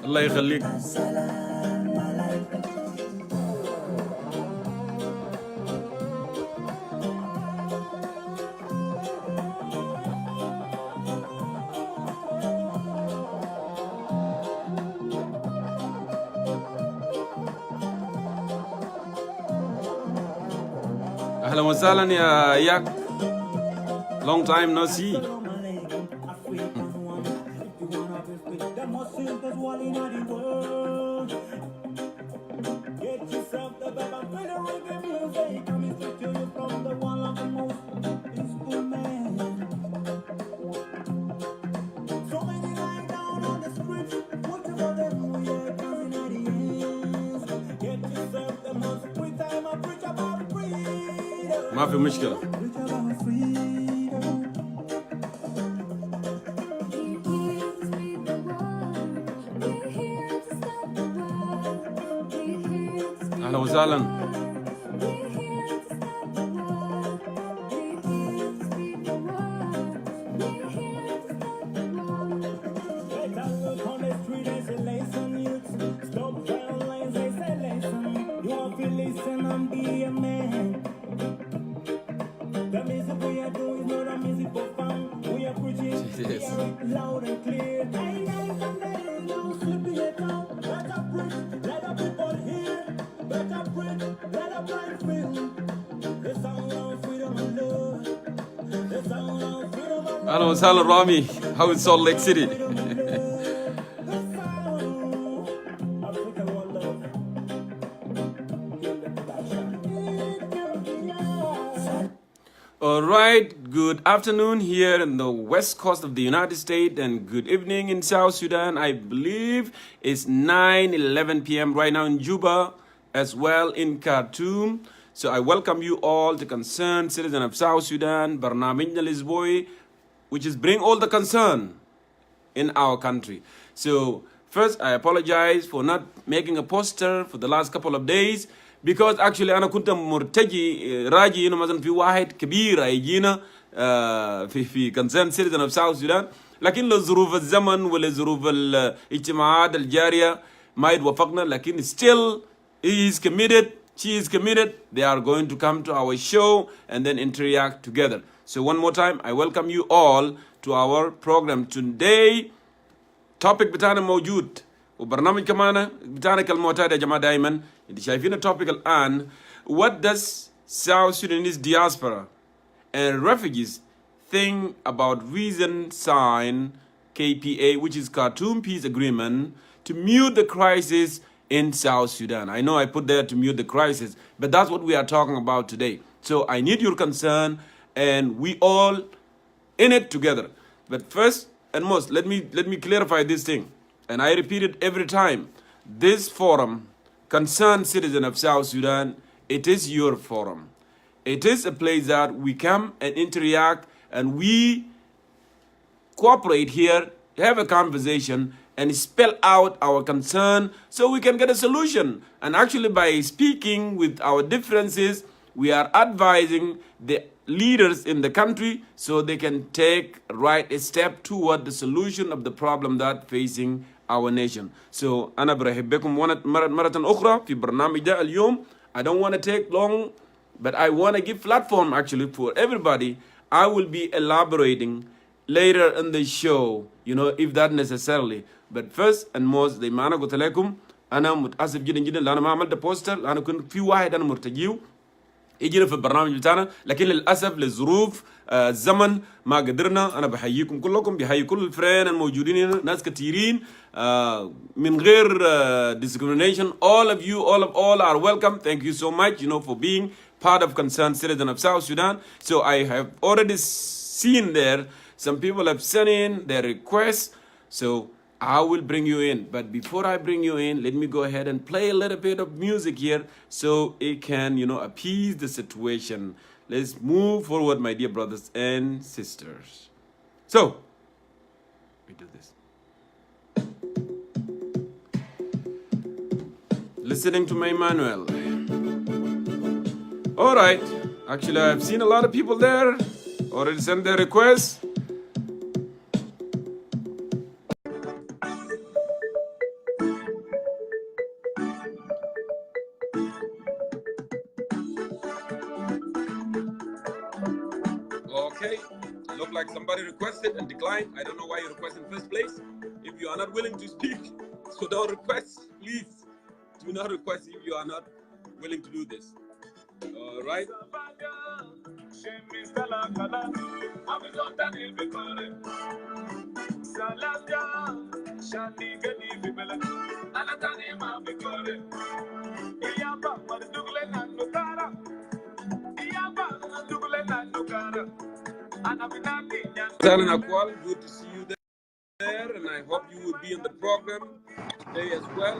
الله يخليك. أهلا وسهلا يا ياك. Long time no see. ما في مشكلة. أهلا وسهلا. أهلا وسهلا رامي. How is Salt Lake City? All right, good afternoon here in the west coast of the United States and good evening in South Sudan. I believe it's 9:11 p.m. right now in Juba, as well in Khartoum. So I welcome you all, the concerned citizen of South Sudan, Barnamij Lisboy, which is bring all the concern in our country. So first, I apologize for not making a poster for the last couple of days, because actually أنا كنت مرتجي راجي إنه مثلا في واحد كبير هيجينا في concerned citizen of South Sudan، لكن لظروف الزمن ولظروف الاجتماعات الجارية ما يتوافقنا، لكن still he is committed, she is committed. They are going to come to our show and then interact together. So one more time, I welcome you all to our program today. Topic بتاعنا موجود وبرنامج كمان بتاعنا كالمعتاد يا جماعة دايما اللي شايفين التوبيك الآن. What does South Sudanese diaspora and refugees think about recent signed KPA, which is Khartoum Peace Agreement, to mute the crisis in South Sudan? I know I put there to mute the crisis, but that's what we are talking about today. So I need your concern, and we all in it together. But first and most, let me clarify this thing, and I repeat it every time. This forum, concerned citizen of South Sudan, it is your forum. It is a place that we come and interact, and we cooperate here, have a conversation, and spell out our concern so we can get a solution. And actually, by speaking with our differences, we are advising the leaders in the country so they can take right a step toward the solution of the problem that facing our nation. So أنا برحب بكم مرة أخرى في برنامج ده اليوم. I don't want to take long, but I want to give platform actually for everybody. I will be elaborating later in the show, if that necessarily. But first and most, زي ما أنا قلت لكم أنا متأسف جدا جدا لأن ما عملت بوستر، لأن كنت في واحد أنا مرتجيه يجينا في البرنامج بتاعنا، لكن للأسف للظروف الزمن ما قدرنا. أنا بحييكم كلكم، بحيي كل الفرين الموجودين هنا، ناس كثيرين من غير discrimination. All of you, all are welcome. Thank you so much, for being part of concerned citizen of South Sudan. So I have already seen there some people have sent in their requests. So I will bring you in. But before I bring you in, let me go ahead and play a little bit of music here so it can, appease the situation. Let's move forward, my dear brothers and sisters. So, we do this. Listening to my Manuel. All right. Actually, I've seen a lot of people there already sent their requests. Okay. Look like somebody requested and declined. I don't know why you requested in the first place. If you are not willing to speak, so don't request. Please do not request if you are not willing to do this. All right. Alan Akwal, good to see you there, and I hope you will be in the program today as well.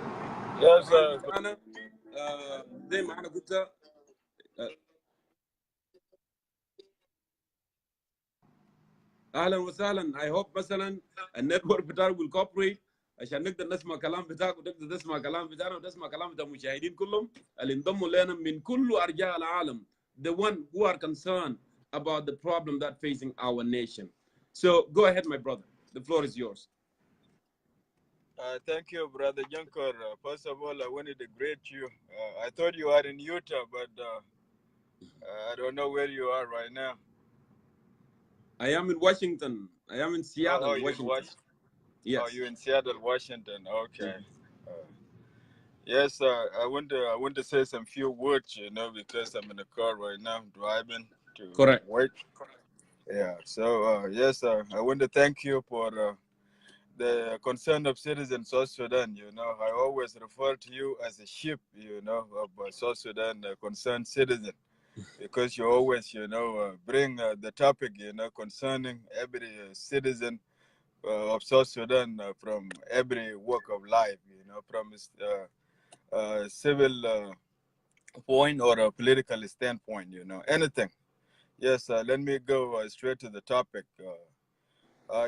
Yes, Anna, اهلا وسهلا. I hope مثلا النتورك بتاعك will cooperate عشان نقدر نسمع كلام بتاعك ونقدر نسمع كلام بتاعنا ونسمع كلام بتاع المشاهدين كلهم اللي انضموا لنا من كل ارجاء العالم, the one who are concerned about the problem that facing our nation. So go ahead, my brother. The floor is yours. thank you, Brother Jongkor. First of all, I wanted to greet you. I thought you are in Utah, but I don't know where you are right now. I am in Washington. I am in Seattle, Washington. Yes. Oh, you're in Seattle, Washington. Okay. Yes, I want to say some few words, because I'm in the car right now driving to Correct. work. Yeah. So yes, I want to thank you for the concern of citizens of South Sudan. I always refer to you as a ship, of South Sudan concerned citizen, because you always, bring the topic, concerning every citizen of South Sudan from every walk of life, from civil point or a political standpoint, anything. Yes, let me go straight to the topic.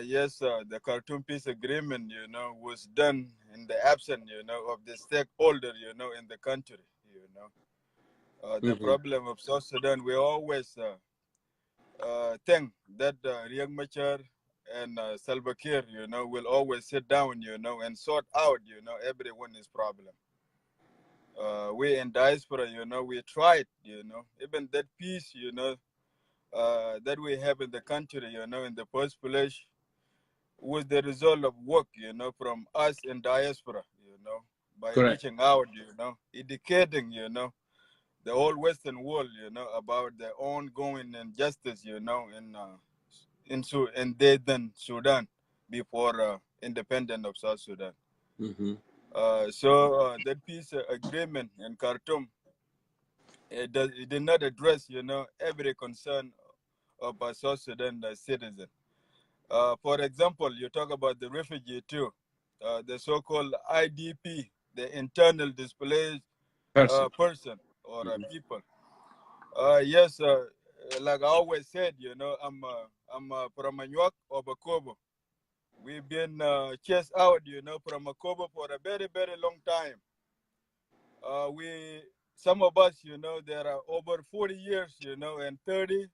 Yes, the Khartoum Peace Agreement, was done in the absence, of the stakeholder, in the country, The problem of South Sudan, we always think that Riek Machar and Salva Kiir, will always sit down, and sort out, everyone's problem. We in diaspora, we tried, even that peace, that we have in the country, in the first place, was the result of work, from us in diaspora, by Correct. reaching out, educating, the whole Western world, about the ongoing injustice, in then Sudan before independence of South Sudan. So that peace agreement in Khartoum, it did not address, every concern of a South Sudan citizen. For example, you talk about the refugee too, the so-called IDP, the internal displaced person or people. Yes, like I always said, I'm from Anuak or Bakobo. We've been chased out, from Bakobo for a very, very long time. Some of us, there are over 40 years, and 30,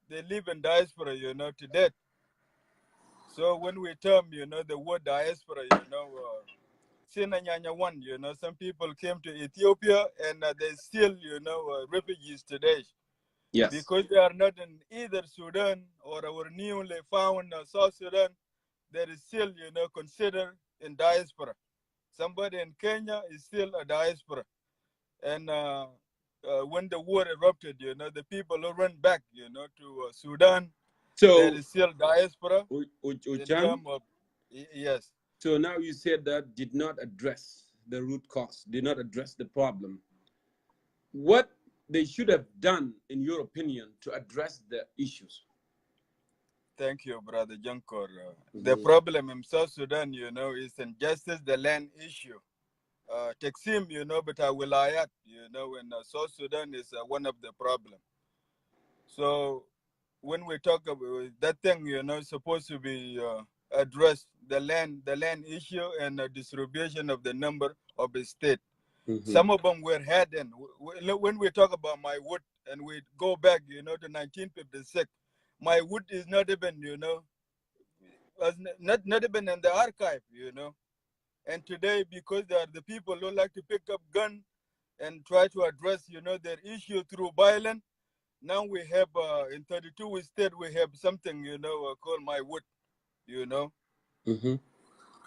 they live in diaspora, to death. So when we term, the word diaspora, one, some people came to Ethiopia and they still, refugees today. Yes. Because they are not in either Sudan or our newly found South Sudan, that is still, considered in diaspora. Somebody in Kenya is still a diaspora. And when the war erupted, the people who ran back, to Sudan, so there is still diaspora. In terms of, yes. So now you said that did not address the root cause, did not address the problem. What they should have done, in your opinion, to address the issues? Thank you, Brother Jongkor. The problem in South Sudan, is injustice, the land issue. Taksim, but I will in South Sudan is one of the problem. So when we talk about that thing, supposed to be addressed, the land issue and the distribution of the number of the state. Some of them were hidden. When we talk about my wood and we go back, to 1956, my wood is not even, was not even in the archive, And today, because there are the people who like to pick up gun and try to address, their issue through violence. Now we have in 32 state we have something called my wood,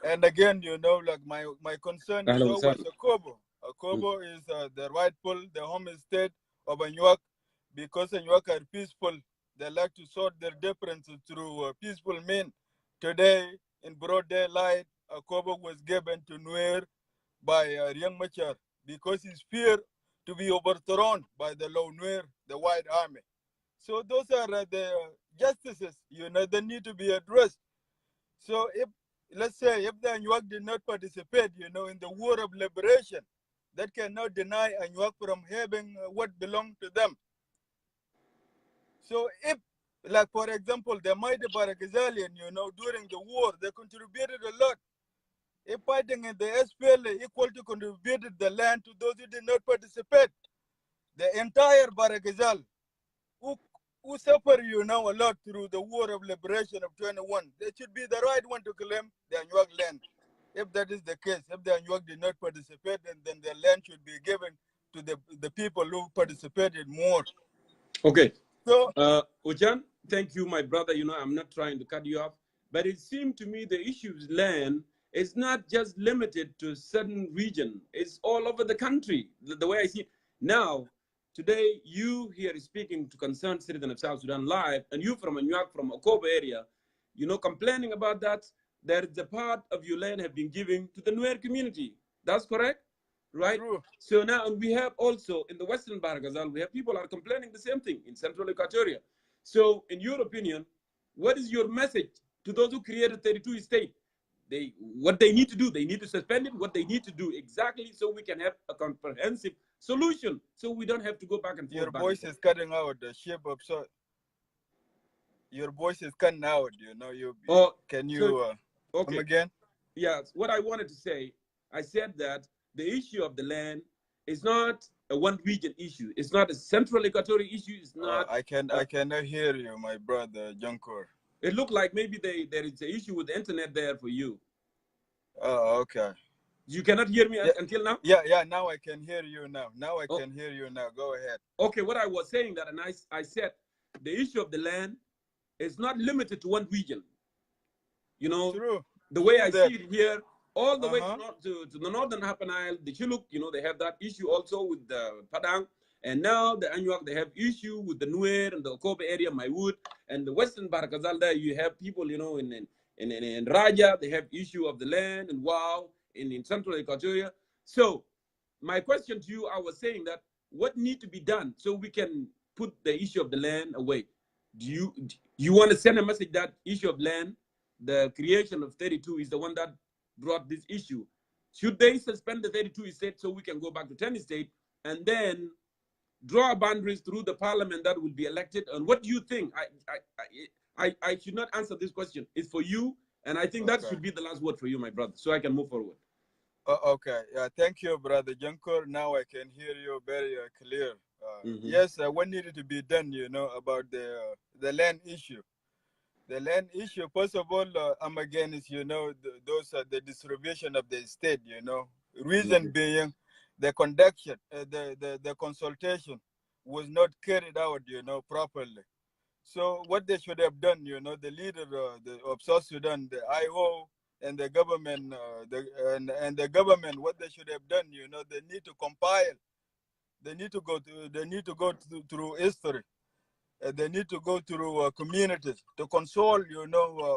And again, like my concern is always Akobo. Akobo is the rightful, the home state of Anuak, because Anuak are peaceful. They like to sort their differences through peaceful means. Today, in broad daylight, Akobo was given to Nuer by Riek Machar because he's feared to be overthrown by the Low Nuer, the White Army. So those are the justices, they need to be addressed. So if, let's say, if the Anuak did not participate, in the war of liberation, that cannot deny Anuak from having what belonged to them. So if, like for example, the mighty Baragazalian, during the war, they contributed a lot. If fighting in the SPLA equal to contributed the land to those who did not participate, the entire Baragazal, who suffer, a lot through the war of liberation of 21, they should be the right one to claim the Anuak land. If that is the case, if the Anuak did not participate, then the land should be given to the people who participated more. Okay. So, Ojan, thank you, my brother. I'm not trying to cut you off, but it seemed to me the issue of land is not just limited to a certain region. It's all over the country, the way I see it. Now, today, you here is speaking to concerned citizens of South Sudan live, and you from Anuak, from Okobo area, complaining about that, that the part of your land have been given to the Nuer community. That's correct? Right? True. So now we have also in the Western Baragazal, we have people are complaining the same thing in Central Equatoria. So in your opinion, what is your message to those who created 32 state? What they need to do, they need to suspend it, what they need to do exactly so we can have a comprehensive solution so we don't have to go back and forth. Your voice is cutting out, the shape of so. Your voice is cutting out, can you come again? Yes, what I wanted to say, I said that the issue of the land is not a one region issue. It's not a central equatorial issue. It's not. I cannot hear you, my brother Jongkor. It looked like maybe there is an issue with the internet there for you. Oh, okay. You cannot hear me until now? Yeah, now I can hear you now. Now I can hear you now. Go ahead. Okay, what I was saying that, and I said the issue of the land is not limited to one region. True. The way I see it here, all the way to the northern Upper Nile, the Chiluk, they have that issue also with the Padang. And now the Anuak, they have issue with the Nuer and the Okobe area, Maywood, and the Western Barakazal there, you have people, in Raja, they have issue of the land, and Wow, in Central Equatoria. So my question to you, I was saying that what need to be done so we can put the issue of the land away? Do you want to send a message that issue of land, the creation of 32 is the one that brought this issue? Should they suspend the 32 states so we can go back to 10 states and then draw boundaries through the parliament that will be elected? And what do you think? I should not answer this question. It's for you, and I think that should be the last word for you, my brother, so I can move forward. Okay. Thank you, brother Jongkor. Now I can hear you very clear. Yes, what needed to be done, about the land issue. The land issue, first of all, I'm against, those are the distribution of the state, Reason being, the conduction, the consultation was not carried out, properly. So what they should have done, the leader of South Sudan, the IO, and the government, and the government, what they should have done, they need to compile. They need to go through history. They need to go through communities to console,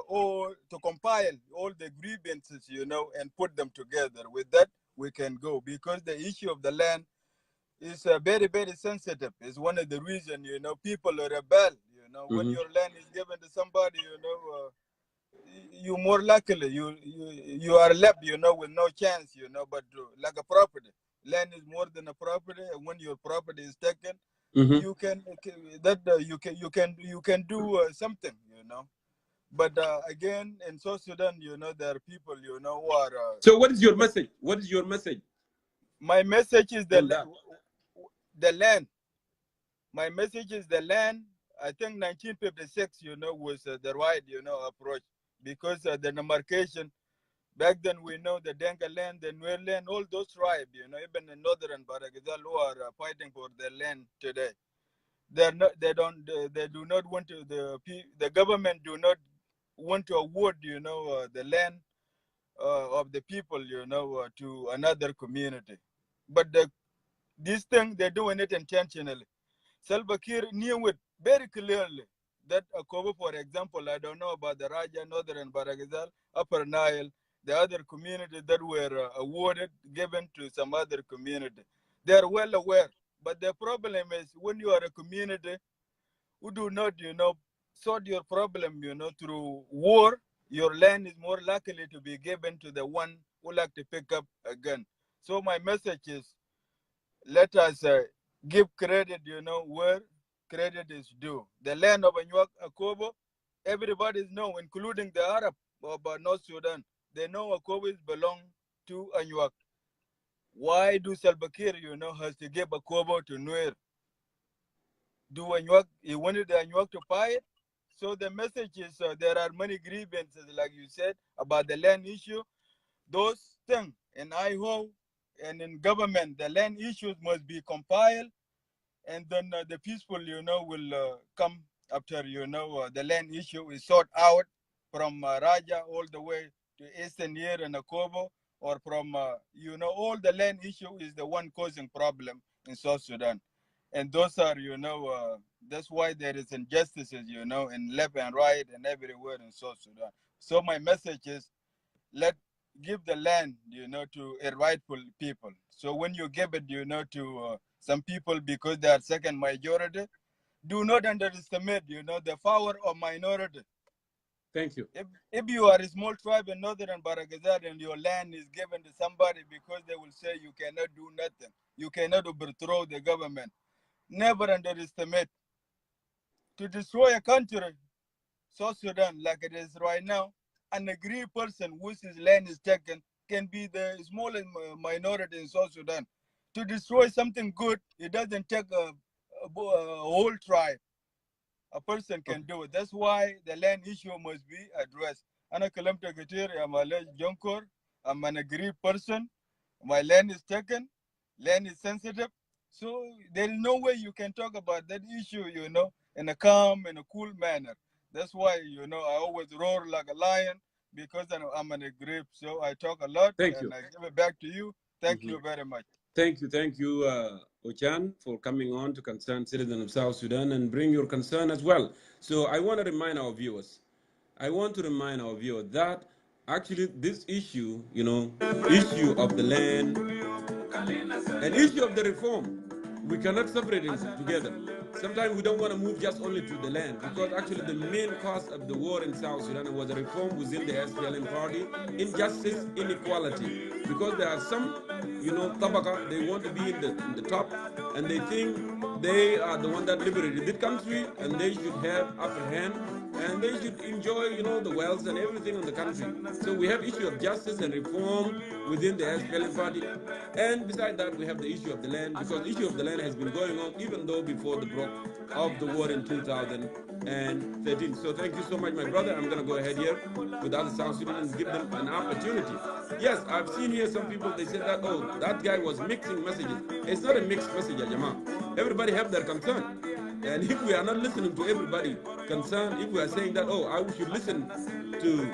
or to compile all the grievances, and put them together. With that, we can go, because the issue of the land, is very, very sensitive. It's one of the reasons, you know, people rebel. You know, when Mm-hmm. your land is given to somebody, you know, you more likely you are left, you know, with no chance, you know. But like a property, land is more than a property, and when your property is taken, Mm-hmm. you can that you can do something, you know. But again, in South Sudan, you know, there are people, you know, who are So what is your message? What is your message my message is on that? the land. My message is the land. I think 1956, you know, was the right, you know, approach, because the demarcation back then, we know the Denka land, the Nuer land, all those tribes, you know, even in northern Baragazal who are fighting for their land today. They're not. They don't. They do not want to. The government do not want to award, you know, the land of the people, you know, to another community. But this thing, they're doing it intentionally. Salva Kiir knew it very clearly that Akobo, for example, I don't know about the Raja, Northern Baragazal, Upper Nile, the other communities that were awarded, given to some other community. They are well aware. But the problem is when you are a community who do not, you know, sort your problem, you know, through war, your land is more likely to be given to the one who like to pick up a gun. So my message is, let us give credit, you know, where credit is due. The land of Anuak Akobo, everybody know, including the Arab of North Sudan. They know Akobo belong to Anuak. Why do Salva Kiir, you know, has to give Akobo to Nuer? Do Anuak, he wanted the Anuak to buy it? So the message is there are many grievances, like you said, about the land issue. Those things in IHO and in government, the land issues must be compiled, and then the peaceful, you know, will come after, you know, the land issue is sorted out from Raja all the way to Eastern here and Akobo, or from, you know, all the land issue is the one causing problem in South Sudan. And those are, you know, that's why there is injustices, you know, in left and right and everywhere in South Sudan. So my message is, let give the land, you know, to a rightful people. So when you give it, you know, to some people because they are second majority, do not underestimate, you know, the power of minority. Thank you. If you are a small tribe in northern Baragazal and your land is given to somebody because they will say you cannot do nothing, you cannot overthrow the government, never underestimate. To destroy a country, South Sudan, like it is right now, an aggrieved person whose land is taken can be the smallest minority in South Sudan. To destroy something good, it doesn't take a whole tribe. A person can Okay. do it. That's why the land issue must be addressed. Ana kalam Katir, I'm a Jongkor, I'm an aggrieved person. My land is taken, land is sensitive. So there is no way you can talk about that issue, you know, in a calm and a cool manner. That's why, you know, I always roar like a lion because I'm an aggrieved. So I talk a lot Thank and you. I give it back to you. Thank Mhm. you very much. Thank you, Ochan, for coming on to concern citizens of South Sudan and bring your concern as well. So I want to remind our viewers. I want to remind our viewers that actually this issue, you know, issue of the land, an issue of the reform, we cannot separate it together. Sometimes we don't want to move just only to the land because actually the main cause of the war in South Sudan was a reform within the SPLM party, injustice, inequality. Because there are some, you know, tabaka, they want to be in the top and they think they are the one that liberated the country and they should have upper hand and they should enjoy, you know, the wealth and everything in the country. So we have issue of justice and reform within the SPLM party. And beside that, we have the issue of the land, because the issue of the land has been going on even though before the broke of the war in 2013. So thank you so much, my brother. I'm going to go ahead here with other South Sudanese and give them an opportunity. Yes, I've seen here some people, they said that, oh, that guy was mixing messages. It's not a mixed message, Jama. Everybody have their concern. And if we are not listening to everybody concerned, if we are saying that, oh, I should listen to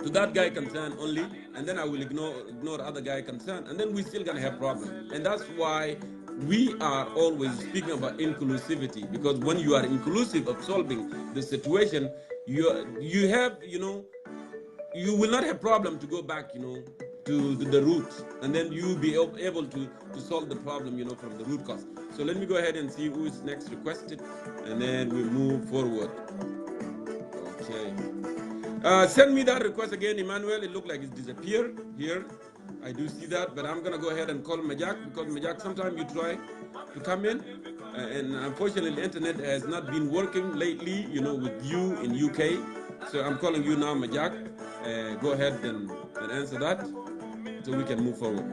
to that guy concerned only, and then I will ignore other guy concerned, and then we're still gonna have problems. And that's why we are always speaking about inclusivity, because when you are inclusive of solving the situation, you have, you know, you will not have problem to go back, you know, to the root, and then you be able to solve the problem, from the root cause. So let me go ahead and see who is next requested, and then we move forward. Okay. Send me that request again, Emmanuel. It looked like it's disappeared here. I do see that, but I'm gonna go ahead and call Majak, because Majak, sometimes you try to come in, and unfortunately the internet has not been working lately, with you in UK. So I'm calling you now, Majak. Go ahead and answer that, so we can move forward.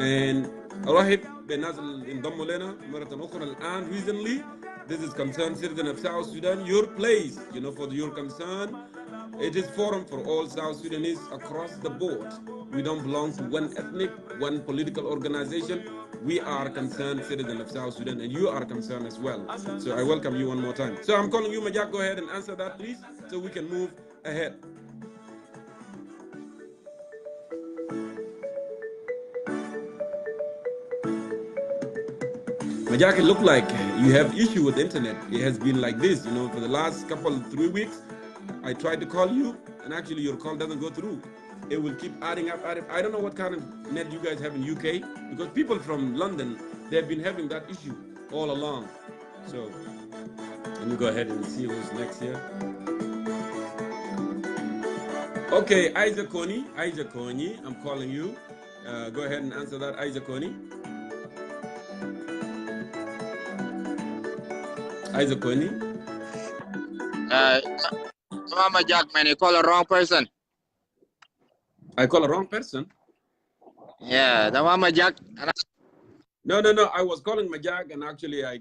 And أرحب بالناس اللي انضموا لنا مرة أخرى الآن recently. This is Concerned Citizen of South Sudan. Your place, for your concern. It is forum for all South Sudanese across the board. We don't belong to one ethnic, one political organization. We are Concerned Citizen of South Sudan, and you are concerned as well. So I welcome you one more time. So I'm calling you, Majak. Go ahead and answer that, please, so we can move ahead. Majak, it looked like you have issue with the internet. It has been like this, for the last 3 weeks. I tried to call you, and actually your call doesn't go through. It will keep adding up. I don't know what kind of net you guys have in UK, because people from London, they've been having that issue all along. So let me go ahead and see who's next here. Okay, Isaac Coney, I'm calling you. Go ahead and answer that, Isaac Coney. Isaac Coney. Mama Jack, man, you call the wrong person. I call a wrong person? Yeah, the Mama Jack. No. I was calling Majak, and actually, I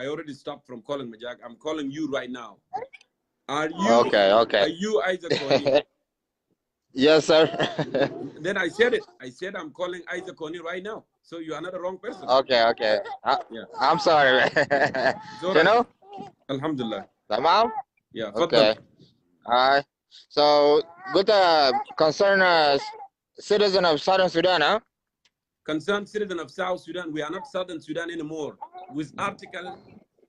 already stopped from calling Majak. I'm calling you right now. Are you? Okay. Are you Isaac Coney? Yes, sir. Then I said it. I said I'm calling Isaac Coney right now. So you are not the wrong person. Okay. Yeah. I'm sorry. Right. Alhamdulillah. Tamam? Yeah. Okay. Alright. So, good concerned citizen of Southern Sudan, huh? Concerned citizen of South Sudan. We are not Southern Sudan anymore. With article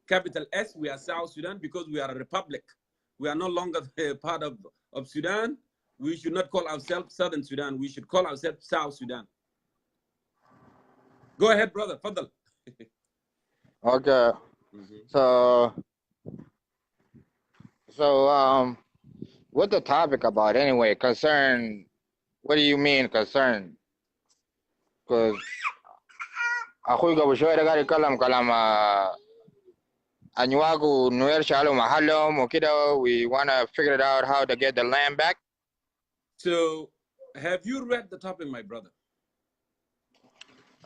capital S, we are South Sudan, because we are a republic. We are no longer part of Sudan. We should not call ourselves Southern Sudan. We should call ourselves South Sudan. Go ahead, brother. Fadal. Okay. So, what's the topic about anyway? Concern. What do you mean concern? Because أخوي قبل شوية قاعد يتكلم كلام أنواع ونوير شالوا محلهم وكده. We wanna figure it out how to get the land back. So, have you read the topic, my brother?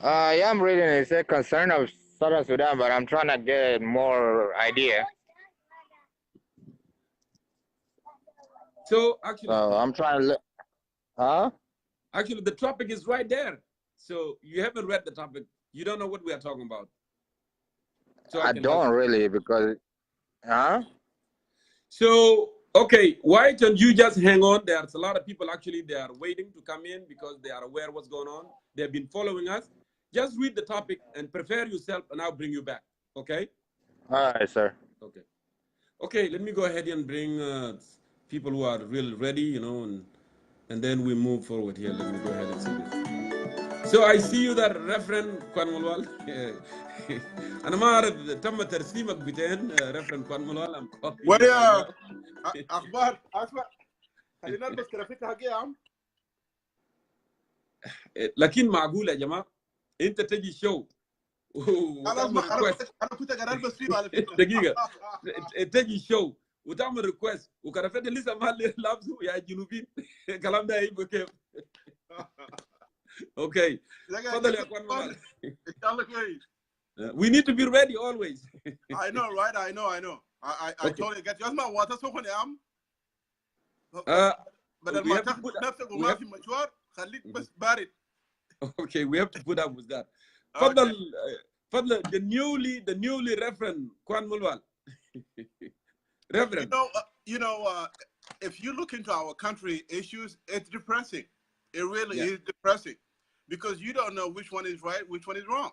Yeah, I'm reading it. It says concern of Southern Sudan, but I'm trying to get more idea. So actually, I'm trying to look. Huh? Actually, the topic is right there. So you haven't read the topic. You don't know what we are talking about. So I don't really, because, huh? So, okay, why don't you just hang on? There's a lot of people actually, they are waiting to come in because they are aware what's going on. They've been following us. Just read the topic and prepare yourself, and I'll bring you back. Okay? All right, sir. Okay. Okay, let me go ahead and bring people who are really ready, and then we move forward here. Let me go ahead and see this. So I see you that Reverend Kwan Mulwal. أنا ما أعرف تم ترسيمك بتين Reverend Kwan Mulwal. I'm calling you. ويا أخبار أسمع خلينا نلبس كرافتنا حقي يا عم. لكن معقول يا جماعة أنت تجي شو أنا كنت قاعد ألبس فيه على فكرة. دقيقة تجي شو وتعمل ريكوست وكرافته لسه ما لابسه يا جنوبيين. الكلام ده هيبقى كيف؟ Okay. تفضل يا اخوان مالك. ان شاء الله كويس. We need to be ready always. I know, right? I know. I totally get you. اسمع وات سخن يا عم. بدل ما تاخذ نفسك وما في مشوار خليك بس بارد. Okay, we have to put up with that. تفضل the newly Reverend Kwan Mulwal. Reverend. You know, if you look into our country issues, it's depressing. It really is depressing, because you don't know which one is right, which one is wrong.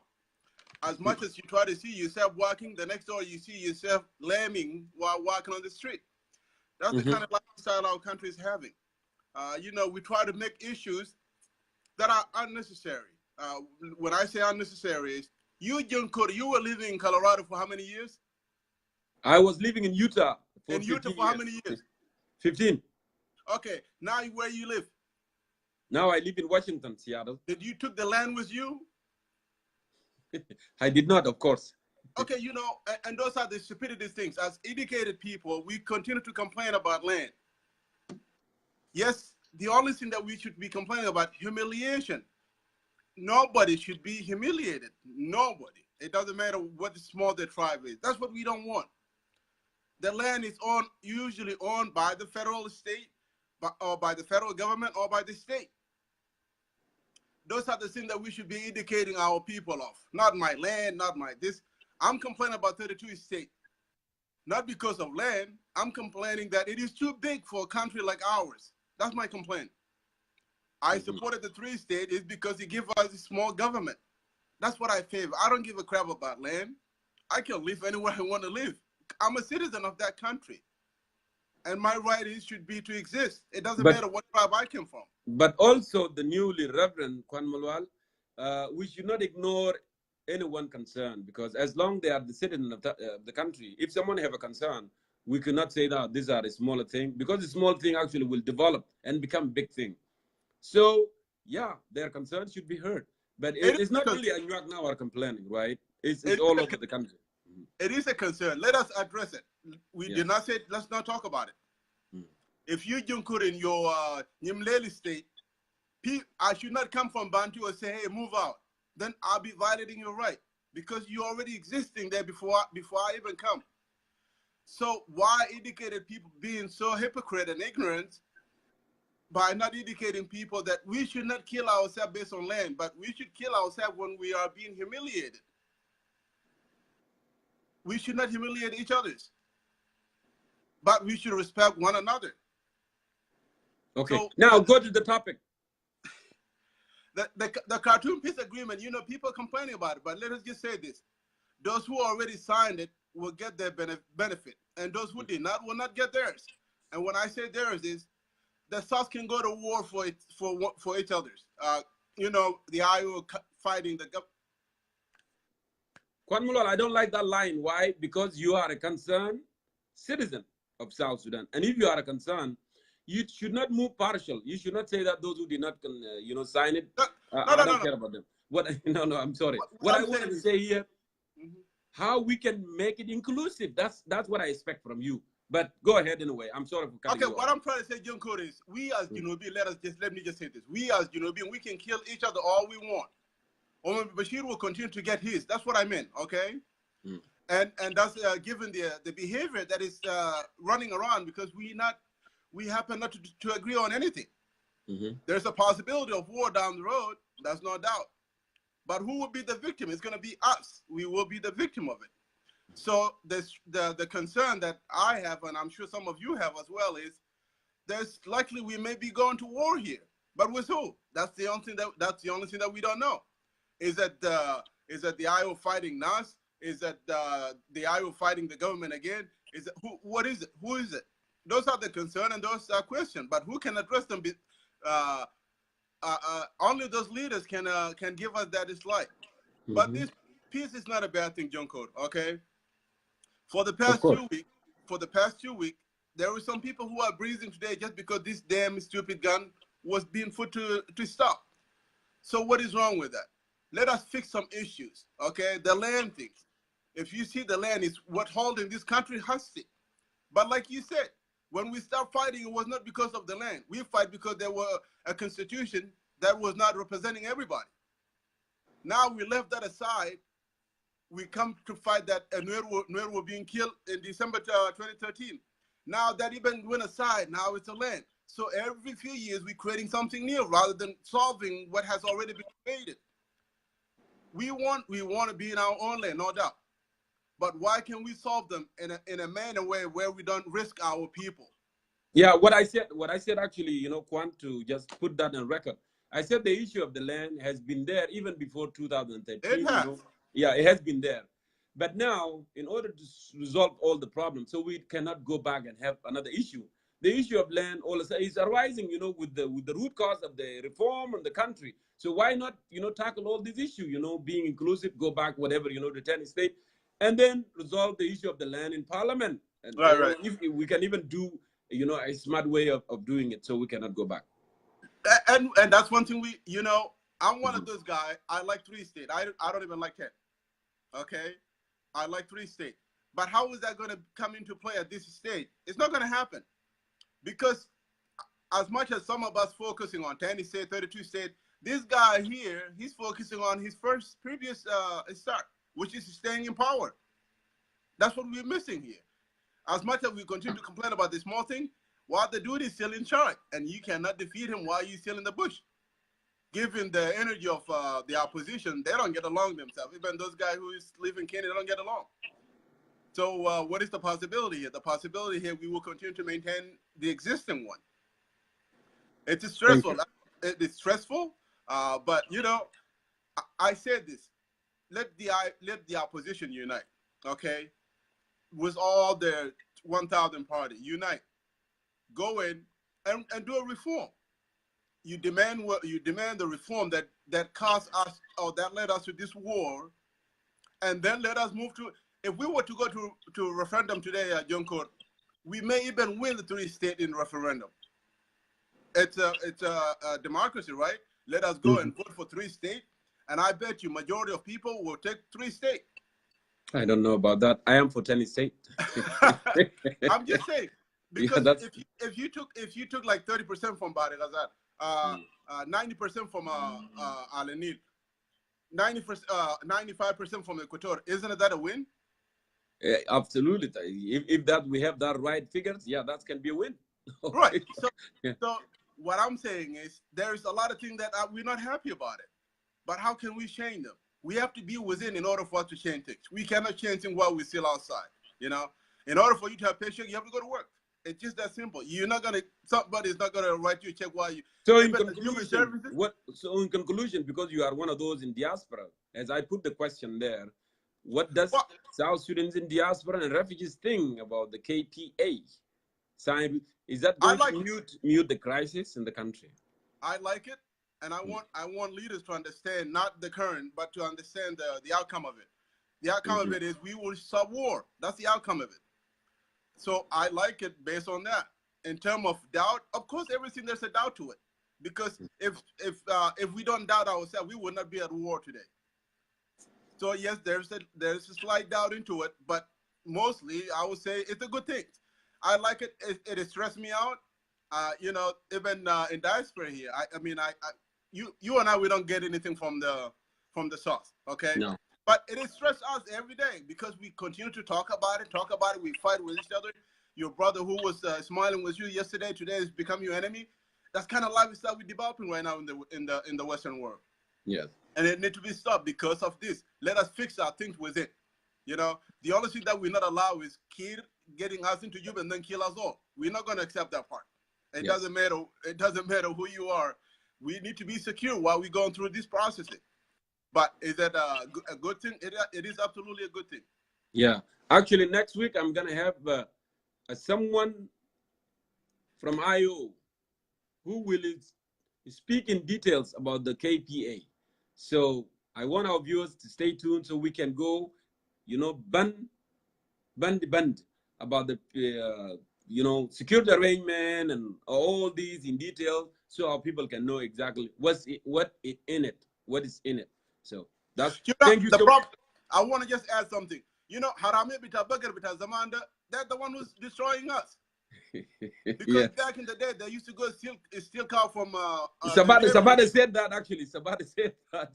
As much as you try to see yourself walking, the next door you see yourself lambing while walking on the street. That's the kind of lifestyle our country is having. You know, we try to make issues that are unnecessary. When I say unnecessary, is you, Jongkor, you were living in Colorado for how many years? I was living in Utah for In 15 Utah for years. how many years? 15. Okay, now where you live? Now I live in Washington, Seattle. Did you took the land with you? I did not, of course. Okay, you know, and those are the stupidity things. As educated people, we continue to complain about land. Yes, the only thing that we should be complaining about, humiliation. Nobody should be humiliated. Nobody. It doesn't matter what small the tribe is. That's what we don't want. The land is usually owned by the federal state, or by the federal government, or by the state. Those are the things that we should be educating our people of. Not my land, not my this. I'm complaining about 32 states. Not because of land. I'm complaining that it is too big for a country like ours. That's my complaint. I supported the 3 states is because it gives us a small government. That's what I favor. I don't give a crap about land. I can live anywhere I want to live. I'm a citizen of that country. And my right should be to exist. It doesn't matter what tribe I come from. But also the newly Reverend Kwan Malwal, we should not ignore anyone concerned, because as long they are the citizen of the country, if someone have a concern, we cannot say that these are a smaller thing, because the small thing actually will develop and become a big thing. So yeah, their concerns should be heard. But it's not only Anuak now are complaining, right? It's all over the country. It is a concern. Let us address it. We did not say, let's not talk about it. If you, Jongkor, in your Nyimleli state, I should not come from Bantu and say, hey, move out. Then I'll be violating your right, because you're already existing there before I even come. So why educated people being so hypocrite and ignorant by not educating people that we should not kill ourselves based on land, but we should kill ourselves when we are being humiliated. We should not humiliate each other, but we should respect one another. Okay, so, now go to the topic. The Khartoum Peace Agreement, you know, people complaining about it, but let us just say this. Those who already signed it will get their benefit, and those who did not will not get theirs. And when I say theirs is, the South can go to war for each other. You know, the IO fighting the government. Kwan Mulal, I don't like that line. Why? Because you are a concerned citizen of South Sudan. And if you are a concerned, you should not move partial. You should not say that those who did not, sign it, I don't care about them. No, I'm sorry. What I wanted to say here, how we can make it inclusive. That's what I expect from you. But go ahead anyway. I'm sorry for cutting you off. What I'm trying to say, Jongkor, is we as Junubi, let me just say this. We as Junubi, we can kill each other all we want. Omar Bashir will continue to get his. That's what I meant, okay? And that's given the behavior that is running around, because we happen not to agree on anything. There's a possibility of war down the road. That's no doubt. But who will be the victim? It's going to be us. We will be the victim of it. So the concern that I have, and I'm sure some of you have as well, is there's likely we may be going to war here. But with who? That's the only thing that we don't know. Is that the IO fighting NAS? Is that the IO fighting the government again? Is it what is it? Who is it? Those are the concern and those are questions. But who can address them? Only those leaders can give us that dislike. But this peace is not a bad thing, Jongkor. Okay. For the past 2 weeks, there were some people who are breathing today just because this damn stupid gun was being put to stop. So what is wrong with that? Let us fix some issues, okay? The land things. If you see the land is what holding this country hostage. But like you said, when we start fighting, it was not because of the land. We fight because there was a constitution that was not representing everybody. Now we left that aside. We come to fight that Nuer were being killed in December 2013. Now that even went aside, now it's a land. So every few years we're creating something new rather than solving what has already been created. We want to be in our own land, no doubt. But why can we solve them in a manner where we don't risk our people? Yeah, what I said actually, Kwan, to just put that on record. I said the issue of the land has been there even before 2013. It has. Yeah, it has been there. But now, in order to resolve all the problems, so we cannot go back and have another issue, the issue of land also is arising, with the root cause of the reform in the country. So why not, tackle all these issues, being inclusive, go back, whatever, to 10 state, and then resolve the issue of the land in parliament. And Right. if we can even do, a smart way of doing it, so we cannot go back. And that's one thing I'm one of those guys. I like 3 states. I don't even like 10. Okay, I like 3 states. But how is that going to come into play at this stage? It's not going to happen, because as much as some of us focusing on 10 states, 32 states, this guy here, he's focusing on his previous start, which is staying in power. That's what we're missing here. As much as we continue to complain about this small thing, while the dude is still in charge, and you cannot defeat him while you're still in the bush. Given the energy of the opposition, they don't get along themselves. Even those guys who live in Kenya, they don't get along. So what is the possibility here? The possibility here, we will continue to maintain the existing one. It's stressful. It's stressful, but I said this. Let the opposition unite, okay? With all the 1,000 party, unite. Go in and do a reform. You demand the reform that caused us, or that led us to this war, and then let us move to. If we were to go to a referendum today at Jongkor, we may even win the 3 states in referendum. It's a democracy, right? Let us go and vote for 3 states, and I bet you majority of people will take 3 states. I don't know about that. I am for 10 states. I'm just saying, because if you took like 30% from Bari Ghazal, 90% from Al Nil, 95% from Equator, isn't that a win? Absolutely. If that we have that right figures, yeah, that can be a win. Right. So what I'm saying is, there's a lot of things that we're not happy about it. But how can we change them? We have to be within in order for us to change things. We cannot change things while we're still outside. In order for you to have paycheck, you have to go to work. It's just that simple. Somebody's not gonna write you a check while you. So in conclusion, because you are one of those in diaspora, as I put the question there, what does South Sudan's in diaspora and refugees think about the KPA? Is that going to mute the crisis in the country? I like it, and I want leaders to understand, not the current, but to understand the outcome of it. The outcome of it is we will stop war. That's the outcome of it. So I like it based on that. In terms of doubt, of course, everything there's a doubt to it, because if we don't doubt ourselves, we would not be at war today. So yes, there's a slight doubt into it, but mostly I would say it's a good thing. I like it. It stressed me out. Even in diaspora here, you and I, we don't get anything from the source, okay? No. But it is stress us every day, because we continue to talk about it. We fight with each other. Your brother who was smiling with you yesterday, today has become your enemy. That's kind of lifestyle we're developing right now in the Western world. Yes. And it needs to be stopped because of this. Let us fix our things with it. The only thing that we're not allowed is getting us into Juba and then kill us all. We're not going to accept that part. It doesn't matter. It doesn't matter who you are. We need to be secure while we're going through this processing. But is that a good thing? It is absolutely a good thing. Yeah. Actually, next week, I'm going to have someone from IO who will speak in details about the KPA. So I want our viewers to stay tuned so we can go, band about the, security arrangement and all these in detail, so our people can know exactly what is in it. So that's thank you. I want to just add something. Harame bita Bagir bita Zamanda, they're the one who's destroying us. Because back in the day, they used to go steal cow from. Sabata said that actually. Sabata said that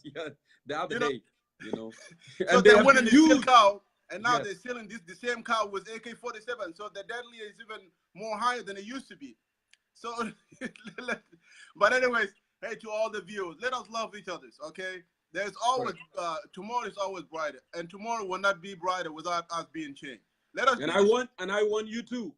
the other day. So and they went and steal cow, and now they're stealing the same cow with AK-47. So the deadly is even more higher than it used to be. So, but anyways, hey, to all the viewers, let us love each other. Okay, there's always tomorrow is always brighter, and tomorrow will not be brighter without us being changed. Let us. I want you to,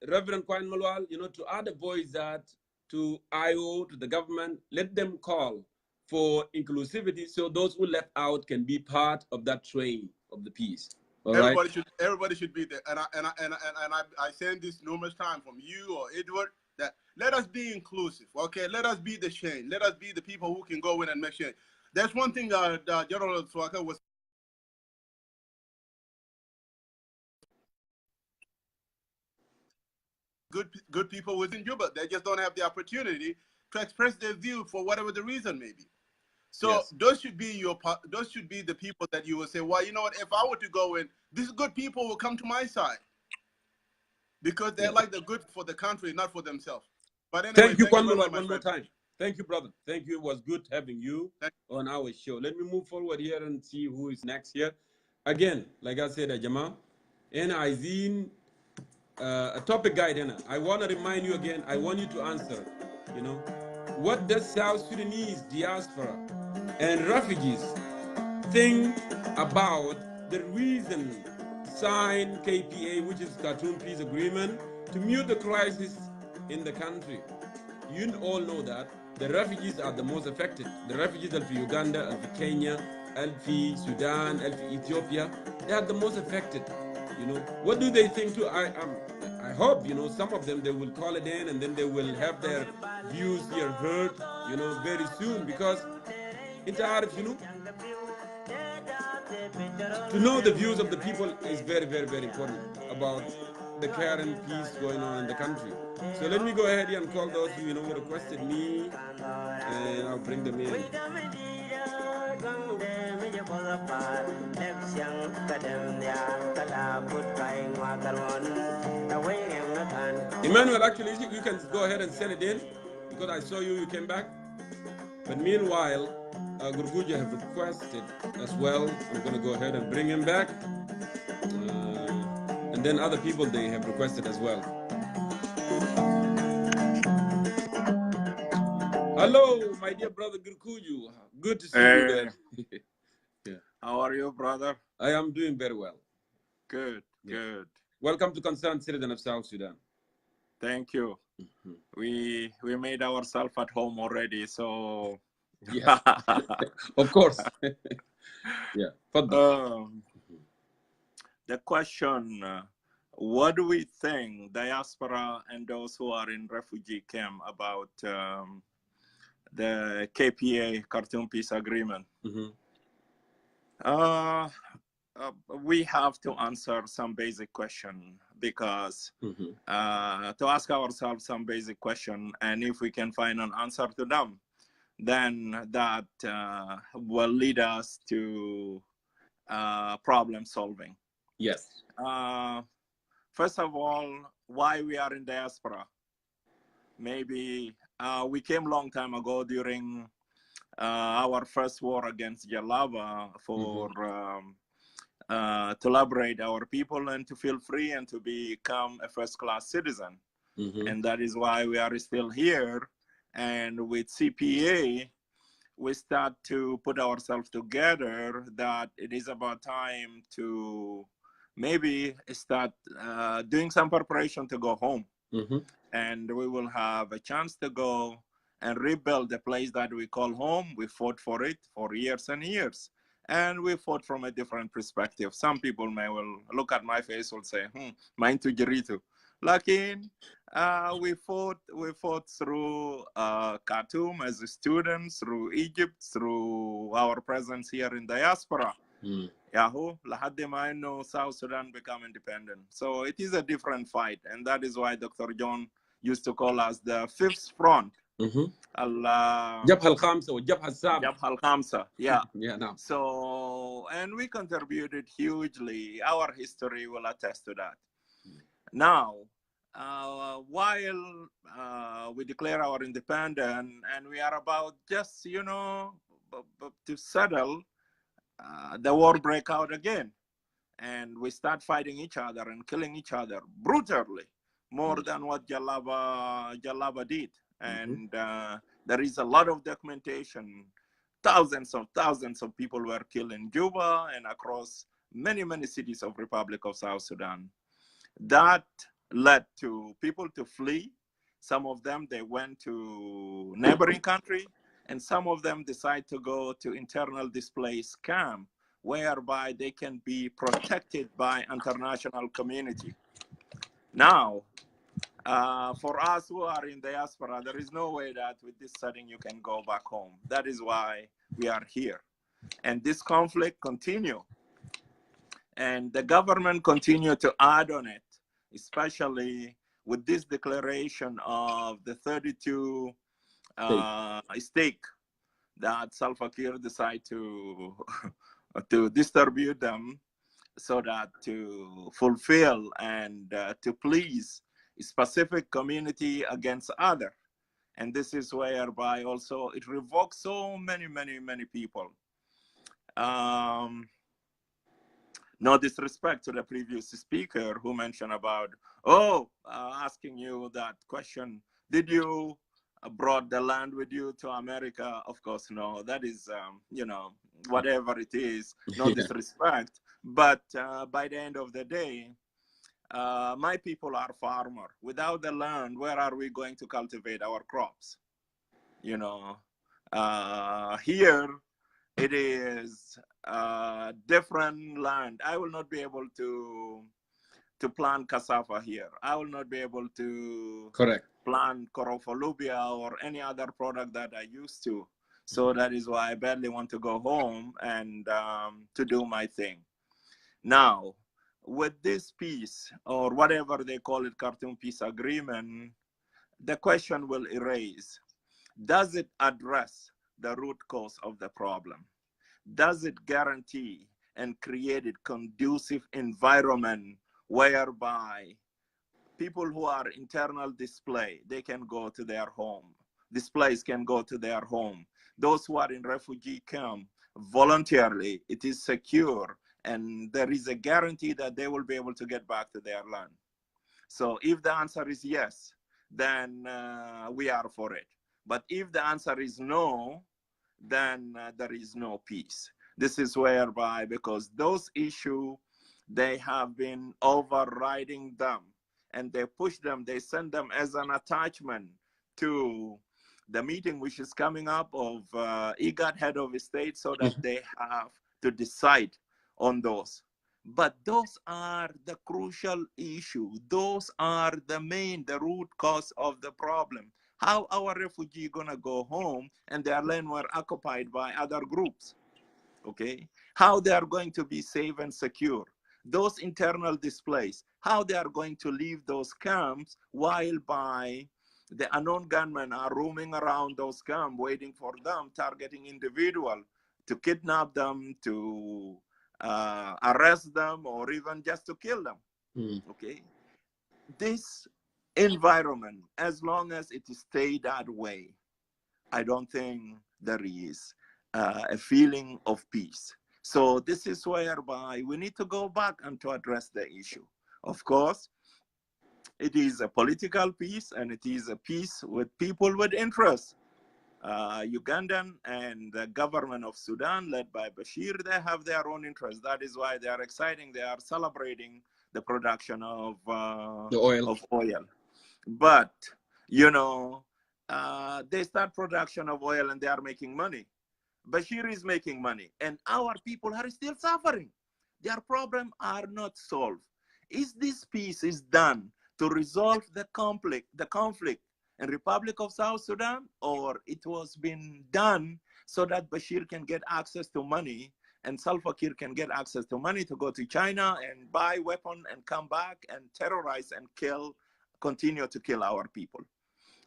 Reverend Kwan Malwal, to add a voice that to IO, to the government, let them call for inclusivity, so those who left out can be part of that train of the peace. All right. Everybody should be there. And I send this numerous times from you or Edward that let us be inclusive. Okay, let us be the change. Let us be the people who can go in and make change. That's one thing that General Swaka was. Good people within Juba. They just don't have the opportunity to express their view for whatever the reason may be. So yes. those should be the people that you will say, well, you know what, if I were to go in, these good people will come to my side because they're like the good for the country, not for themselves. But anyway, Thank you, thank you very much, one more time. Thank you, brother. Thank you. It was good having you on our show. Let me move forward here and see who is next here. Again, like I said, Jama, and I seen a topic guide, and I want to remind you again. I want you to answer. You know, what does South Sudanese diaspora and refugees think about the reason sign KPA, which is Khartoum Peace Agreement, to mute the crisis in the country? You all know that the refugees are the most affected. The refugees of Uganda, of Kenya, of Sudan, of Ethiopia, they are the most affected. You know, what do they think too? I hope, you know, some of them, they will call it in and then they will have their views here heard, you know, very soon, because it's hard, you know, to know the views of the people is very, very, very important about the care and peace going on in the country. So let me go ahead and call those who, you know, requested me, and I'll bring them in. Emmanuel, actually, you can go ahead and send it in because I saw you came back. But meanwhile, Gurguja have requested as well. I'm going to go ahead and bring him back. And then other people, they have requested as well. Hello, my dear brother Gurkuju. Good to see you there. Yeah. How are you, brother? I am doing very well. Good, good. Welcome to Concerned Citizen of South Sudan. Thank you. We made ourselves at home already, so yeah, of course. Yeah. The question, what do we think, diaspora and those who are in refugee camp, about the KPA, Khartoum Peace Agreement? We have to answer some basic question, because to ask ourselves some basic question, and if we can find an answer to them, then that will lead us to problem solving. Yes. First of all, why we are in diaspora? Maybe we came long time ago during our first war against Jalaba for to liberate our people and to feel free and to become a first-class citizen. And that is why we are still here. And with CPA, we start to put ourselves together that it is about time to maybe start doing some preparation to go home. And we will have a chance to go and rebuild the place that we call home. We fought for it for years and years. And we fought from a different perspective. Some people may well look at my face and say, mine to Jerito. Lakin, we fought through Khartoum as students, through Egypt, through our presence here in diaspora. Yahoo, lahadde ma inno South Sudan become independent. So it is a different fight. And that is why Dr. John used to call us the fifth front. Jabha al-Khamsa or Jabha al-Saba. Jabha al-Khamsa, yeah. Yeah, no. So, and we contributed hugely. Our history will attest to that. Now, while we declare our independence and we are about just, you know, to settle, the war break out again. And we start fighting each other and killing each other brutally, more than what Jalaba did. And there is a lot of documentation. Thousands of people were killed in Juba and across many, many cities of Republic of South Sudan. That led to people to flee. Some of them, they went to neighboring country, and some of them decide to go to internal displaced camp, whereby they can be protected by international community. Now, for us who are in diaspora, there is no way that with this setting you can go back home. That is why we are here. And this conflict continue. And the government continue to add on it, especially with this declaration of the 32 stake that Salva Kiir decide to distribute them so that to fulfill and to please a specific community against other. And this is whereby also it revokes so many people. No disrespect to the previous speaker who mentioned about, asking you that question, did you brought the land with you to America? Of course, no. That is, whatever it is, no disrespect. But by the end of the day, my people are farmer. Without the land, where are we going to cultivate our crops? Here, it is different land. I will not be able to plant cassava here. I will not be able to plant korofalubia or any other product that I used to. So that is why I badly want to go home and to do my thing. Now, with this peace, or whatever they call it, Khartoum Peace Agreement, the question will arise, does it address the root cause of the problem? Does it guarantee and create a conducive environment whereby people who are internal display, they can go to their home. Displays can go to their home. Those who are in refugee camp, voluntarily, it is secure, and there is a guarantee that they will be able to get back to their land. So if the answer is yes, then we are for it. But if the answer is no, then there is no peace. This is whereby, because those issues, they have been overriding them, and they push them, they send them as an attachment to the meeting which is coming up of IGAD head of state, so that they have to decide on those. But those are the crucial issue. Those are the root cause of the problem. How our refugee gonna go home and their land were occupied by other groups? Okay, how they are going to be safe and secure? Those internal displays, how they are going to leave those camps while by the unknown gunmen are roaming around those camps, waiting for them, targeting individual to kidnap them, to arrest them, or even just to kill them. Okay, this environment, as long as it stay that way, I don't think there is a feeling of peace. So this is whereby we need to go back and to address the issue. Of course, it is a political peace, and it is a peace with people with interest. Ugandan and the government of Sudan, led by Bashir, they have their own interests. That is why they are exciting. They are celebrating the production of oil. But, they start production of oil and they are making money. Bashir is making money, and our people are still suffering. Their problems are not solved. Is this peace is done to resolve the conflict in Republic of South Sudan, or it was been done so that Bashir can get access to money and Salva Kiir can get access to money to go to China and buy weapons and come back and terrorize and continue to kill our people?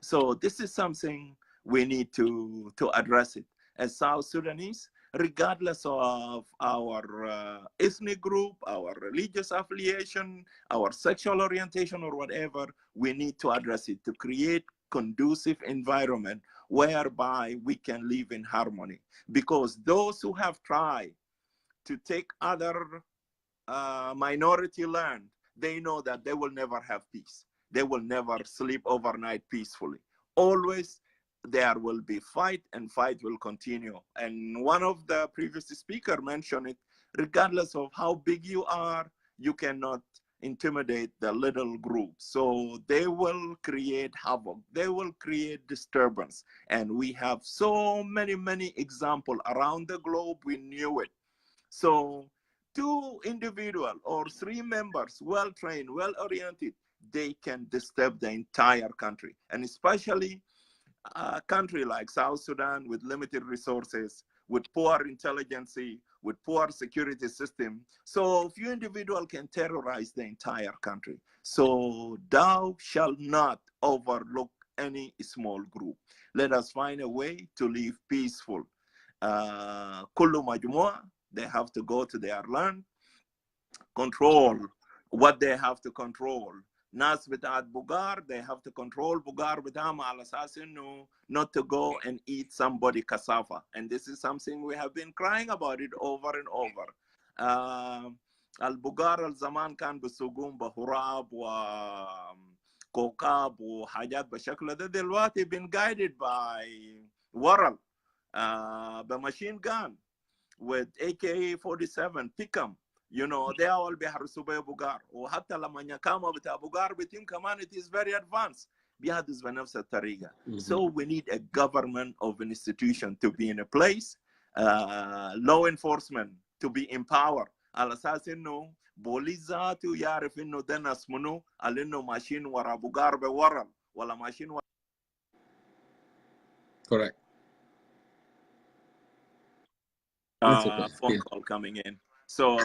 So this is something we need to address it. As South Sudanese, regardless of our ethnic group, our religious affiliation, our sexual orientation, or whatever, we need to address it to create conducive environment whereby we can live in harmony. Because those who have tried to take other minority land, they know that they will never have peace. They will never sleep overnight peacefully. Always there will be fight, and fight will continue. And one of the previous speakers mentioned it, regardless of how big you are, you cannot intimidate the little group. So they will create havoc. They will create disturbance. And we have so many examples around the globe. We knew it. So 2 individual or 3 members, well-trained, well-oriented, they can disturb the entire country. And especially a country like South Sudan with limited resources, with poor intelligence, with poor security system. So few individuals can terrorize the entire country. So thou shalt not overlook any small group. Let us find a way to live peaceful. Kullu majmua, they have to go to their land, control what they have to control. Nas bitaat Bugar, they have to control Bugar bitam al assassin not to go and eat somebody cassava. And this is something we have been crying about it over and over. Al Bugar al Zaman kan bisugum bahurab wa kokab wa hajat bashakla da delwati been guided by Waral, the machine gun with AK-47 Pickham. You know, they are all بيحرسوا بيه بوغار وحتى لما يكاموا بتاع بوغار بتيم كمان it is very advanced بيحدث بنفس الطريقة. So we need a government of an institution to be in a place, law enforcement to be empowered على أساس إنه بوليس ذاته يعرف إنه ده ناس منو على إنه ماشيين ورا بوغار بورا ولا ماشيين ورا. Correct. Phone call coming in. So,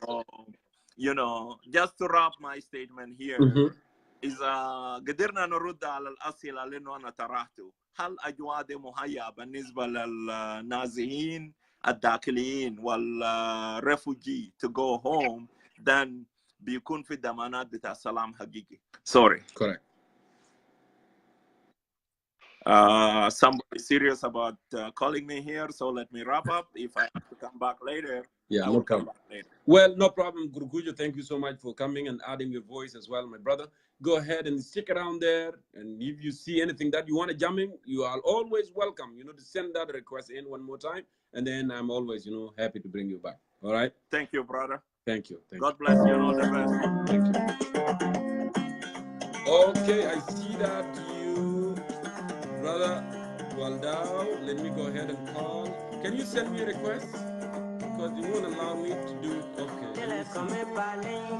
you know, just to wrap my statement here, إذا قدرنا نرد على الأسئلة لأنه أنا طرحته، هل أجواد مهيئة بالنسبة للنازحين الداخليين والريفوجي to go home, then بيكون في ضمانات بتاع سلام حقيقي. Sorry. Correct. Somebody serious about calling me here, so let me wrap up. If I have to come back later, yeah, I will come back later. Well, no problem, Gurukujo. Thank you so much for coming and adding your voice as well, my brother. Go ahead and stick around there. And if you see anything that you want to jump in, you are always welcome, you know, to send that request in one more time. And then I'm always, you know, happy to bring you back. All right? Thank you, brother. Thank you. God bless you and all the best. Thank you. Okay, I see that you, brother Waldau, let me go ahead and call. Can you send me a request? Because you won't allow me to do it. Okay, let me see.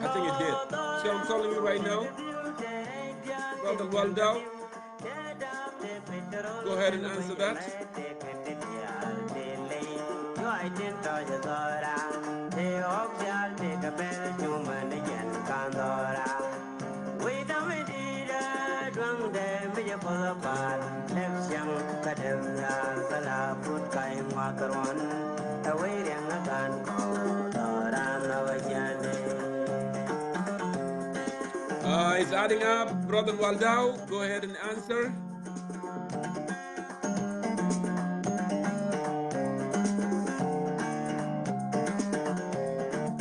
I think it did. So I'm calling you right now. Brother Waldau, go ahead and answer that. It's adding up. Brother Waldau, go ahead and answer.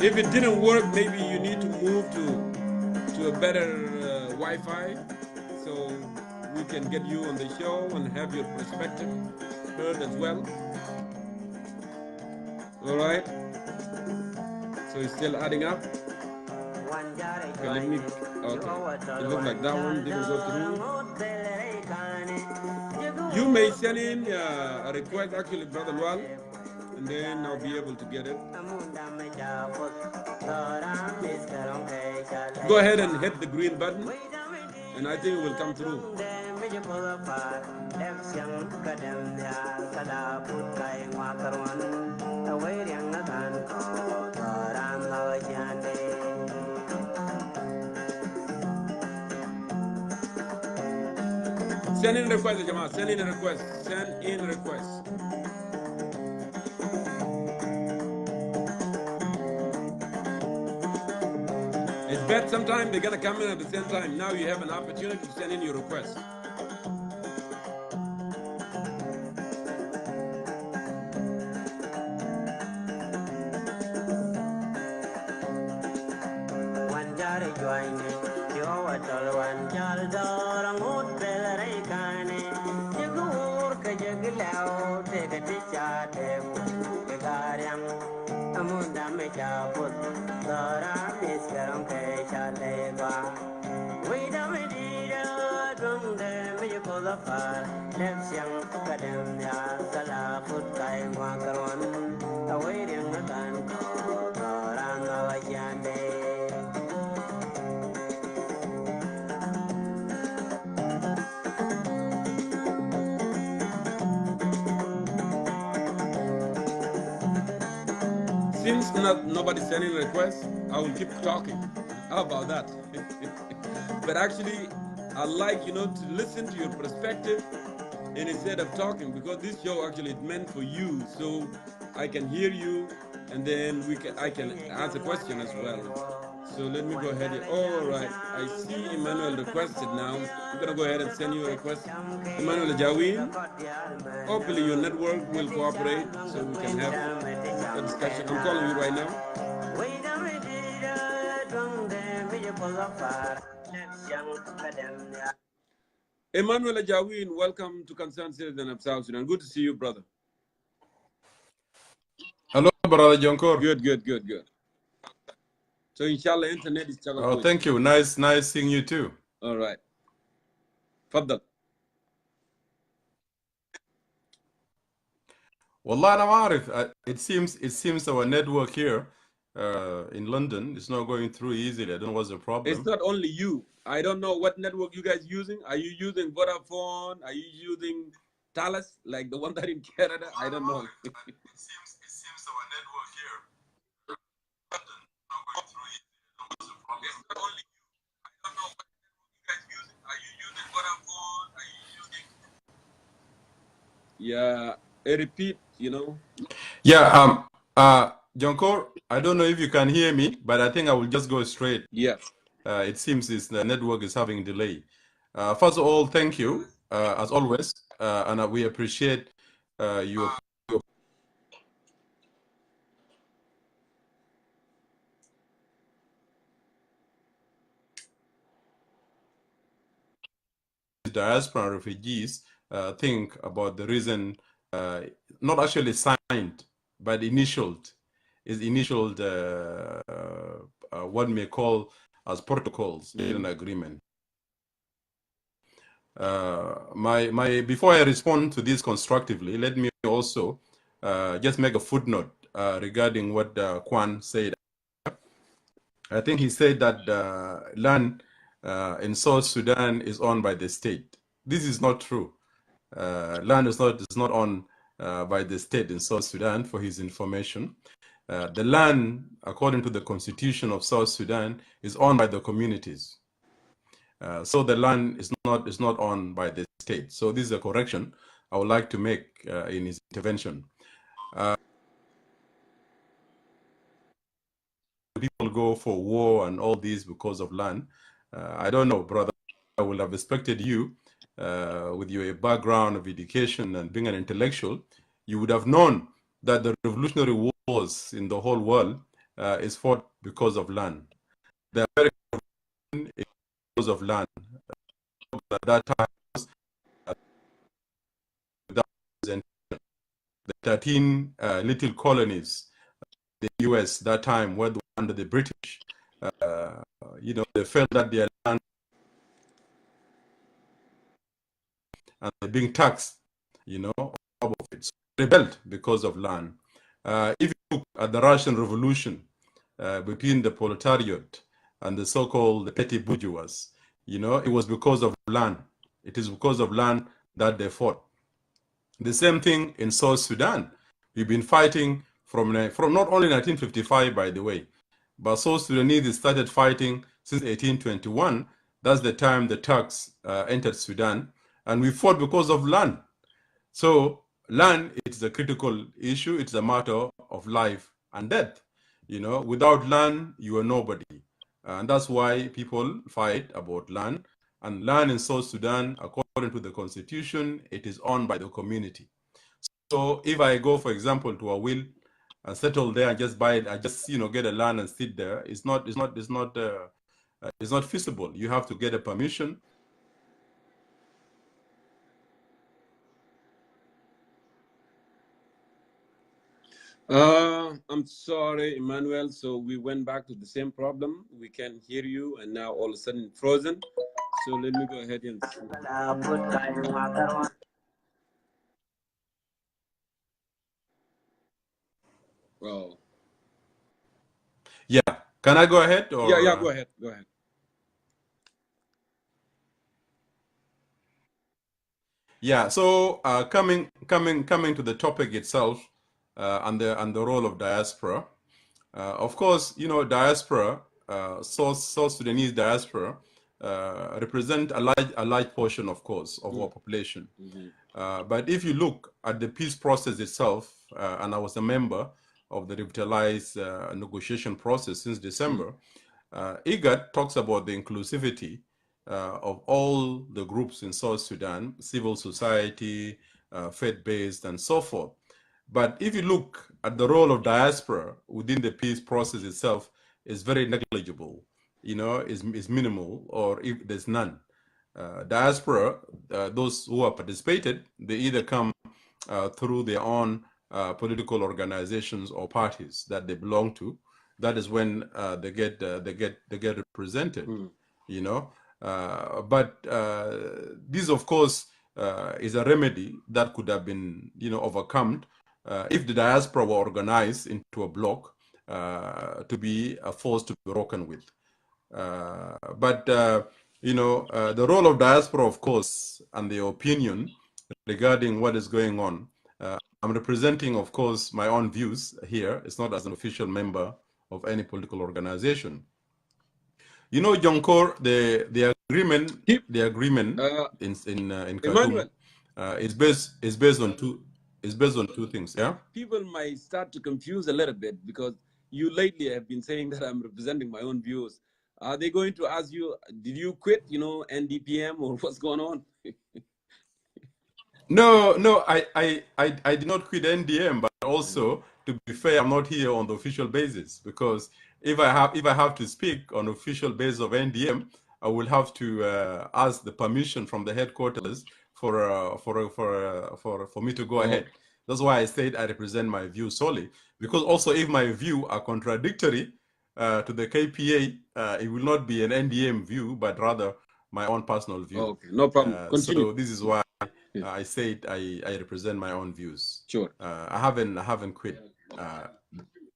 If it didn't work, maybe you need to move to a better Wi-Fi so we can get you on the show and have your perspective heard as well. All right. So it's still adding up. Okay, let me. Okay. It looks like that one didn't go through. You may send in a request, actually, Brother Wal, and then I'll be able to get it. Go ahead and hit the green button, and I think it will come through. Send in request, Jamal. Send in a request. Send in a request. It's bad sometimes they gotta come in at the same time. Now you have an opportunity to send in your request. since nobody's sending requests, I will keep talking. How about that? But actually, I like to listen to your perspective and instead of talking, because this show actually is meant for you, so I can hear you, and then I can ask a question as well. So let me go ahead here. All right, I see Emmanuel requested now. I'm gonna go ahead and send you a request. Emmanuel Jawin, hopefully your network will cooperate so we can have a discussion. I'm calling you right now. Emmanuel Jawin, welcome to Concerned Citizen of South Sudan. Good to see you, brother. Hello, brother Jongkor. Good. So inshallah, internet is Oh, thank you. Nice seeing you too. All right. Faddal. Wallah, أنا ما أعرف. It seems our network here in London is not going through easily. I don't know what's the problem. It's not only you. I don't know what network you guys using. Are you using Vodafone? Are you using Thales, like the one that in Canada? I don't know. It seems our network here in London is not going through easily. I don't know what's the problem. It's not only you. I don't know what network you guys using. Are you using Vodafone? Are you using? Yeah, I repeat. Yeah. Jongkor, I don't know if you can hear me, but I think I will just go straight. Yeah. It seems the network is having delay. First of all, thank you, as always, and we appreciate your diaspora and refugees think about the reason, not actually signed, but initialed, what may call as protocols in an agreement. Before I respond to this constructively, let me also just make a footnote regarding what Kwan said. I think he said that land in South Sudan is owned by the state. This is not true. Land is not owned by the state in South Sudan, for his information. The land, according to the Constitution of South Sudan, is owned by the communities. So the land is not owned by the state. So this is a correction I would like to make in his intervention. People go for war and all these because of land. I don't know, brother. I would have expected you, with your background of education and being an intellectual, you would have known that the revolutionary wars in the whole world is fought because of land. The American Revolution is because of land. At that time, the 13 little colonies, the U.S. that time were under the British. They felt that their land and they're being taxed, on top of it. So they rebelled because of land. If you look at the Russian Revolution between the proletariat and the so-called petty bourgeois, it was because of land. It is because of land that they fought. The same thing in South Sudan. We've been fighting from not only 1955, by the way, but South Sudanese started fighting since 1821. That's the time the Turks entered Sudan, and we fought because of land. So land is a critical issue. It's a matter of life and death. Without land, you are nobody. And that's why people fight about land. And land in South Sudan, according to the constitution, it is owned by the community. So if I go, for example, to a will and settle there and just buy it, I just get a land and sit there, it's not feasible. You have to get a permission. I'm sorry, Emmanuel. So we went back to the same problem. We can hear you, and now all of a sudden frozen. So let me go ahead and see. Wow. Yeah. Can I go ahead? Or? Yeah. Go ahead. Yeah. So coming to the topic itself, and the role of diaspora. Of course, you know, diaspora, South Sudanese diaspora, represent a large portion, of course, of our population. But if you look at the peace process itself, and I was a member of the revitalized negotiation process since December, IGAD talks about the inclusivity of all the groups in South Sudan, civil society, faith-based, and so forth. But if you look at the role of diaspora within the peace process itself, is very negligible, you know, is minimal, or if there's none. Diaspora, those who have participated, they either come through their own political organizations or parties that they belong to. That is when they get represented, you know. But this, of course, is a remedy that could have been, you know, overcome if the diaspora were organized into a bloc to be a force to be reckoned with. But you know, the role of diaspora, of course, and the opinion regarding what is going on. I'm representing, of course, my own views here. It's not as an official member of any political organization. You know, Jongkor, the agreement in Emmanuel, Khartoum is based on two things. Yeah. People might start to confuse a little bit because you lately have been saying that I'm representing my own views. Are they going to ask you, did you quit, you know, NDPM, or what's going on? No, I did not quit NDM, but also, to be fair, I'm not here on the official basis, because if I have to speak on official basis of NDM, I will have to ask the permission from the headquarters for me to go ahead. That's why I said I represent my view solely, because also if my view are contradictory to the KPA, it will not be an NDM view, but rather my own personal view. Okay, no problem. Continue. So this is why I said I represent my own views. Sure. I haven't quit.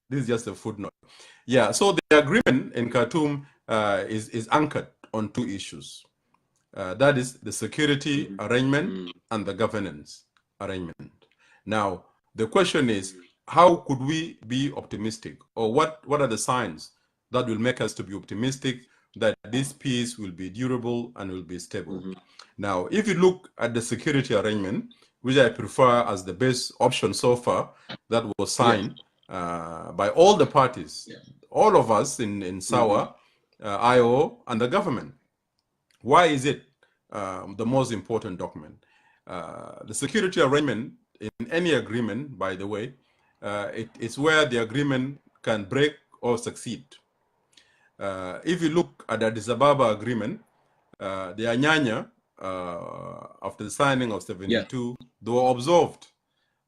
This is just a footnote. Yeah. So the agreement in Khartoum is anchored on two issues. That is the security arrangement and the governance arrangement. Now, the question is, how could we be optimistic, or what are the signs that will make us to be optimistic that this peace will be durable and will be stable? Now, if you look at the security arrangement, which I prefer as the best option so far, that was signed by all the parties, all of us in SAWA, IO, and the government. Why is it the most important document? The security arrangement, in any agreement, by the way, it's where the agreement can break or succeed. If you look at the Addis Ababa agreement, the Anyanya, after the signing of 72, they were observed.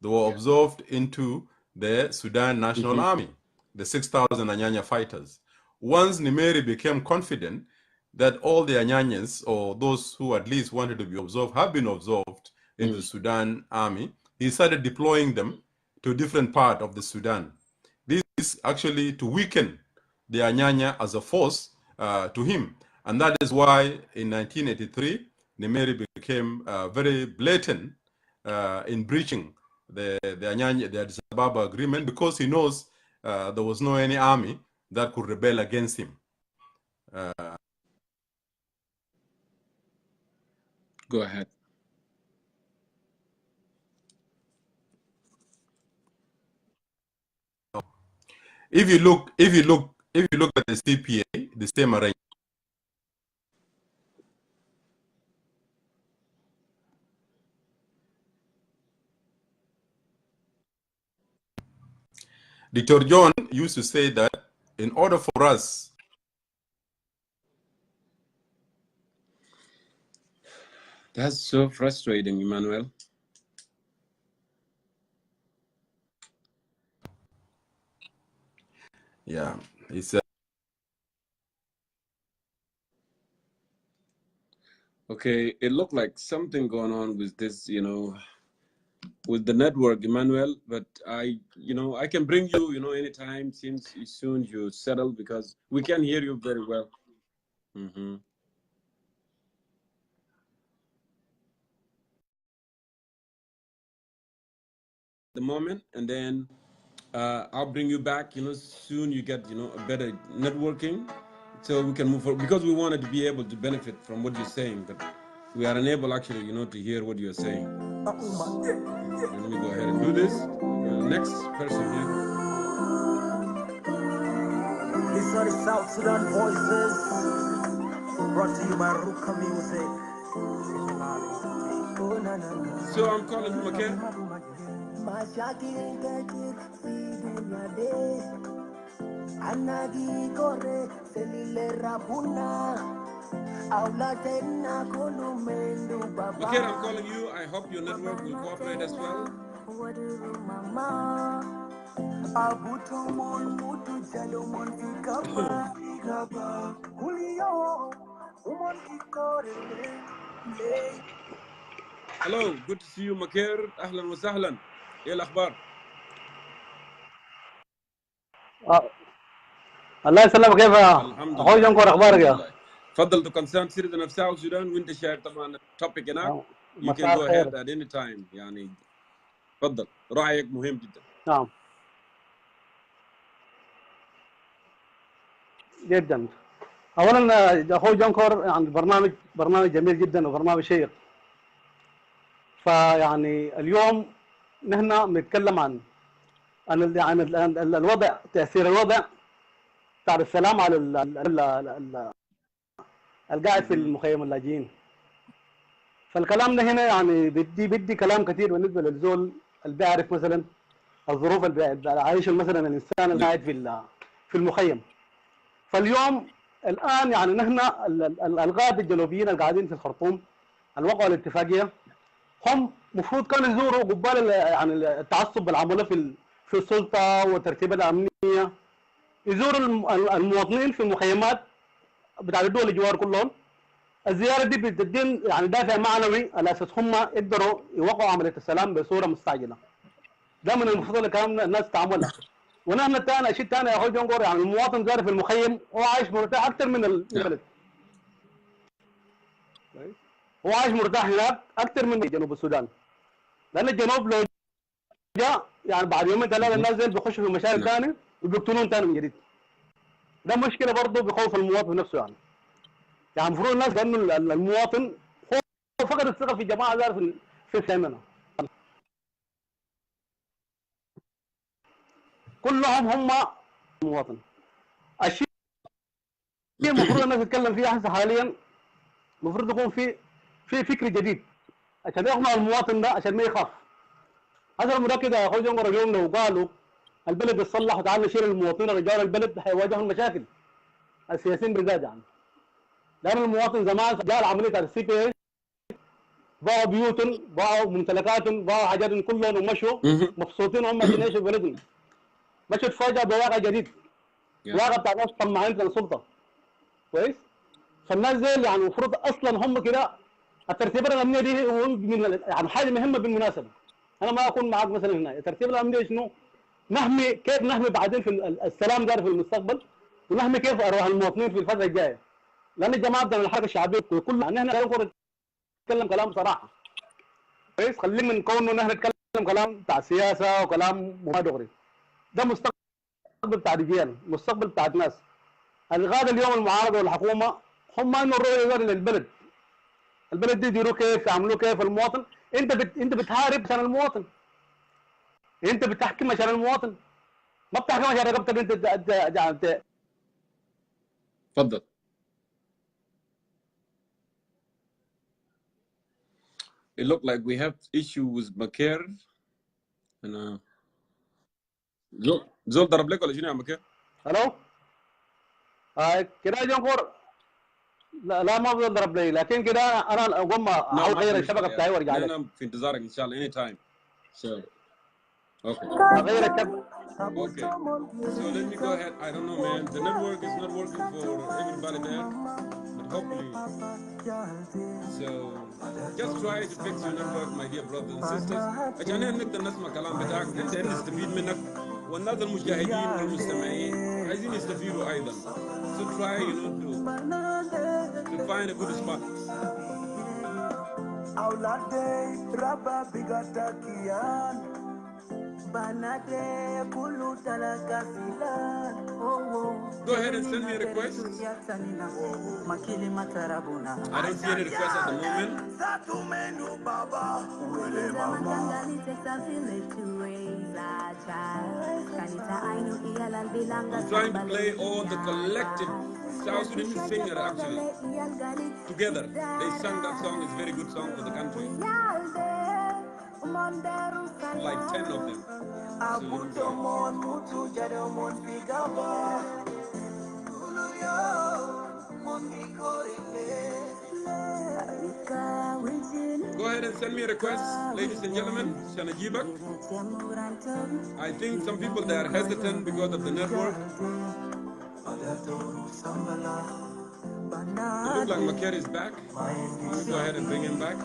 They were observed into the Sudan National Army, the 6,000 Anyanya fighters. Once Nimeri became confident that all the Anyanyas, or those who at least wanted to be observed, have been observed in the Sudan Army, he started deploying them to a different part of the Sudan. This is actually to weaken the Anyanya as a force to him. And that is why in 1983, Nimeri became very blatant in breaching the Addis Ababa agreement, because he knows there was no any army that could rebel against him. Go ahead. If you look at the CPA, the same arrangement. Dr. John used to say that in order for us, That's so frustrating, Emmanuel. yeah, it's Okay, it looked like something going on with this, you know, with the network, Emmanuel. But I can bring you, you know, anytime since soon you settle, because we can hear you very well. The moment, and then I'll bring you back, soon you get, a better networking so we can move forward because we wanted to be able to benefit from what you're saying, but we are unable actually, to hear what you're saying. Let me go ahead and do this. Next person here. These are the South Sudan voices brought to you by Ruka Music. So I'm calling him again. Okay, I'm calling you. I hope your network will cooperate as well. Hello, good to see you Makir. أهلا وسهلا. إيه الأخبار؟ الله يسلمك. كيف اخوي جونكور اخبارك يا؟ تفضل. to concern citizen of South Sudan وانت شايف طبعا التوبيك هناك. You can go ahead at any time. يعني تفضل، رأيك مهم جدا. نعم جدا. اولا اخوي جونكور يعني برنامج جميل جدا وبرنامج شيق. فيعني اليوم نحن بنتكلم عن الوضع، تاثير الوضع بتاع السلام على القاعد في المخيم اللاجئين. فالكلام ده هنا يعني بدي كلام كثير بالنسبه للزول اللي بيعرف مثلا الظروف اللي عايشه مثلا الانسان اللي قاعد في المخيم. فاليوم الان يعني نحن القاده الجنوبيين اللي قاعدين في الخرطوم الوقعوا الاتفاقيه، هم المفروض كانوا يزوروا قبال يعني التعصب العمله في السلطه والترتيبات الامنيه، يزوروا المواطنين في المخيمات بتاع الدول الجوار كلهم. الزياره دي بتدين يعني دافع معنوي على اساس هم يقدروا يوقعوا عمليه السلام بصوره مستعجله. ده من المفروض اللي كان الناس تعملها. ونحن الثاني الشيء الثاني يا اخوي جونكور، يعني المواطن زار في المخيم هو عايش مرتاح اكثر من البلد. هو عايش مرتاح هناك اكثر من جنوب السودان، لان الجنوب لو جاء يعني بعد يومين ثلاثه الناس دي بيخشوا في مشاكل ثاني وبيقتلون ثاني من جديد. ده مشكله برضه بخوف المواطن نفسه. يعني المفروض الناس لانه المواطن هو فقد الثقه في الجماعه ذات في سيمنا. كلهم هم مواطن. الشيء المفروض الناس تتكلم فيه هسه حاليا، المفروض يكون في فكر جديد عشان يقنع المواطن ده عشان ما يخاف. هذا المتاكد يا اخوي جونكور اليوم لو قالوا البلد يتصلح وتعال نشيل المواطنين رجال البلد حيواجهوا المشاكل السياسيين بالذات. يعني لان المواطن زمان جاء العمليه على CCSS باعوا بيوتهم، باعوا ممتلكاتهم، باعوا حاجاتهم كلهم ومشوا مبسوطين هم عشان يعيشوا في بلدهم. مشوا تفاجأ بواقع جديد، واقع بتاع ناس طماعين في السلطه. كويس؟ فالناس دي يعني المفروض اصلا هم كده الترتيبات الامنيه دي من يعني حاجه مهمه بالمناسبه. انا ما اكون معاك مثلا هنا الترتيبات الامنيه شنو؟ نحمي كيف نحمي بعدين في السلام ده في المستقبل، ونحمي كيف ارواح المواطنين في الفتره الجايه. لان الجماعه من الحركه الشعبيه كل يعني احنا نتكلم كلام صراحه. كويس؟ خلينا من كونه نحن نتكلم كلام بتاع سياسه وكلام ما دغري. ده مستقبل بتاع رجال، مستقبل بتاع ناس. الغاده اليوم المعارضه والحكومه هم انه الرؤيه للبلد. البلد دي يديروا كيف، يعملوا كيف المواطن. انت بتحارب عشان المواطن. انت بتحكم عشان المواطن. ما بتحكم عشان رقبتك انت. تفضل. It looked like we have issue with Bakir. أنا زول ضرب لك ولا شنو يا بكير؟ الو كده يا جونكور. لا ما بضرب لي، لكن كده انا اقوم احاول اغير الشبكه بتاعي وارجع لك. انا في انتظارك ان شاء الله any time. So okay. اغير الشبكه. Okay. So let me go ahead. I don't know, man. The network is not working for everybody there, but hopefully. So just try to fix your network, my dear brothers and sisters. عشان نقدر نسمع كلام بتاعك، انت نستفيد منك، والناس المشاهدين والمستمعين عايزين يستفيدوا ايضا. So try, to find a good spot. Go ahead and send me a request. I don't see any requests at the moment. I'm trying to play all the collective South Sudanese singer actually together. They sang that song. It's a very good song for the country. Like 10 of them. Go ahead and send me a request, ladies and gentlemen. Shanajibak. I think some people they are hesitant because of the network. It looks like Makeri is back. Let me go ahead and bring him back.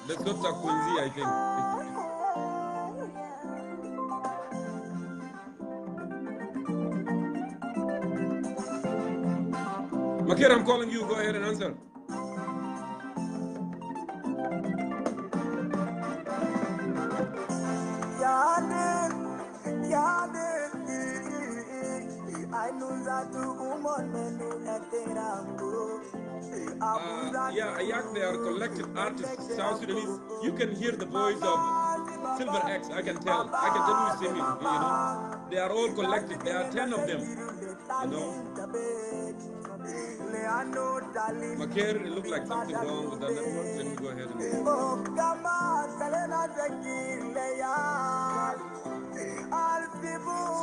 Let's go to Quincy, I think. Makeri, I'm calling you. Go ahead and answer. Yeah, Ayak, they are collective artists, South Sudanese. You can hear the voice of Silver X. I can tell. I can tell who's singing. You know, they are all collective. There are 10 of them. You know, Makeri, it looks like something wrong with the network. Let me go ahead and.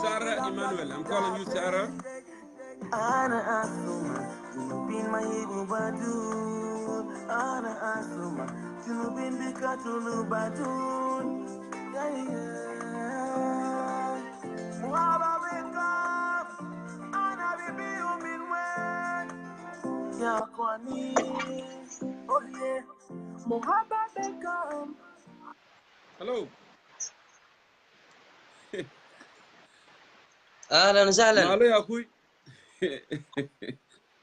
Sarah Emmanuel, I'm calling you Sarah. Hello. اهلا وسهلا. مالو يا اخوي.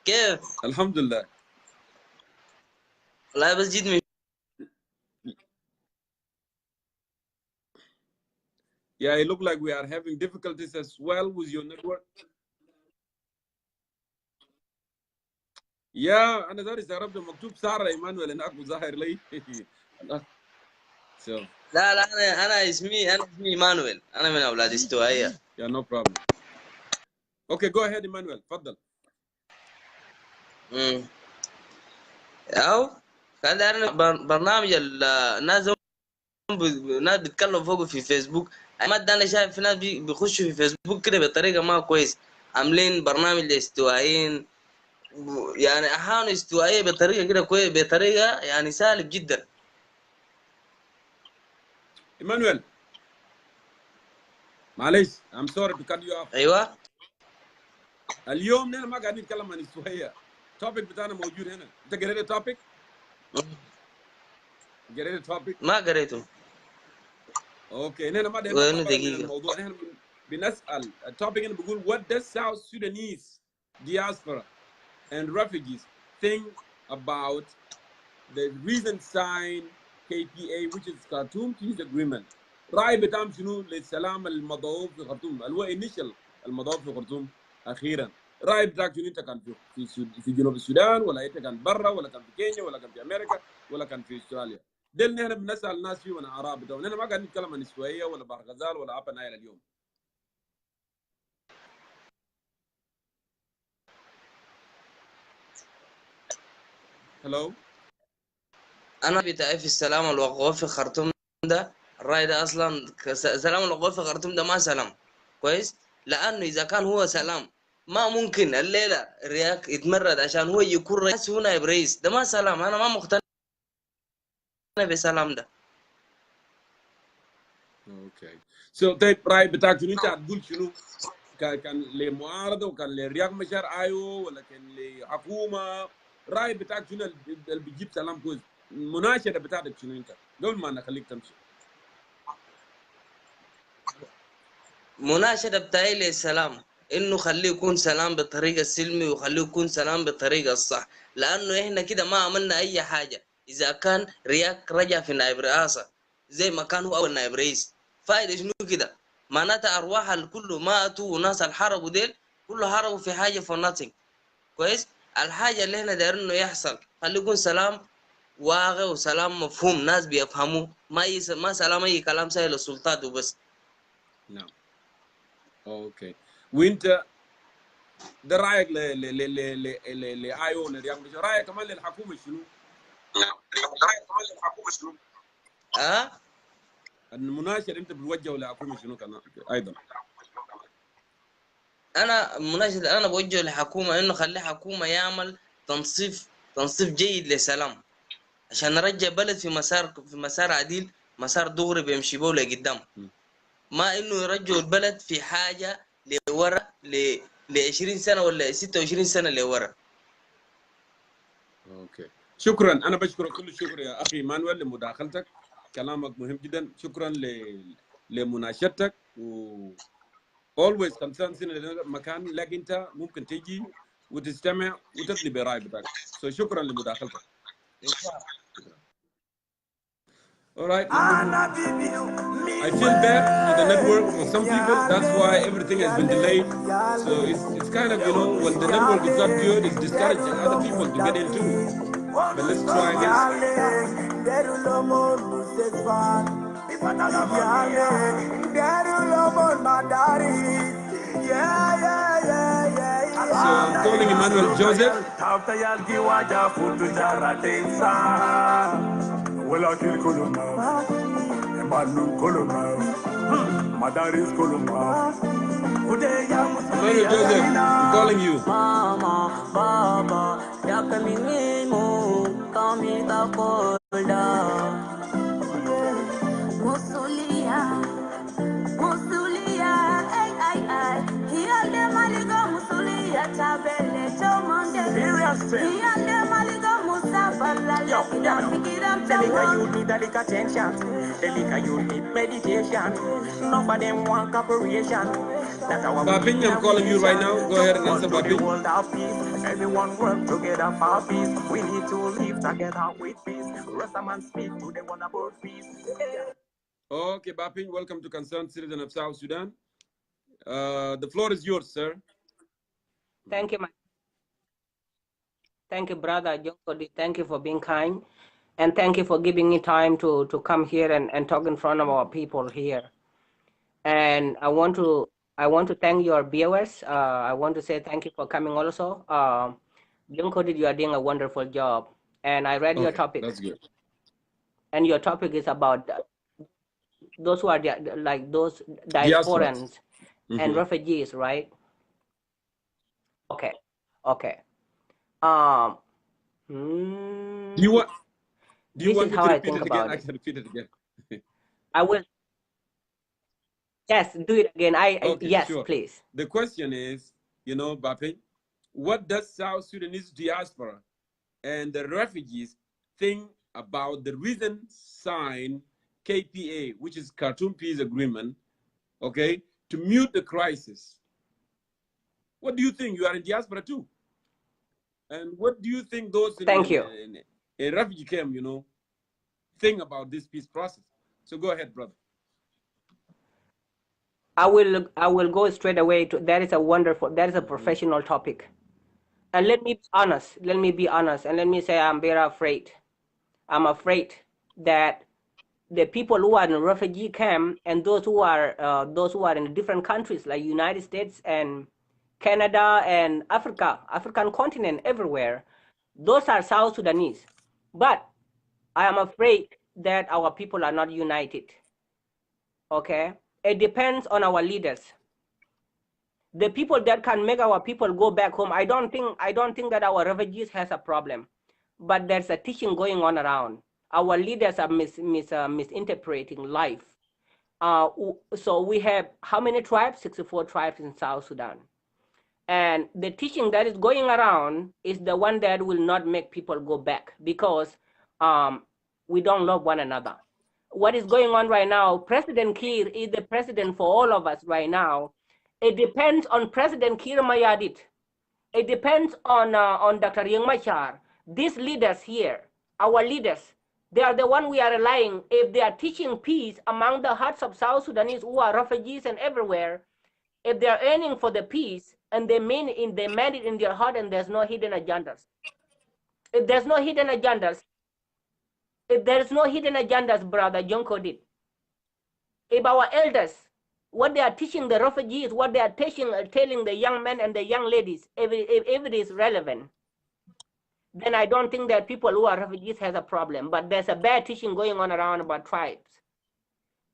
كيف؟ الحمد لله. والله بس جيت من Yeah, it looked like we are having difficulties as well with your network. Yeah, أنا ذاتي استغربت مكتوب سارة إيمانويل هناك وظاهر لي. So. لا انا اسمي ايمانويل. انا من اولاد استوائيه. Yeah, no problem. Okay, go ahead, Emmanuel. تفضل. او كان دايرين برنامج الناس ناس بيتكلموا فوقه في فيسبوك. ما انا شايف في ناس بيخشوا في فيسبوك كده بطريقه ما كويس، عاملين برنامج لاستوائيين، يعني احاول استوائيه بطريقه كده كويس، بطريقه يعني سالب جدا. Emmanuel. معلش I'm sorry to cut you off. ايوه. اليوم نحن ما قاعدين نتكلم عن الاستوائية. التوبيك بتاعنا موجود هنا. انت قريت التوبيك؟ قريت التوبيك؟ ما قريته. اوكي نحن ما دايرين نطلع من الموضوع، نحن بنسأل. التوبيك هنا بيقول what does South Sudanese diaspora and refugees think about the recent signed KPA which is Khartoum Peace Agreement. رأي بتاعهم شنو للسلام المضعوف في خرطوم اللي هو initial المضعوف في خرطوم أخيرا. رأي بتاعك شنو؟ أنت كان في جنوب السودان، ولا أنت كان برا، ولا كان في كينيا، ولا كان في أمريكا، ولا كان في أستراليا؟ ده اللي نحن بنسأل الناس فيه وانا آراء بتاعهم. نحن ما قاعدين نتكلم عن السوية ولا بحر غزال ولا أبا نايل اليوم. هلو. انا بتاعي في السلام الوقوف في خرطوم ده، الراي ده اصلا سلام الوقوف في خرطوم ده ما سلام كويس، لانه اذا كان هو سلام ما ممكن الليله رياك يتمرد عشان هو يكون رئيس هنا نائب رئيس. ده ما سلام، انا ما مقتنع بسلام ده. اوكي سو طيب راي بتاعك شنو؟ انت هتقول شنو؟ كان لمعارضه وكان لرياض مشار ايوه ولا كان لحكومه؟ راي بتاعك شنو اللي بيجيب سلام كويس؟ المناشده بتاعتك شنو انت؟ قبل ما نخليك تمشي. مناشده بتاعي للسلام انه خليه يكون سلام بالطريقه السلمي وخليه يكون سلام بالطريقه الصح، لانه احنا كده ما عملنا اي حاجه. اذا كان رياك رجع في نائب رئاسه زي ما كان هو اول نائب رئيس، فايده شنو كده؟ معناتها ارواح الكل ماتوا وناس الحرقوا ديل كله هربوا في حاجه for nothing. كويس. الحاجه اللي احنا دايرين انه يحصل خليه يكون سلام واقع وسلام مفهوم، ناس بيفهموا، ما سلام اي كلام سهل السلطات وبس. نعم. اوكي. وانت ده رايك لايو لرياض مشاري، رايك كمان للحكومه شنو؟ رايك كمان للحكومه شنو؟ المناشد انت بتوجهه للحكومه شنو كمان ايضا؟ انا مناشد انا بوجه للحكومه انه خلي حكومه يعمل تنصيف جيد لسلام عشان نرجع بلد في مسار عديل، مسار دغري بيمشي به لقدام، ما انه يرجعوا البلد في حاجه لورا ل 20 سنه ولا 26 سنه لورا. اوكي. شكرا، انا بشكرك كل الشكر يا اخي مانويل لمداخلتك، كلامك مهم جدا. شكرا لمناشدتك و always concern سنة مكان لك انت ممكن تيجي وتستمع وتطلب الراي بتاعك. شكرا لمداخلتك. All right. I feel bad for the network for some people. That's why everything has been delayed. So it's kind of, you know, when the network is not good, it's discouraging other people to get in too. But let's try again. So I'm calling Emmanuel Joseph. Emmanuel Joseph, I'm calling you. You need attention. You need meditation. None of them want cooperation. Babin, I'm calling you right now. Go ahead and answer, Babin. Everyone work together for peace. We need to live together with peace. Rastaman speak to the one about peace. Okay, Babin, welcome to Concerned Citizen of South Sudan. The floor is yours, sir. Thank you, thank you, brother Jongkor. Thank you for being kind. And thank you for giving me time to come here and talk in front of our people here. And I want to thank your viewers. I want to say thank you for coming also. Jongkor, you are doing a wonderful job. And I read your topic. That's good. And your topic is about those who are like those diasporans and refugees, right? Okay. Okay. Do you want me to repeat it again? I can repeat it again. I will. Yes, do it again. Yes, sure. Please. The question is, you know, Bape, what does South Sudanese diaspora and the refugees think about the recent signed KPA, which is Khartoum Peace Agreement, okay, to mute the crisis? What do you think? You are in diaspora too. And what do you think those in refugee camp, you know, think about this peace process? So go ahead, brother. I will go straight away to that is a professional topic. And let me be honest, and let me say I'm very afraid. I'm afraid that the people who are in refugee camp and those who are in different countries like United States and Canada and African continent, everywhere, those are South Sudanese. But I am afraid that our people are not united. Okay? It depends on our leaders. The people that can make our people go back home, I don't think that our refugees has a problem. But there's a teaching going on around. Our leaders are misinterpreting life. So we have how many tribes? 64 tribes in South Sudan. And the teaching that is going around is the one that will not make people go back because we don't love one another. What is going on right now, President Kiir is the president for all of us right now. It depends on President Kir Mayadit. It depends on Dr. Riek Machar. These leaders here, our leaders, they are the one we are relying. If they are teaching peace among the hearts of South Sudanese who are refugees and everywhere, if they are aiming for the peace and they mean it in their heart and there's no hidden agendas. If there's no hidden agendas, brother Jongkor did. If our elders, what they are teaching the refugees, what they are telling the young men and the young ladies, if it is relevant, then I don't think that people who are refugees has a problem. But there's a bad teaching going on around about tribes.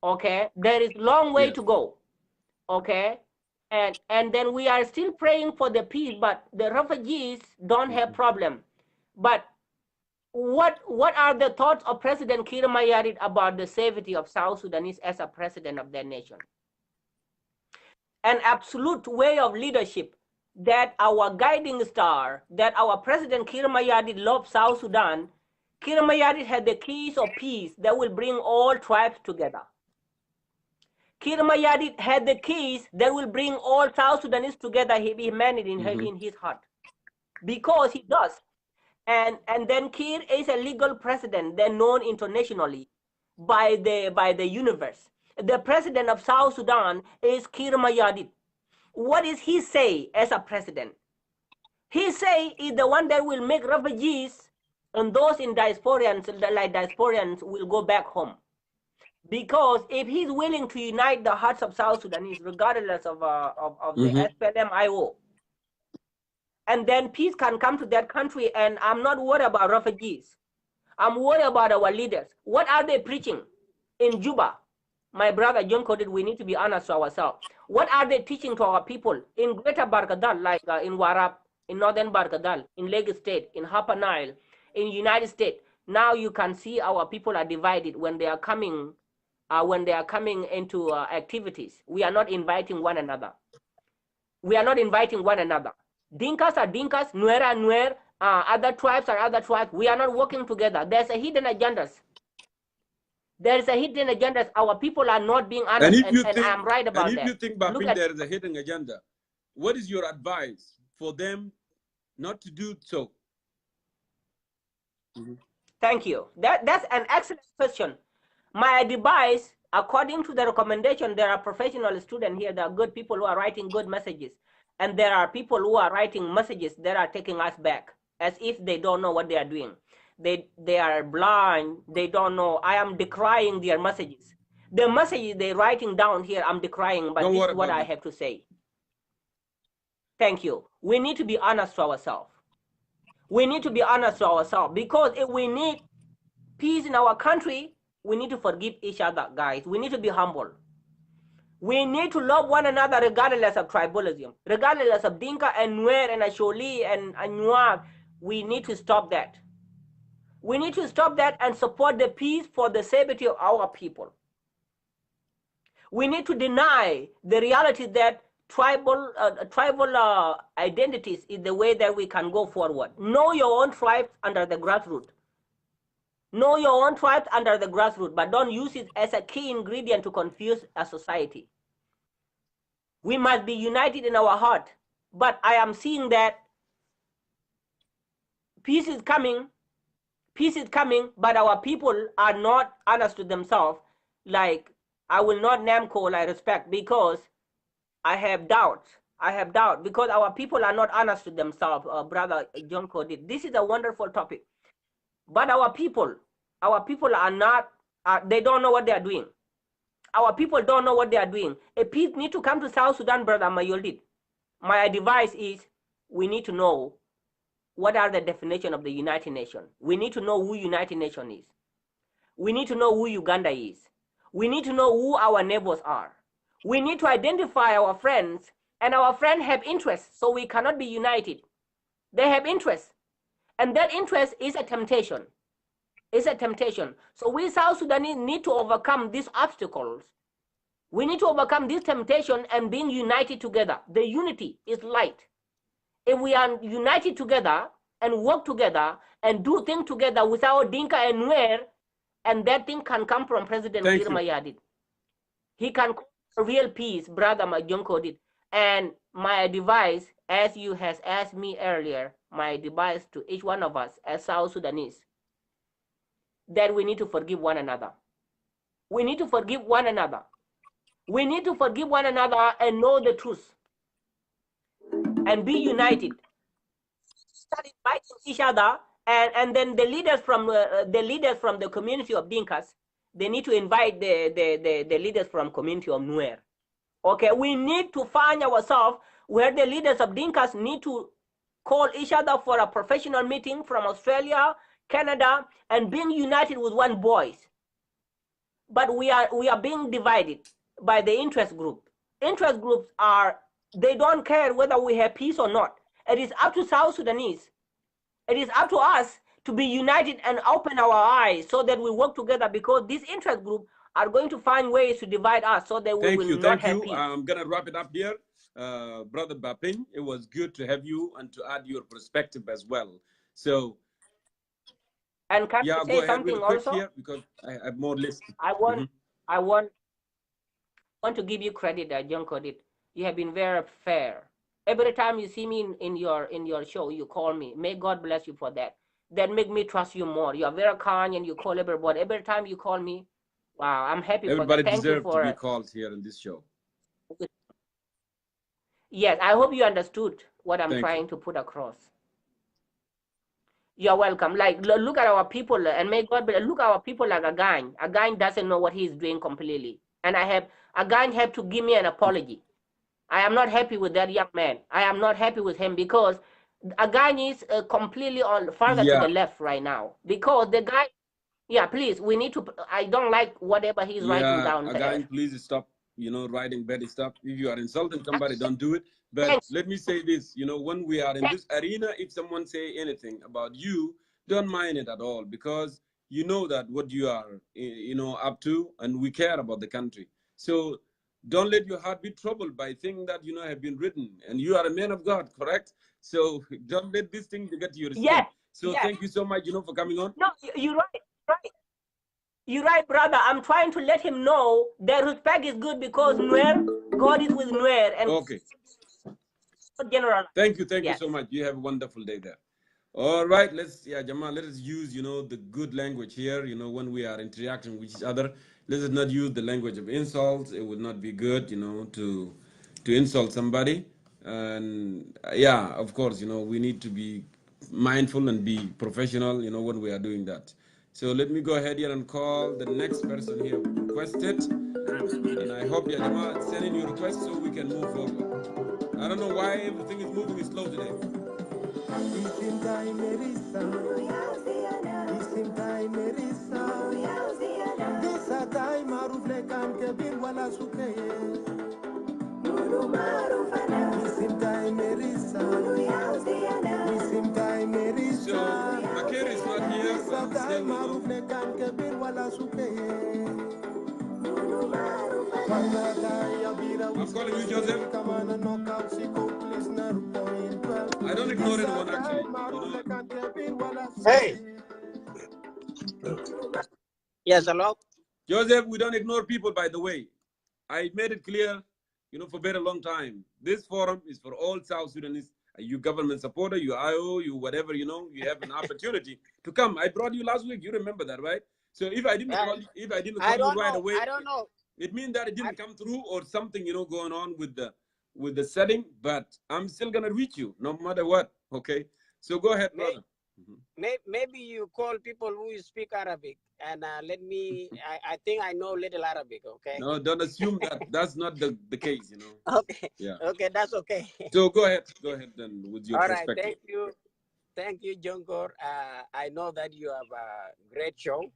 Okay, there is long way to go. Okay, and then we are still praying for the peace, but the refugees don't have problem. But what are the thoughts of President Kir Mayadit about the safety of South Sudanese as a president of their nation? An absolute way of leadership that our guiding star, that our President Kir Mayadit loves South Sudan. Kir Mayadit had the keys of peace that will bring all tribes together. Kir Mayadit had the keys that will bring all South Sudanese together. He meant it in his heart, because he does. And then Kir is a legal president, then known internationally by the universe. The president of South Sudan is Kir Mayadit. What is he say as a president? He say is the one that will make refugees and those in diasporans, like diasporans, will go back home. Because if he's willing to unite the hearts of South Sudanese, regardless of the SPLM-IO, and then peace can come to that country, and I'm not worried about refugees. I'm worried about our leaders. What are they preaching in Juba? My brother Jongkor, we need to be honest to ourselves. What are they teaching to our people in Greater Barkadal, like in Warab, in Northern Barkadal, in Lagos State, in Upper Nile, in United States? Now you can see our people are divided when they are coming into activities. We are not inviting one another. We are not inviting one another. Dinkas are Dinkas, Nuer are Nuer, other tribes are other tribes. We are not working together. There's a hidden agendas. There is a hidden agenda. Our people are not being honest, and I'm right about that. And if you think, Babin, there is a hidden agenda, what is your advice for them not to do so? Thank you. That's an excellent question. My advice, according to the recommendation, there are professional students here. There are good people who are writing good messages. And there are people who are writing messages that are taking us back, as if they don't know what they are doing. They are blind. They don't know. I am decrying their messages. The messages they're writing down here, I'm decrying, but this is what I have to say. Thank you. We need to be honest to ourselves. We need to be honest to ourselves, because if we need peace in our country, we need to forgive each other, guys. We need to be humble. We need to love one another regardless of tribalism, regardless of Dinka and Nuer and Asholi and Anuak. We need to stop that. We need to stop that and support the peace for the safety of our people. We need to deny the reality that tribal identities is the way that we can go forward. Know your own tribes under the grassroots. Know your own tribes under the grassroots, but don't use it as a key ingredient to confuse a society. We must be united in our heart. But I am seeing that peace is coming. Peace is coming, but our people are not honest to themselves. Like, I will not name call, I respect, because I have doubts. I have doubt because our people are not honest to themselves, brother Jongkor did. This is a wonderful topic. But our people are not, they don't know what they are doing. Our people don't know what they are doing. A peace need to come to South Sudan, brother Mayol did. My advice is, we need to know what are the definition of the United Nations. We need to know who United Nations is. We need to know who Uganda is. We need to know who our neighbors are. We need to identify our friends, and our friends have interests, so we cannot be united. They have interests, and that interest is a temptation. It's a temptation. So we South Sudanese need to overcome these obstacles. We need to overcome this temptation and being united together. The unity is light. If we are united together and work together and do things together without Dinka and Nuer, and that thing can come from President Kir Mayadit. He can call real peace, brother Jongkor did. And my advice, as you has asked me earlier, my advice to each one of us as South Sudanese, that we need to forgive one another. We need to forgive one another. We need to forgive one another and know the truth and be united. Start inviting each other, and then the leaders from the community of Dinkas, they need to invite the leaders from community of Nuer. Okay, we need to find ourselves where the leaders of Dinkas need to call each other for a professional meeting from Australia, Canada, and being united with one voice. But we are being divided by the interest group. Interest groups they don't care whether we have peace or not. It is up to South Sudanese. It is up to us to be united and open our eyes so that we work together, because these interest groups are going to find ways to divide us so that we will not have peace. I'm going to wrap it up here. Brother Bapin, it was good to have you and to add your perspective as well. So, and can I say something also? Here, because I have more lists. I want to give you credit that Jongkor did. You have been very fair. Every time you see me in your show, you call me. May God bless you for that. That make me trust you more. You are very kind and you call everybody. Every time you call me, wow, I'm happy. Everybody for that. Thank you for to be called here in this show. Yes, I hope you understood what I'm trying to put across. You're welcome. Like, look at our people, and may God look at our people like Agany. Agany doesn't know what he's doing completely, and Agany have to give me an apology. I am not happy with that young man. I am not happy with him because Agany is completely farther to the left right now. Because the guy, please, we need to. I don't like whatever he's writing down there. Agany, please stop. Writing bad stuff. If you are insulting somebody, don't do it. But let me say this, when we are in this arena, if someone say anything about you, don't mind it at all, because you know that what you are, up to, and we care about the country. So don't let your heart be troubled by things that, have been written. And you are a man of God, correct? So don't let this thing get to your skin. Yes. So thank you so much, for coming on. No, you're right. You're right, brother. I'm trying to let him know that respect is good, because God is with Nuer. And okay. General. Thank you so much. You have a wonderful day there. All right, Jamal, let us use, the good language here, when we are interacting with each other. Let us not use the language of insults. It would not be good, to insult somebody. And of course, we need to be mindful and be professional, when we are doing that. So let me go ahead here and call the next person here requested. And I hope, Jamal, send in your request so we can move forward. I don't know why everything is moving slow today. So, Makir is not here, but I'm calling you, Joseph. I don't ignore anyone, actually. Hey. Yes, hello? Joseph, we don't ignore people, by the way. I made it clear, for a very long time. This forum is for all South Sudanese. You government supporter, you IO, you whatever, you have an opportunity to come. I brought you last week. You remember that, right? So if I didn't call you, right away, I don't know. It means that it didn't come through, or something, going on with the setting. But I'm still gonna reach you no matter what. Okay. So go ahead, brother. Maybe you call people who speak Arabic, and let me. I think I know little Arabic. Okay. No, don't assume that. That's not the case. Okay. Yeah. Okay, that's okay. So go ahead then with your perspective. All right. Thank you, Jongkor. I know that you have a great show.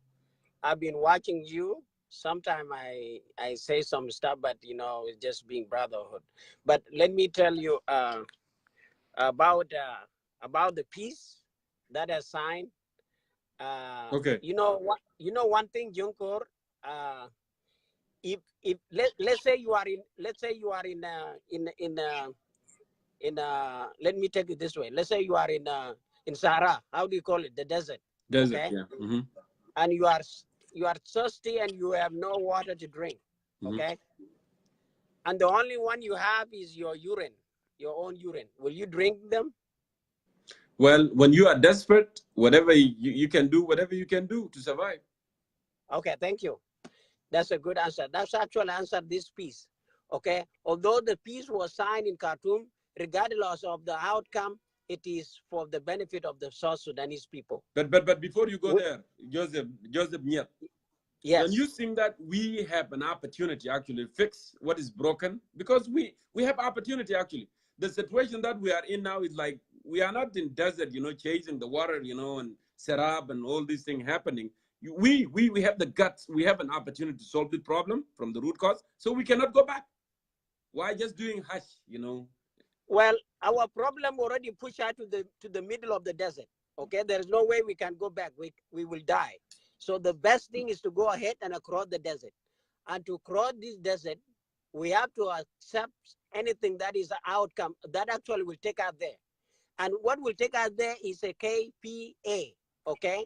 I've been watching you. Sometimes I say some stuff, but it's just being brotherhood. But let me tell you about the peace that is signed. Okay. One thing, Jongkor. If let's say you are in let me take it this way. Let's say you are in Sahara. How do you call it? The desert. Desert. Okay? Yeah. And you are thirsty and you have no water to drink. Okay. and the only one you have is your urine, your own urine. Will you drink them? Well, when you are desperate, whatever you can do, whatever you can do to survive. Okay, thank you. That's a good answer. That's actually answered this piece. Okay, although the peace was signed in Khartoum, regardless of the outcome, it is for the benefit of the South Sudanese people. But before you go there, Joseph Nyet, yes, don't you think that we have an opportunity actually to fix what is broken? Because we have opportunity actually. The situation that we are in now is like we are not in desert, chasing the water, and Serap and all these things happening. We have the guts. We have an opportunity to solve the problem from the root cause, so we cannot go back. Why just doing hush, Well, our problem already pushed out to the middle of the desert. Okay, there is no way we can go back. We will die. So the best thing is to go ahead and across the desert. And to cross this desert, we have to accept anything that is an outcome that actually will take us there. And what will take us there is a KPA. Okay,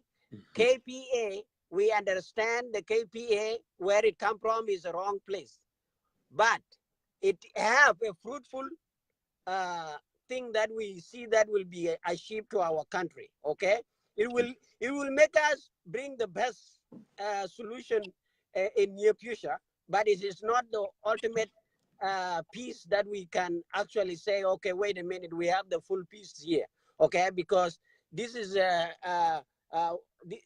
KPA. We understand the KPA where it come from is the wrong place, but it have a fruitful thing that we see that will be achieved to our country. Okay, it will make us bring the best solution in near future, but it is not the ultimate peace that we can actually say, okay, wait a minute, we have the full peace here. Okay, because this is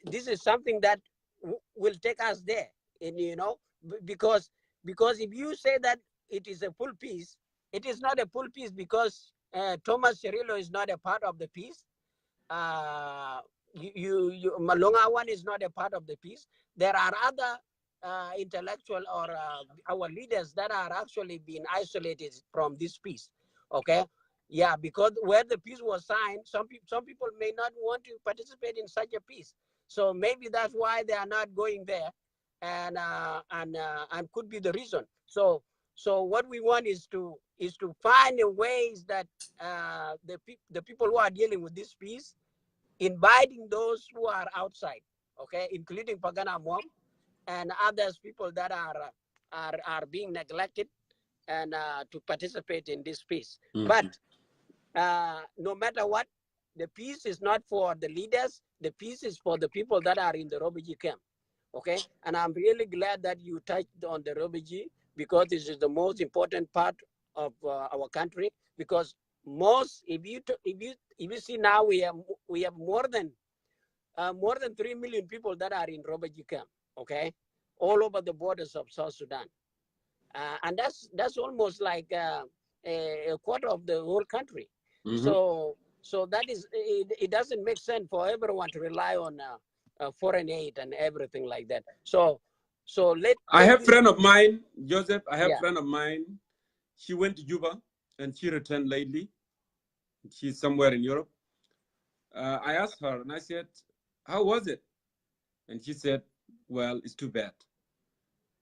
this is something that will take us there, and because if you say that it is a full peace, it is not a full peace because Thomas Cirillo is not a part of the peace. Malonga one is not a part of the peace. There are other intellectual or our leaders that are actually being isolated from this peace. Okay, yeah, because where the peace was signed, some people may not want to participate in such a peace. So maybe that's why they are not going there, and could be the reason. So what we want is to find a ways that the people who are dealing with this peace, inviting those who are outside, okay, including Pagana Mom and others people that are being neglected, and to participate in this peace. But no matter what, the peace is not for the leaders. The peace is for the people that are in the refugee camp. Okay, and I'm really glad that you touched on the refugee, because this is the most important part of our country. Because if you see now, we have more than 3 million people that are in refugee camp. Okay, all over the borders of South Sudan, and that's almost like a quarter of the whole country. So that is, it doesn't make sense for everyone to rely on foreign aid and everything like that. So I have a friend of mine, Joseph. I have a friend of mine. She went to Juba and she returned lately. She's somewhere in Europe. I asked her and I said, how was it? And she said, well, it's too bad.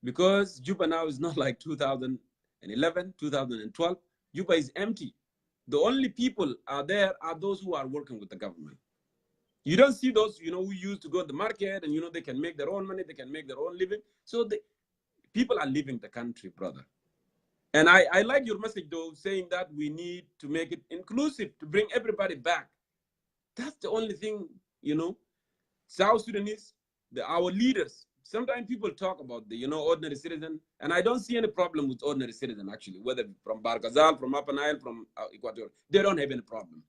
Because Juba now is not like 2011, 2012. Juba is empty. The only people are there are those who are working with the government. You don't see those, who used to go to the market and, they can make their own money, they can make their own living. So people are leaving the country, brother. And I like your message, though, saying that we need to make it inclusive, to bring everybody back. That's the only thing, South Sudanese, our leaders. Sometimes people talk about the, ordinary citizen, and I don't see any problem with ordinary citizen, actually, whether from Barkazal, from Upper Nile, from Equatorial. They don't have any problem.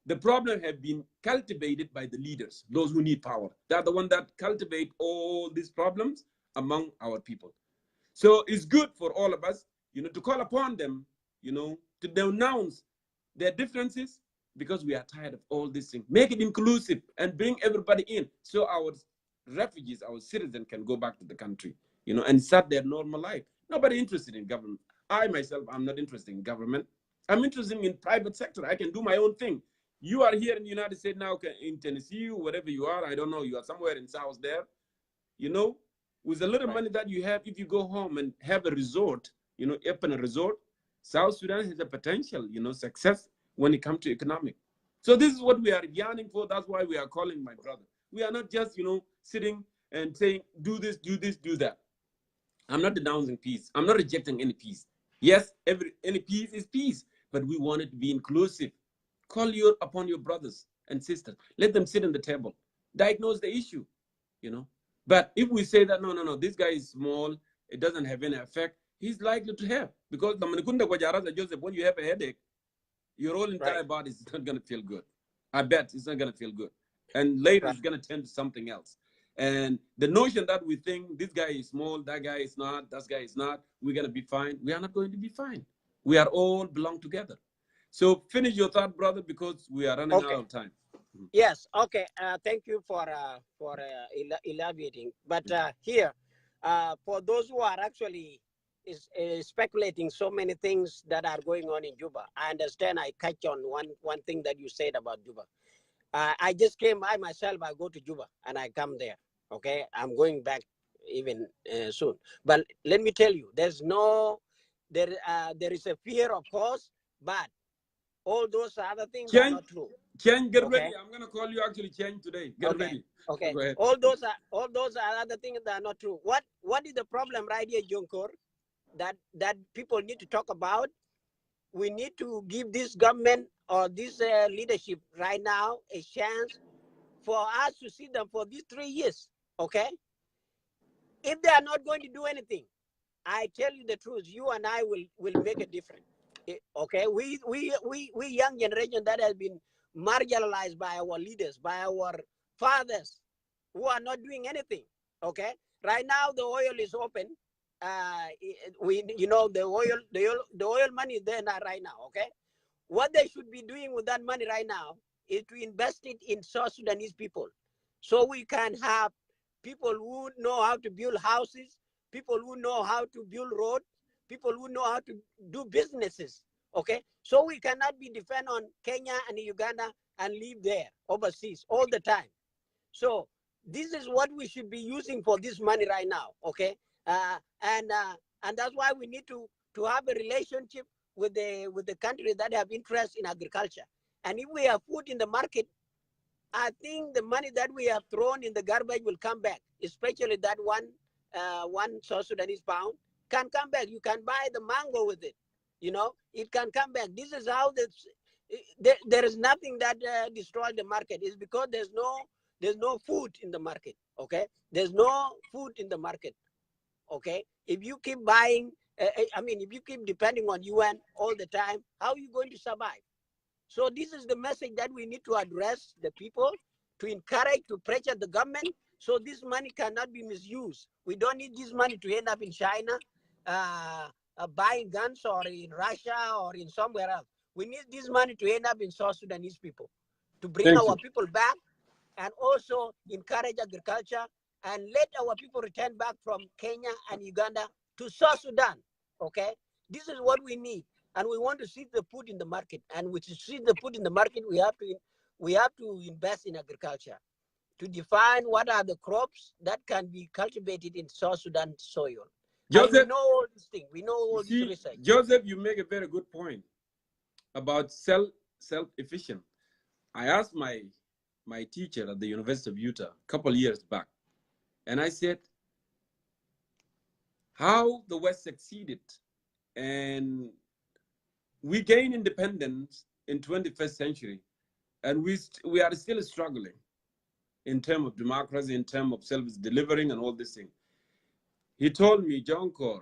The problem have been cultivated by the leaders, those who need power. They're the ones that cultivate all these problems among our people. So it's good for all of us, to call upon them, to denounce their differences, because we are tired of all these things. Make it inclusive and bring everybody in, so our refugees, our citizens, can go back to the country, and start their normal life. Nobody interested in government. I myself, I'm not interested in government. I'm interested in private sector. I can do my own thing. You are here in the United States now, in Tennessee, wherever you are. I don't know. You are somewhere in South there. With a little money that you have, if you go home and have a resort, open a resort, South Sudan has a potential, success when it comes to economic. So this is what we are yearning for. That's why we are calling, my brother. We are not just, sitting and saying, do this, do this, do that. I'm not denouncing peace. I'm not rejecting any peace. Yes, any peace is peace, but we want it to be inclusive. Call upon your brothers and sisters. Let them sit on the table. Diagnose the issue, you know. But if we say that no, this guy is small, it doesn't have any effect, he's likely to have. Because the Manikunda Guajaraza Joseph, when you have a headache, your whole entire body is not gonna feel good. I bet it's not gonna feel good. And later it's gonna turn to something else. And the notion that we think this guy is small, that guy is not, that guy is not, we're gonna be fine. We are not going to be fine. We are all belong together. So finish your thought, brother, because we are running out of time. Yes. Okay. Thank you for elaborating. But here, for those who are actually speculating so many things that are going on in Juba, I understand. I catch on one thing that you said about Juba. I just came. I myself, I go to Juba and I come there. Okay. I'm going back even soon. But let me tell you, there is a fear, of course, but all those other things are not true. Change, get ready. I'm gonna call you actually Change today. Get ready. Okay. Go ahead. All those are other things that are not true. What is the problem right here, Jongkor, that people need to talk about? We need to give this government or this leadership right now a chance for us to see them for these 3 years. Okay. If they are not going to do anything, I tell you the truth, you and I will make a difference. Okay, we young generation that has been marginalized by our leaders, by our fathers, who are not doing anything. Okay, right now the oil is open. The oil money is there now right now. Okay, what they should be doing with that money right now is to invest it in South Sudanese people, so we can have people who know how to build houses, people who know how to build roads, people who know how to do businesses. Okay, so we cannot be dependent on Kenya and Uganda and live there overseas all the time. So this is what we should be using for this money right now. Okay, and that's why we need to have a relationship with the countries that have interest in agriculture. And if we have food in the market, I think the money that we have thrown in the garbage will come back, especially that one South Sudanese pound can come back. You can buy the mango with it. It can come back. This is how there is nothing that destroyed the market. It's because there's no food in the market. Okay, there's no food in the market. Okay, if you keep buying, if you keep depending on UN all the time, how are you going to survive? So this is the message that we need to address the people, to encourage, to pressure the government, so this money cannot be misused. We don't need this money to end up in China, buying guns, or in Russia, or in somewhere else. We need this money to end up in South Sudanese people, to bring our people back, and also encourage agriculture, and let our people return back from Kenya and Uganda to South Sudan. Okay, this is what we need. And we want to see the food in the market. And to see the food in the market, we have to invest in agriculture, to define what are the crops that can be cultivated in South Sudan soil. Joseph, and we know all these things. We know all this research. Joseph, you make a very good point about self-efficient. I asked my teacher at the University of Utah a couple of years back, and I said, how the West succeeded and we gained independence in 21st century, and we are still struggling in terms of democracy, in terms of service delivering and all these things. He told me, Jongkor,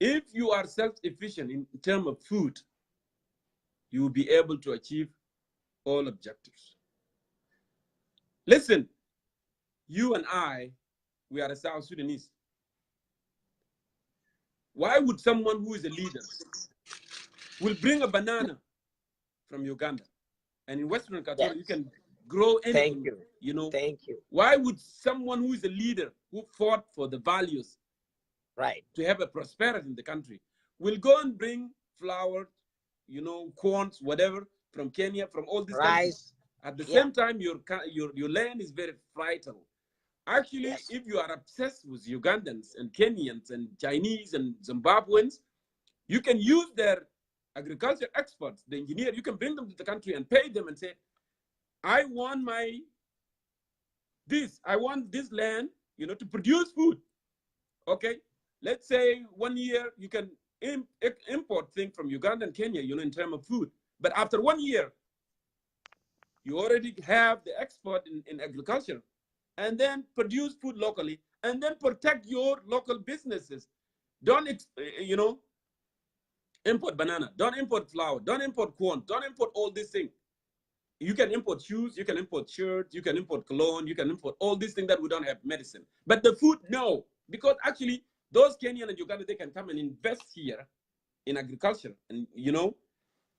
if you are self-efficient in terms of food, you will be able to achieve all objectives. Listen, you and I, we are a South Sudanese. Why would someone who is a leader will bring a banana from Uganda, and in Western Equatoria you can grow anything? Thank you. Why would someone who is a leader, who fought for the values, right, to have a prosperity in the country, will go and bring flour, corns, whatever, from Kenya, from all these countries? At the same time, your land is very vital. Actually, if you are obsessed with Ugandans and Kenyans and Chinese and Zimbabweans, you can use their agriculture experts, the engineer, you can bring them to the country and pay them and say, I want this land, to produce food. Okay? Let's say 1 year you can import things from Uganda and Kenya, in terms of food. But after 1 year, you already have the export in agriculture, and then produce food locally, and then protect your local businesses. Don't, import banana, don't import flour, don't import corn, don't import all these things. You can import shoes, you can import shirts, you can import cologne, you can import all these things that we don't have medicine. But the food, no. Because actually, those Kenyan and Uganda, they can come and invest here in agriculture. And,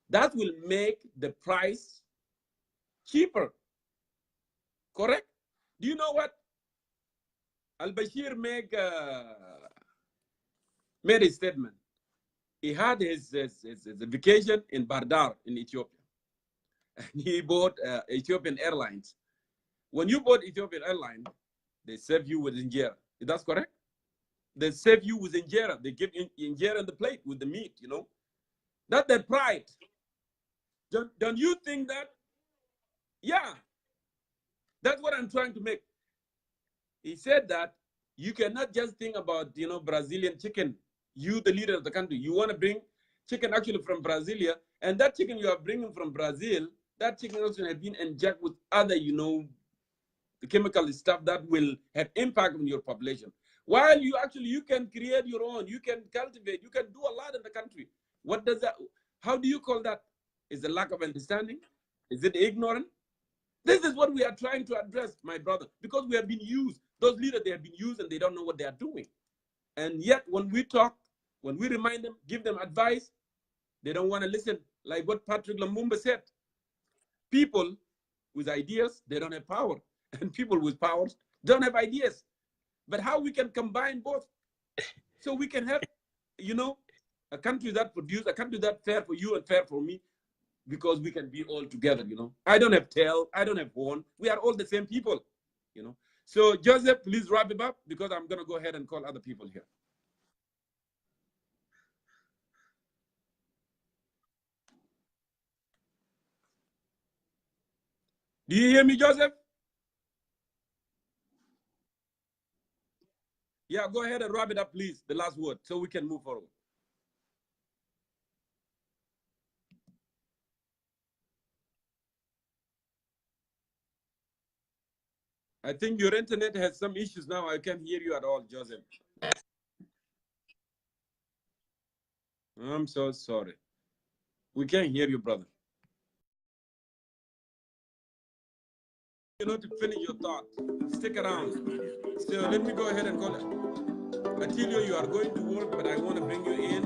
that will make the price cheaper. Correct? Do you know what? Al-Bashir made a statement. He had his vacation in Bardar in Ethiopia. And he bought Ethiopian Airlines. When you bought Ethiopian Airlines, they serve you with injera. That's correct? They serve you with injera. They give injera on the plate with the meat, That's their pride. Don't you think that? Yeah. That's what I'm trying to make. He said that you cannot just think about, Brazilian chicken. You, the leader of the country, you want to bring chicken actually from Brasilia, and that chicken you are bringing from Brazil, that chicken also has been injected with other, the chemical stuff that will have impact on your population. While you can create your own, you can cultivate, you can do a lot in the country. What does that, how do you call that? Is it lack of understanding? Is it ignorant? This is what we are trying to address, my brother, because we have been used. Those leaders, they have been used and they don't know what they are doing. And yet when we talk, when we remind them, give them advice, they don't want to listen. Like what Patrick Lumumba said, people with ideas, they don't have power. And people with powers don't have ideas. But how we can combine both so we can have, a country that produce, a country that fair for you and fair for me, because we can be all together, I don't have tail, I don't have horn. We are all the same people, So Joseph, please wrap it up because I'm going to go ahead and call other people here. Do you hear me, Joseph? Yeah, go ahead and wrap it up, please. The last word, so we can move forward. I think your internet has some issues now. I can't hear you at all, Joseph. I'm so sorry. We can't hear you, brother. To finish your thought, stick around. So let me go ahead and call it. Atilio, you are going to work, but I want to bring you in.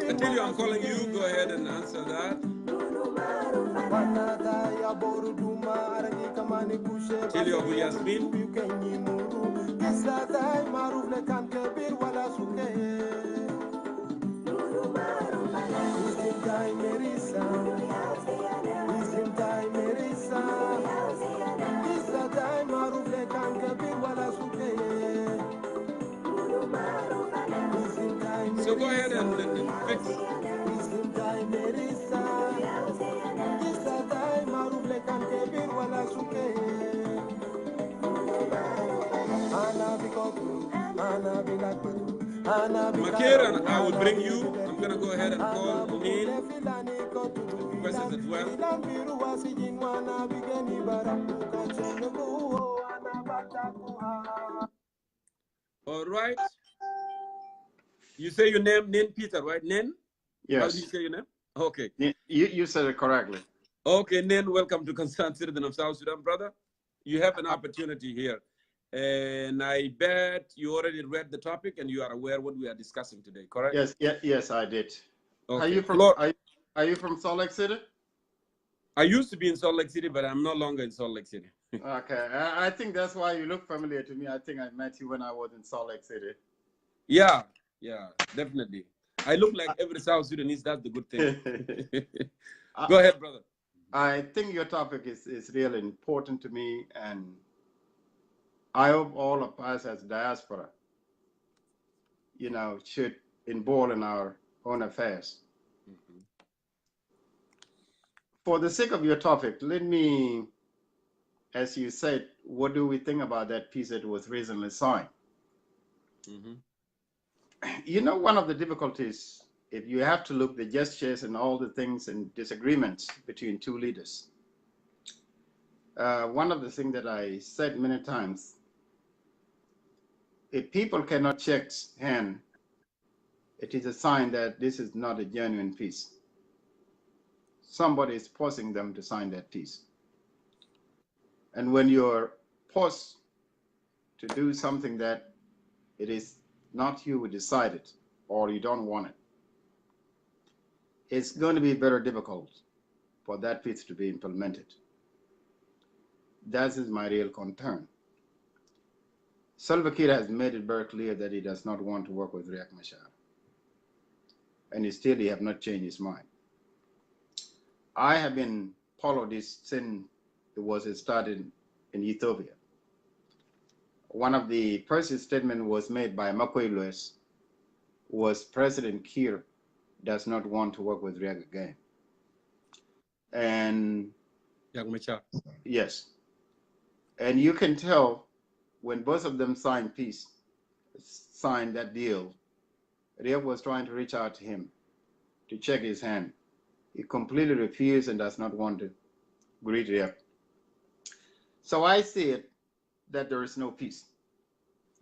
Until I'm calling you, go ahead and answer that. Until you're Yasmin. So go ahead and fix. Makera, I will bring you. I'm going to go ahead and call Neil. Questions as well. All right. You say your name, Nen Peter, right? Nen? Yes. How do you say your name? Okay. You said it correctly. Okay, Nen, welcome to Concerned Citizen of South Sudan, brother. You have an opportunity here. And I bet you already read the topic and you are aware what we are discussing today, correct? Yes, I did. Okay. Are you from Salt Lake City? I used to be in Salt Lake City, but I'm no longer in Salt Lake City. Okay, I think that's why you look familiar to me. I think I met you when I was in Salt Lake City. Yeah, yeah, definitely. I look like every South Sudanese. That's the good thing. Go ahead, brother. I think your topic is really important to me, and I hope all of us as diaspora, should involve in our own affairs. For the sake of your topic, let me, as you said, what do we think about that peace that was recently signed? One of the difficulties, if you have to look the gestures and all the things and disagreements between two leaders, one of the things that I said many times, if people cannot shake hand, it is a sign that this is not a genuine peace. Somebody is forcing them to sign that peace. And when you're forced to do something that it is not you who decided or you don't want it, it's going to be very difficult for that peace to be implemented. That is my real concern. Salva Kiir has made it very clear that he does not want to work with Riek Machar. And still he have not changed his mind. I have been following this since it was started in Ethiopia. One of the first statements was made by Mayol was President Kiir does not want to work with Riek again. And yes. And you can tell when both of them signed that deal, Riek was trying to reach out to him to check his hand. He completely refused and does not want to greet Riek. So I see it that there is no peace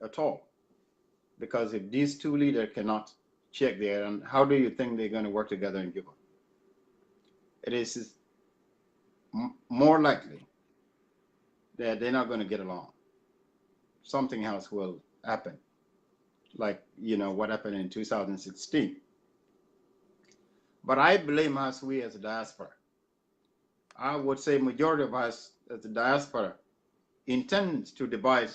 at all. Because if these two leaders cannot check there, and how do you think they're going to work together in Juba? It is more likely that they're not going to get along. Something else will happen, like what happened in 2016. But I blame us, we as a diaspora. I would say majority of us as a diaspora intend to divide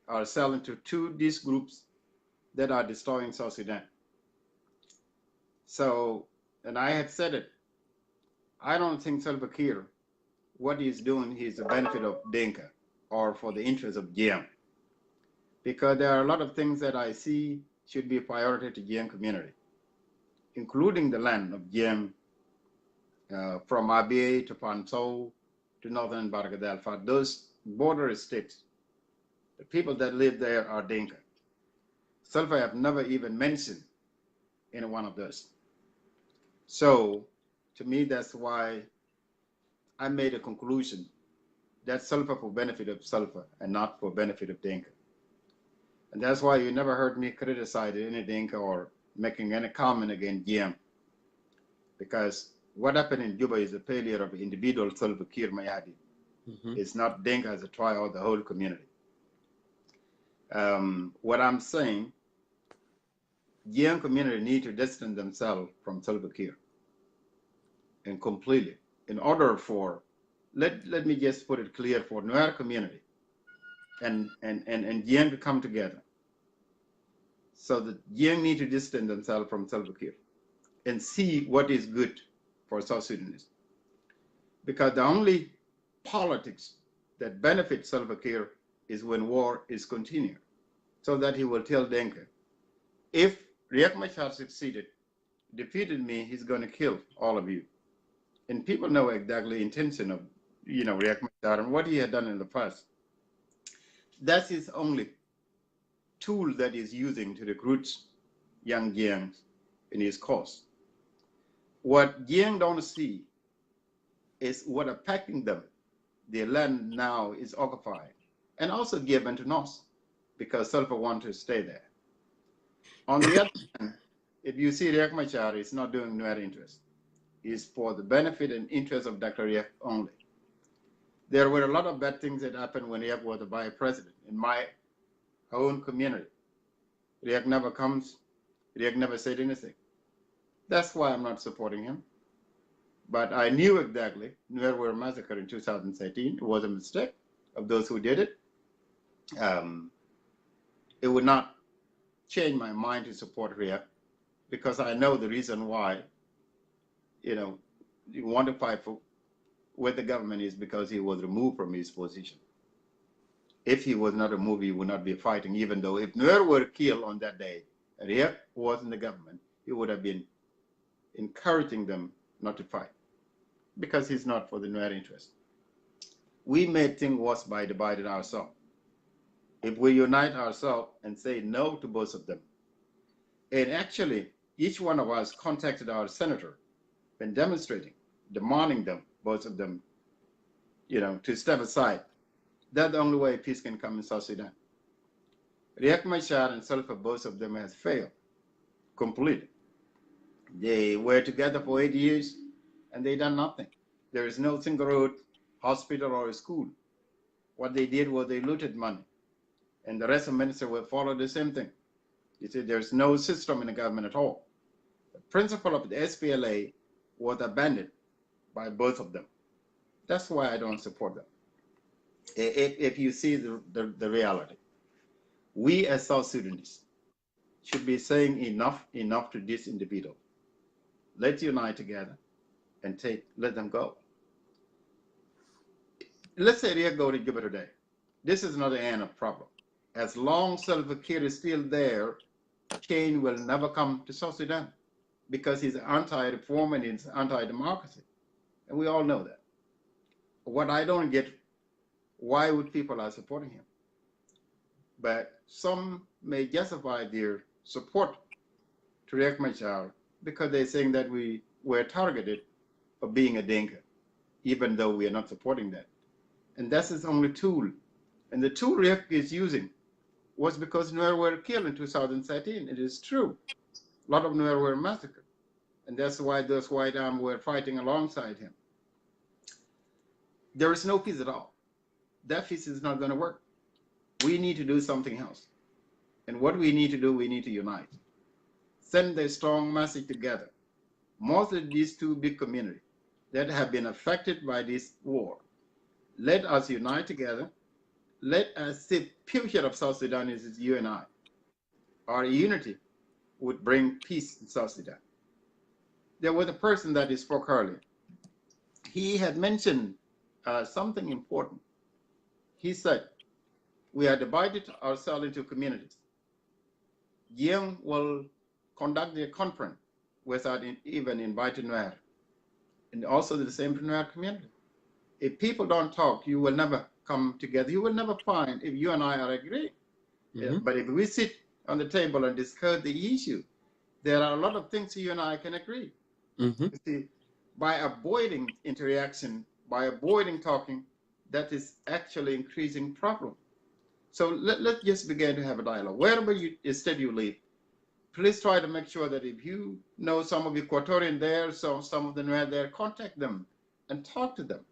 ourselves into these groups that are destroying South Sudan. So, and I have said it, I don't think Salva Kiir, what he's doing is the benefit of Dinka or for the interest of GM. Because there are a lot of things that I see should be a priority to GM community, including the land of GM from Abyei to Pansou to northern Bargadal. For those border states, the people that live there are Dinka. Salva have never even mentioned any one of those. So, to me, that's why I made a conclusion that Salva for benefit of Salva and not for benefit of Dinka. And that's why you never heard me criticize any Dinka or making any comment against GM. Because what happened in Juba is a failure of individual Salva Kiir Mayadi. It's not Dinka as a trial or the whole community. What I'm saying, GM community need to distance themselves from Salva Kiir and completely in order for, let me just put it clear, for Nuer community and GM to come together. So the GM need to distance themselves from Salva Kiir and see what is good for South Sudanese. Because the only politics that benefits Salva Kiir is when war is continued, so that he will tell Denka, if Riek Machar succeeded, defeated me, he's going to kill all of you. And people know exactly the intention of, Riek Machar and what he had done in the past. That's his only tool that he's using to recruit young Jiangs in his cause. What Jiang don't see is what affecting them. Their land now is occupied and also given to North because Sulfur want to stay there. On the other hand, if you see Riek Machar is not doing Nuer interest, it's for the benefit and interest of Dr. Riek only. There were a lot of bad things that happened when Riek was the vice president in my own community. Riek never comes, Riek never said anything. That's why I'm not supporting him. But I knew exactly Nuer were massacred in 2013. It was a mistake. of those who did it, it would not change my mind to support Riek, because I know the reason why, you want to fight for where the government is, because he was removed from his position. If he was not removed, he would not be fighting, even though if Nuer were killed on that day, Riek was in the government, he would have been encouraging them not to fight, because he's not for the Nuer interest. We made things worse by dividing ourselves. If we unite ourselves and say no to both of them, and actually each one of us contacted our senator and demonstrating, demanding them, both of them, to step aside, that's the only way peace can come in South Sudan. Riek Machar and Salva, both of them has failed completely. They were together for 8 years and they done nothing. There is no single road, hospital, or school. What they did was they looted money, and the rest of the ministers will follow the same thing. You see, there's no system in the government at all. The principle of the SPLA was abandoned by both of them. That's why I don't support them. If you see the reality, we as South Sudanese should be saying enough to this individual. Let's unite together and let them go. Let's say Riek go to Juba today. This is not the end of problem. As long as Salva Kiir is still there, change will never come to South Sudan, because he's anti-reform and he's anti-democracy. And we all know that. What I don't get, why would people are supporting him? But some may justify their support to Riek Machar because they're saying that we were targeted for being a Dinka, even though we are not supporting that. And that's his only tool. And the tool Riek is using was because Nuer were killed in 2013. It is true. A lot of Nuer were massacred. And that's why those white arms were fighting alongside him. There is no peace at all. That peace is not going to work. We need to do something else. And what we need to do, we need to unite. Send a strong message together. Most of these two big communities that have been affected by this war, let us unite together. Let us see the future of South Sudan is you and I. Our unity would bring peace in South Sudan. There was a person that spoke earlier. He had mentioned something important. He said, we are divided ourselves into communities. Young will conduct their conference without even inviting Nuer, and also the same Nuer community. If people don't talk, you will never come together. You will never find if you and I are agreeing. But if we sit on the table and discuss the issue, there are a lot of things you and I can agree. You see, by avoiding interaction, by avoiding talking, that is actually increasing problem. So let's just begin to have a dialogue. Wherever state you live, please try to make sure that if you know some of Equatorian there, so some of them are there, contact them and talk to them.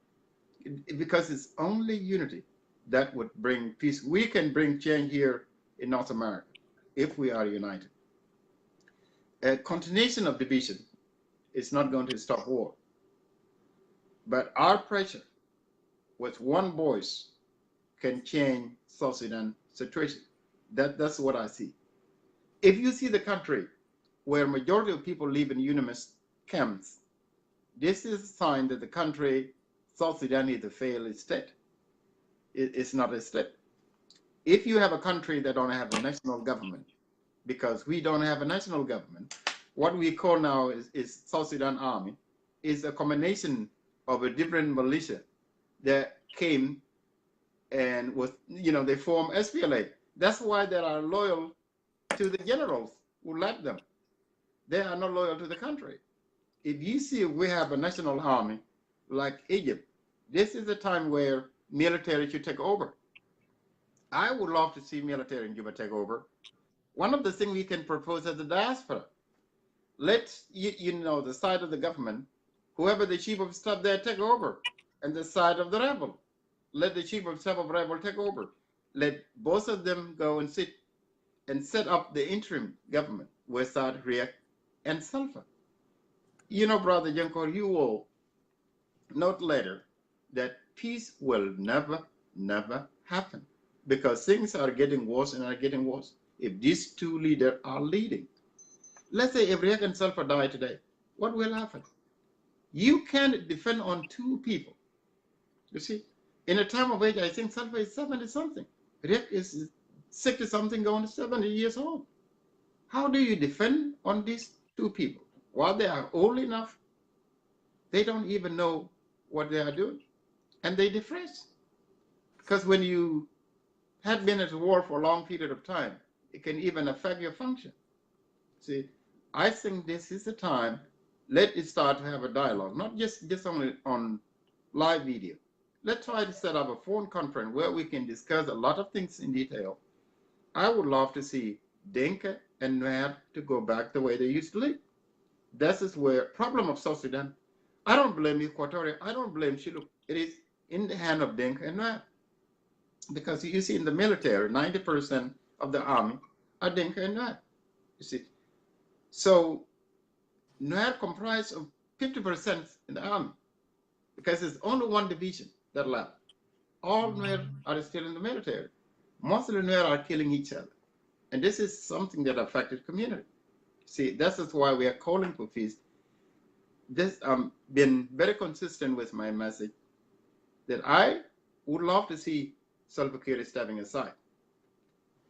Because it's only unity that would bring peace. We can bring change here in North America if we are united. A continuation of division is not going to stop war. But our pressure with one voice can change South Sudan situation. That's what I see. If you see the country where majority of people live in unimist camps, this is a sign that the country, South Sudan, is a failed state. It's not a state. If you have a country that don't have a national government, because we don't have a national government, what we call now is South Sudan Army, is a combination of a different militia that came and was, they formed SPLA. That's why they are loyal to the generals who led them. They are not loyal to the country. If you see we have a national army like Egypt, this is a time where military should take over. I would love to see military in Juba take over. One of the things we can propose as the diaspora, let the side of the government, whoever the chief of staff there take over, and the side of the rebel, let the chief of staff of rebel take over. Let both of them go and sit and set up the interim government without Riek and Salva. Brother Jongkor, you will note later that peace will never, never happen because things are getting worse and are getting worse. If these two leaders are leading, let's say if Riek and Sulfur die today, what will happen? You can't defend on two people. You see, in a time of age, I think Sulfur is 70 something. Riek is 60 something going to 70 years old. How do you defend on these two people? While they are old enough, they don't even know what they are doing. And they depress. Because when you have been at war for a long period of time, it can even affect your function. See, I think this is the time, let it start to have a dialogue, not just only on live video. Let's try to set up a phone conference where we can discuss a lot of things in detail. I would love to see Dinka and Nuer to go back the way they used to live. This is where problem of South Sudan. I don't blame Equatorial. I don't blame Shiluk. It is in the hand of Dinka and Nuer. Because you see in the military, 90% of the army are Dinka and Nuer. You see. So Nuer comprise of 50% in the army because there's only one division that left. All Nuer are still in the military. Most of the Nuer are killing each other. And this is something that affected community. See, this is why we are calling for peace. This been very consistent with my message that I would love to see Salva Kiir stepping aside.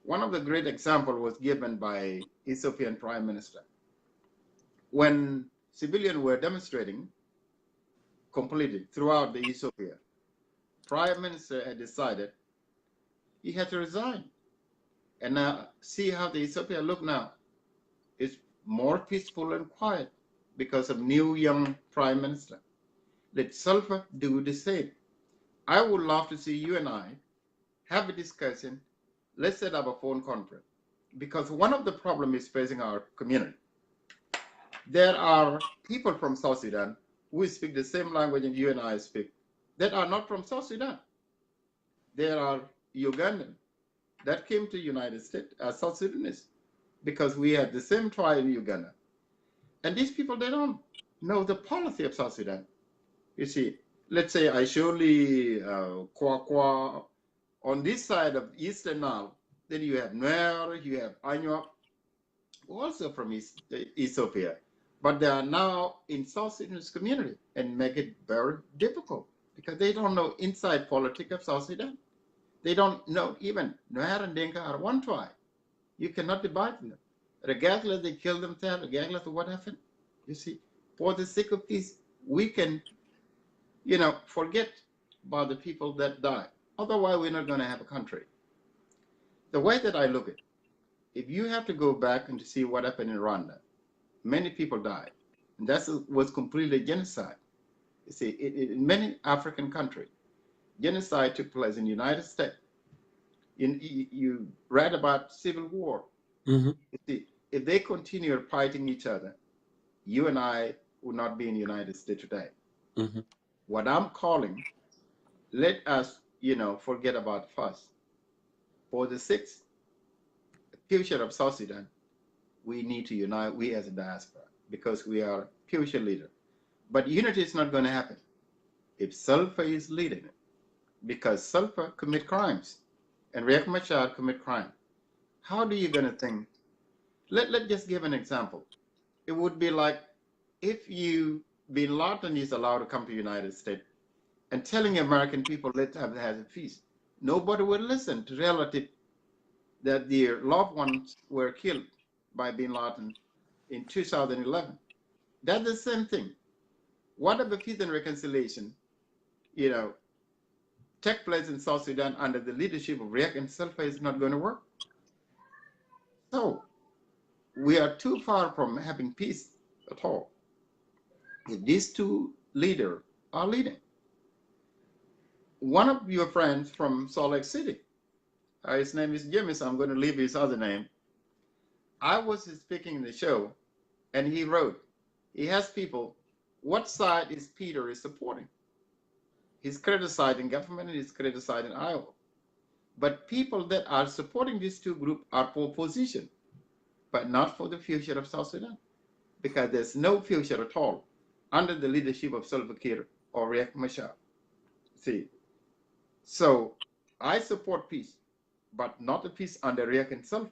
One of the great examples was given by Ethiopian Prime Minister. When civilians were demonstrating completely throughout the Ethiopia, Prime Minister had decided he had to resign. And now see how the Ethiopia look now. It's more peaceful and quiet because of new young Prime Minister. Let Salva do the same. I would love to see you and I have a discussion. Let's set up a phone conference. Because one of the problems is facing our community. There are people from South Sudan who speak the same language that you and I speak that are not from South Sudan. There are Ugandans that came to the United States as South Sudanese because we had the same tribe in Uganda. And these people, they don't know the policy of South Sudan. You see, let's say I surely Kwakwa on this side of Eastern Nile, then you have Nuer, you have Anyuak, also from Ethiopia. But they are now in South Sudanese community and make it very difficult because they don't know inside politics of South Sudan. They don't know even Nuer and Dinka are one tribe. You cannot divide them. Regardless, they kill themselves, regardless of what happened. You see, for the sake of peace, we can, forget about the people that died. Otherwise, we're not going to have a country. The way that I look at it, if you have to go back and to see what happened in Rwanda, many people died. And that was completely genocide. You see, in many African countries, genocide took place in the United States. You read about civil war. Mm-hmm. You see, if they continue fighting each other, you and I would not be in the United States today. Mm-hmm. What I'm calling, let us, forget about fuss. For the future of South Sudan, we need to unite, we as a diaspora, because we are future leader. But unity is not going to happen if Sulfur is leading it, because Sulfur commit crimes and Riek Machar commit crime. How do you going to think? Let's just give an example. It would be like if Bin Laden is allowed to come to the United States and telling American people, let's have a feast. Nobody would listen to relative that their loved ones were killed by Bin Laden in 2011. That's the same thing. Whatever peace and reconciliation, take place in South Sudan under the leadership of Riek and Sulfur is not going to work. So we are too far from having peace at all. If these two leaders are leading. One of your friends from Salt Lake City, his name is Jimmy, so I'm going to leave his other name. I was speaking in the show, and he wrote, he has people, what side is Peter supporting? He's criticizing government and he's criticizing Iowa. But people that are supporting these two groups are for position, but not for the future of South Sudan, because there's no future at all under the leadership of Salva Kiir or Riek Machar. See, so I support peace, but not a peace under Riek himself,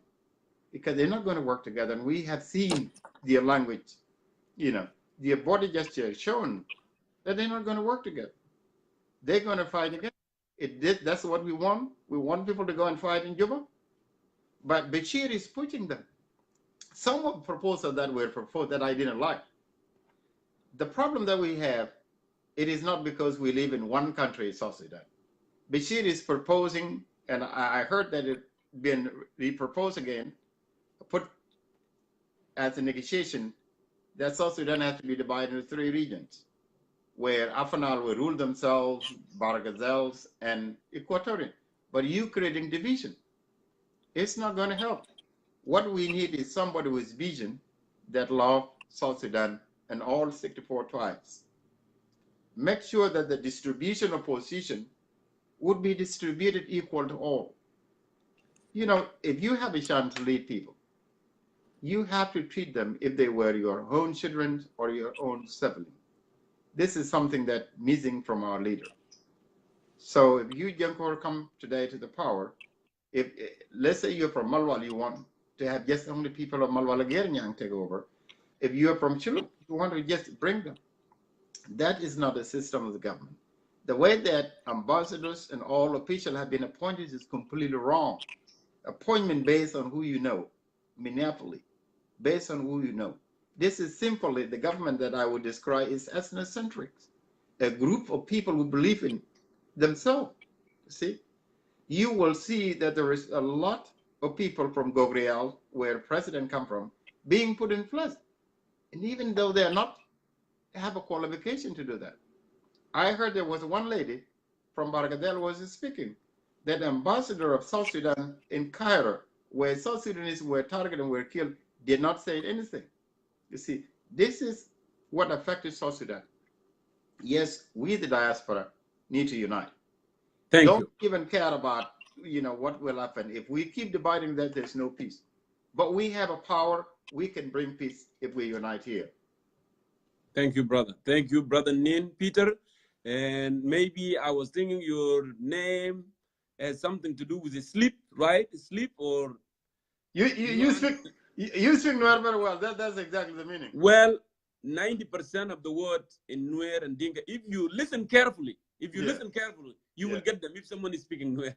because they're not going to work together. And we have seen their language, their body gesture shown that they're not going to work together. They're going to fight again. That's what we want. We want people to go and fight in Juba. But Bashir is pushing them. Some of the proposals that were proposed that I didn't like. The problem that we have, it is not because we live in one country, South Sudan. Bashir is proposing, and I heard that it been re-proposed again, put as a negotiation that South Sudan has to be divided into 3 regions, where Afanal will rule themselves, Barghazals, and Equatorian. But you creating division, it's not going to help. What we need is somebody with vision that love South Sudan and all 64 tribes. Make sure that the distribution of position would be distributed equal to all. If you have a chance to lead people, you have to treat them if they were your own children or your own sibling. This is something that's missing from our leader. So if you, Jongkor, come today to the power, if let's say you're from Malwal, you want to have just only people of Malwal Gernyang take over. If you're from Chiluk, you want to just bring them. That is not the system of the government. The way that ambassadors and all officials have been appointed is completely wrong. Appointment based on who you know, monopoly, based on who you know. This is simply the government that I would describe as ethnocentric, a group of people who believe in themselves. See, you will see that there is a lot of people from Gogrial, where president come from, being put in place. And even though they are not have a qualification to do that. I heard there was one lady from Bargadel was speaking, that ambassador of South Sudan in Cairo, where South Sudanese were targeted and were killed, did not say anything. You see, this is what affected South Sudan. Yes, we the diaspora need to unite. Don't even care about what will happen. If we keep dividing that, there's no peace. But we have a power, we can bring peace if we unite here. Thank you, brother. Thank you, brother Nin Peter. And maybe I was thinking your name has something to do with the sleep, right? Sleep or you speak Nuer very well. That's exactly the meaning. Well, 90% of the words in Nuer and Dinka, if you listen carefully, you will get them if someone is speaking Nuer.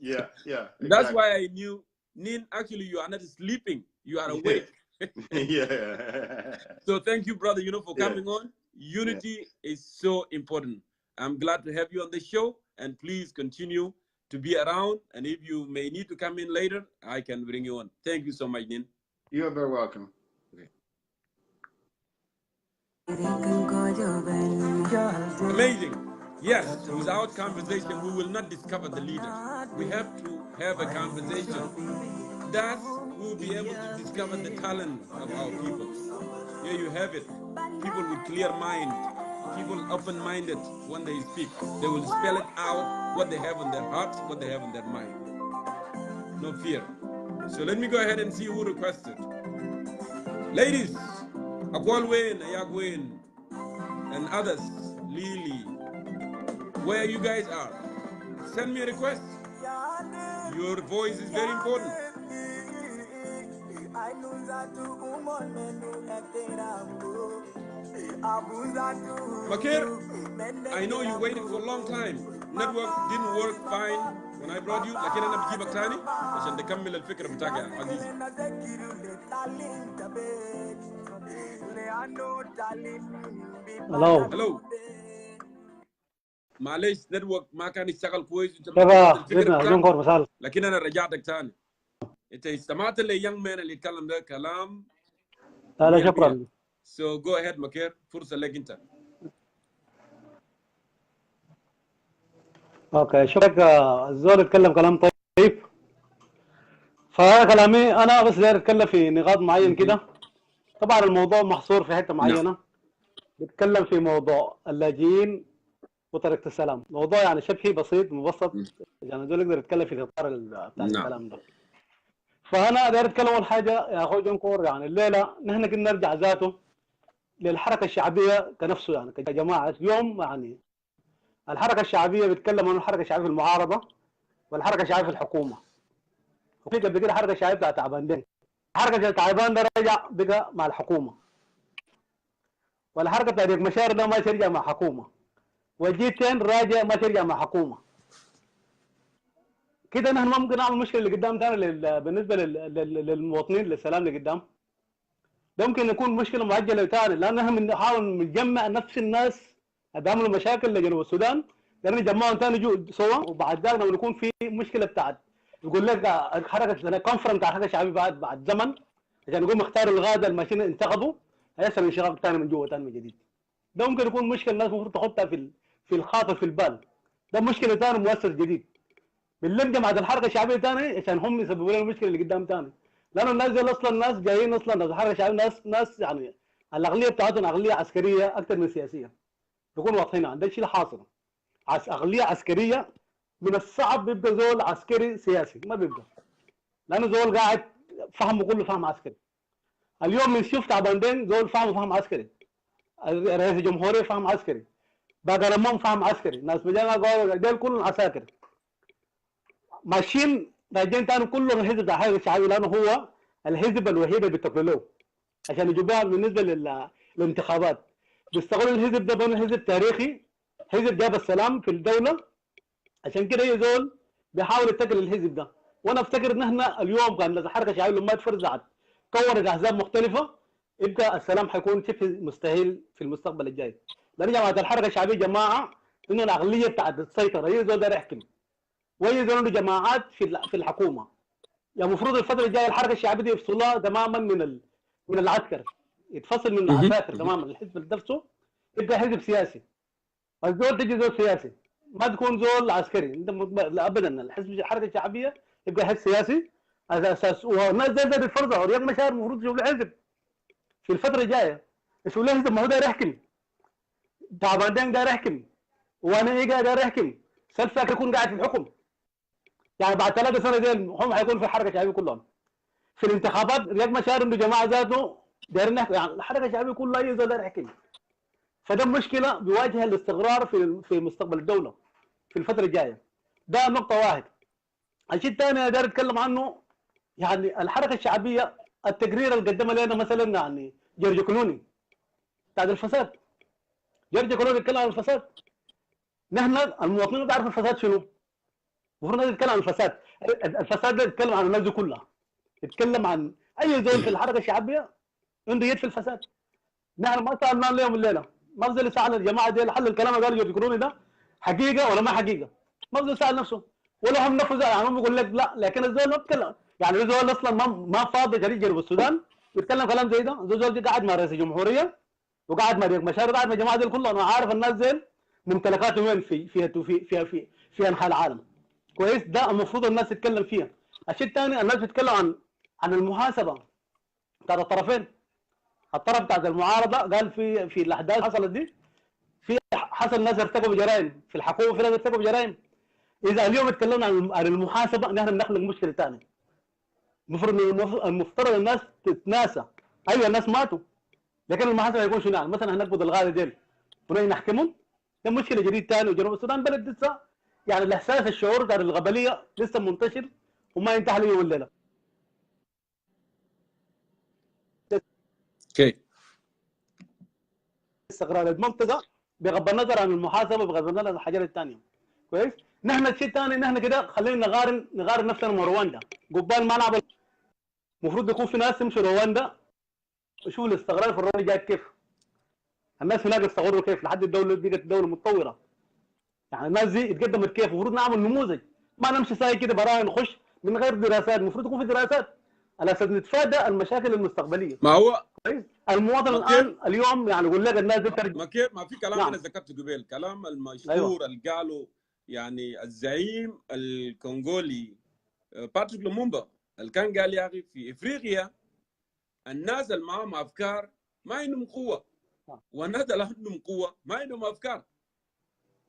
Yeah. Exactly. That's why I knew, Nin, actually you are not sleeping, you are awake. Yeah. So thank you, brother, for coming on. Unity is so important. I'm glad to have you on the show, and please continue to be around. And if you may need to come in later, I can bring you on. Thank you so much, Nin. You are very welcome. Amazing. Yes, without conversation, we will not discover the leaders. We have to have a conversation that will be able to discover the talent of our people. Here you have it. People with clear mind, people open-minded when they speak. They will spell it out, what they have on their hearts, what they have on their mind. No fear. So let me go ahead and see who requested. Ladies, Akwalwen, Ayagwen, and others, Lily, where you guys are, send me a request. Your voice is very important. Makir, I know you waited for a long time. Network didn't work fine when I brought you. لكن أنا بجيبك تاني عشان تكمل الفكرة بتاعك يا عزيزي. Hello. معلش نتورك ما كان يشتغل كويس. جونكور مسال. لكن أنا رجعتك تاني. أنت استمعت لليانج مان اللي يتكلم ده كلام. لا شكرا. So go ahead مكير فرصة لك أنت. اوكي شكرا. الزول اتكلم كلام طيب. فكلامي انا بس داير اتكلم في نقاط معين كده. طبعا الموضوع محصور في حته معينه. بيتكلم في موضوع اللاجئين وطريقه السلام. موضوع يعني شبهي بسيط مبسط يعني الزول يقدر يتكلم في الاطار بتاع الكلام ده. فانا داير اتكلم اول حاجه يا اخوي جونكور، يعني الليله نحن كنا نرجع ذاته للحركه الشعبيه كنفسه، يعني كجماعه اليوم يعني الحركه الشعبيه بيتكلم عن الحركه الشعبيه في المعارضه والحركه شايف الحكومه. وفي قبل كده حركه شايف بتاع تعبان دين، حركه تعبان ده رجع بقى مع الحكومه، والحركه بتاع ريك مشار ده ما ترجع مع حكومه، والجيتين راجع ما ترجع مع حكومه. كده نحن ممكن نعمل مشكله اللي قدام تاني بالنسبه للمواطنين للسلام اللي قدام. ده ممكن يكون مشكله معجله ثاني، لان نحن بنحاول نجمع نفس الناس اللي بيعملوا مشاكل لجنوب السودان، لان نجمعهم ثاني سوا، وبعد ذلك لما يكون في مشكله بتاعت يقول لك حركه كونفرنس بتاع حركه شعبيه بعد زمن عشان يقوم يختاروا الغاده الماشيين انتخبوا، هيحصل انشقاق ثاني من جوه ثاني من جديد. ده ممكن يكون مشكله الناس المفروض تحطها في الخاطر في البال. ده مشكله ثاني مؤسس جديد بنلم جماعه الحركه الشعبيه ثاني عشان هم يسببوا لنا المشكله اللي قدام ثاني، لانه الناس دي اصلا ناس جايين اصلا ناس الحركه الشعبيه ناس يعني الاغلبيه بتاعتهم اغلبيه عسكريه اكثر من سياسيه. نكون واضحين عن ده الشيء اللي حاصل. اغلبيه عسكريه، من الصعب بيبقى زول عسكري سياسي، ما بيبقى، لانه زول قاعد فهمه كله فهم عسكري. اليوم بنشوف تعبان دين زول فهم عسكري، رئيس الجمهوريه فهم عسكري، باقي الامم فهم عسكري، ناس بجانا ديل كلهم عساكر ماشيين راجعين تاني كلهم الحزب بتاع الحركه الشعبيه، لانه هو الحزب الوحيد اللي بيتقبلوا له عشان يجيبوها بالنسبه للانتخابات. بيستغلوا الحزب ده بانه حزب تاريخي، حزب جاب السلام في الدوله، عشان كده يزول بيحاول يتقل الحزب ده. وانا افتكر ان احنا اليوم كان الحركه الشعبيه لما تفرزعت كونت احزاب مختلفه، يبقى السلام حيكون شبه مستحيل في المستقبل الجاي، لان جماعه الحركه الشعبيه جماعه انه الاغلبيه بتاعت السيطره يزول ده يحكم، ويزول عنده جماعات في الحكومه. يعني المفروض الفتره الجايه الحركه الشعبيه دي يفصلها تماما من العسكر، يتفصل من العساكر تماما، الحزب نفسه يبقى حزب سياسي. الزول تجي زول سياسي، ما تكون زول عسكري، انت ابدا الحزب الحركه الشعبيه يبقى حزب سياسي على اساس، والناس زي بيتفرضوا رياض مشاعر المفروض يشوف له حزب في الفتره الجايه، يشوف له حزب، ما هو داير يحكم، تعبان دين داير يحكم، وانا ايه داير يحكم، سلفا يكون قاعد في الحكم. يعني بعد 3 سنين دي هم حيكونوا في الحركه الشعبيه كلهم في الانتخابات. رياض مشاعر انه جماعه ذاته دايرين يحكم، يعني الحركه الشعبيه كلها يزول داير يحكم. فده مشكله بيواجه الاستقرار في مستقبل الدوله في الفتره الجايه. ده نقطه واحد. الشيء الثاني انا داير اتكلم عنه، يعني الحركه الشعبيه التقرير اللي قدمها لنا مثلا يعني جورج كلوني بتاع الفساد. جورج كلوني يتكلم عن الفساد، نحن المواطنين بيعرفوا الفساد شنو؟ المفروض نتكلم عن الفساد. الفساد ده يتكلم عن الناس دي كلها، يتكلم عن اي زول في الحركه الشعبيه عنده يد في الفساد. نحن ما سالنا اليوم الليله، ما بزول سال الجماعه دي حل الكلام اللي قال جورج كلوني ده حقيقه ولا ما حقيقه، ما بزول سال نفسه، ولا هم نفذوا. يعني هم بيقول لك لا، لكن الزول ما بيتكلم. يعني الزول اصلا ما فاضي جريء جنوب السودان يتكلم كلام زي ده. الزول دي قاعد مع رئيس الجمهوريه وقاعد مع ريك مشار وقاعد مع الجماعه دي كلهم، انا عارف الناس دي ممتلكاتهم وين في انحاء العالم. كويس، ده المفروض الناس تتكلم فيها. الشيء الثاني الناس بتتكلم عن المحاسبه بتاعت الطرفين. الطرف بتاعت المعارضه قال في الاحداث حصلت دي، في حصل ناس ارتكبوا جرائم في الحكومه، في ناس ارتكبوا جرائم. اذا اليوم تكلمنا عن المحاسبه نحن بنخلق مشكله ثانيه. المفترض الناس تتناسى، ايوه الناس ماتوا، لكن المحاسبه يكون شنو؟ مثلا هنقبض الغالي ديل ونحن نحكمهم، ده مشكله جديد ثاني. وجنوب السودان بلد لسه يعني الاحساس الشعور بتاع الغبليه لسه منتشر وما ينتهي اليوم الليله. اوكي، استقرار المنطقه بغض النظر عن المحاسبه، بغض النظر عن الحاجات الثانيه. كويس، نحن الشيء الثاني نحن كده خلينا نقارن نفسنا مع رواندا. قبال ما نلعب المفروض يكون في ناس يمشوا رواندا وشوفوا الاستقرار في رواندا جاي كيف. الناس هناك استقروا كيف لحد الدوله دي بقت دوله متطوره. يعني الناس دي اتقدمت كيف؟ المفروض نعمل نموذج، ما نمشي ساي كده براي نخش من غير دراسات. المفروض يكون في دراسات على اساس نتفادى المشاكل المستقبليه. ما هو كويس، المواطن ما كيف الان اليوم يعني يقول لك الناس دي ما كيف ما في كلام نعم. انا ذكرته قبل، كلام المشهور أيوة. اللي قاله يعني الزعيم الكونغولي باتريك لومومبا، اللي كان قال يا اخي في افريقيا الناس اللي معهم افكار ما عندهم قوه، والناس اللي عندهم قوه ما عندهم افكار.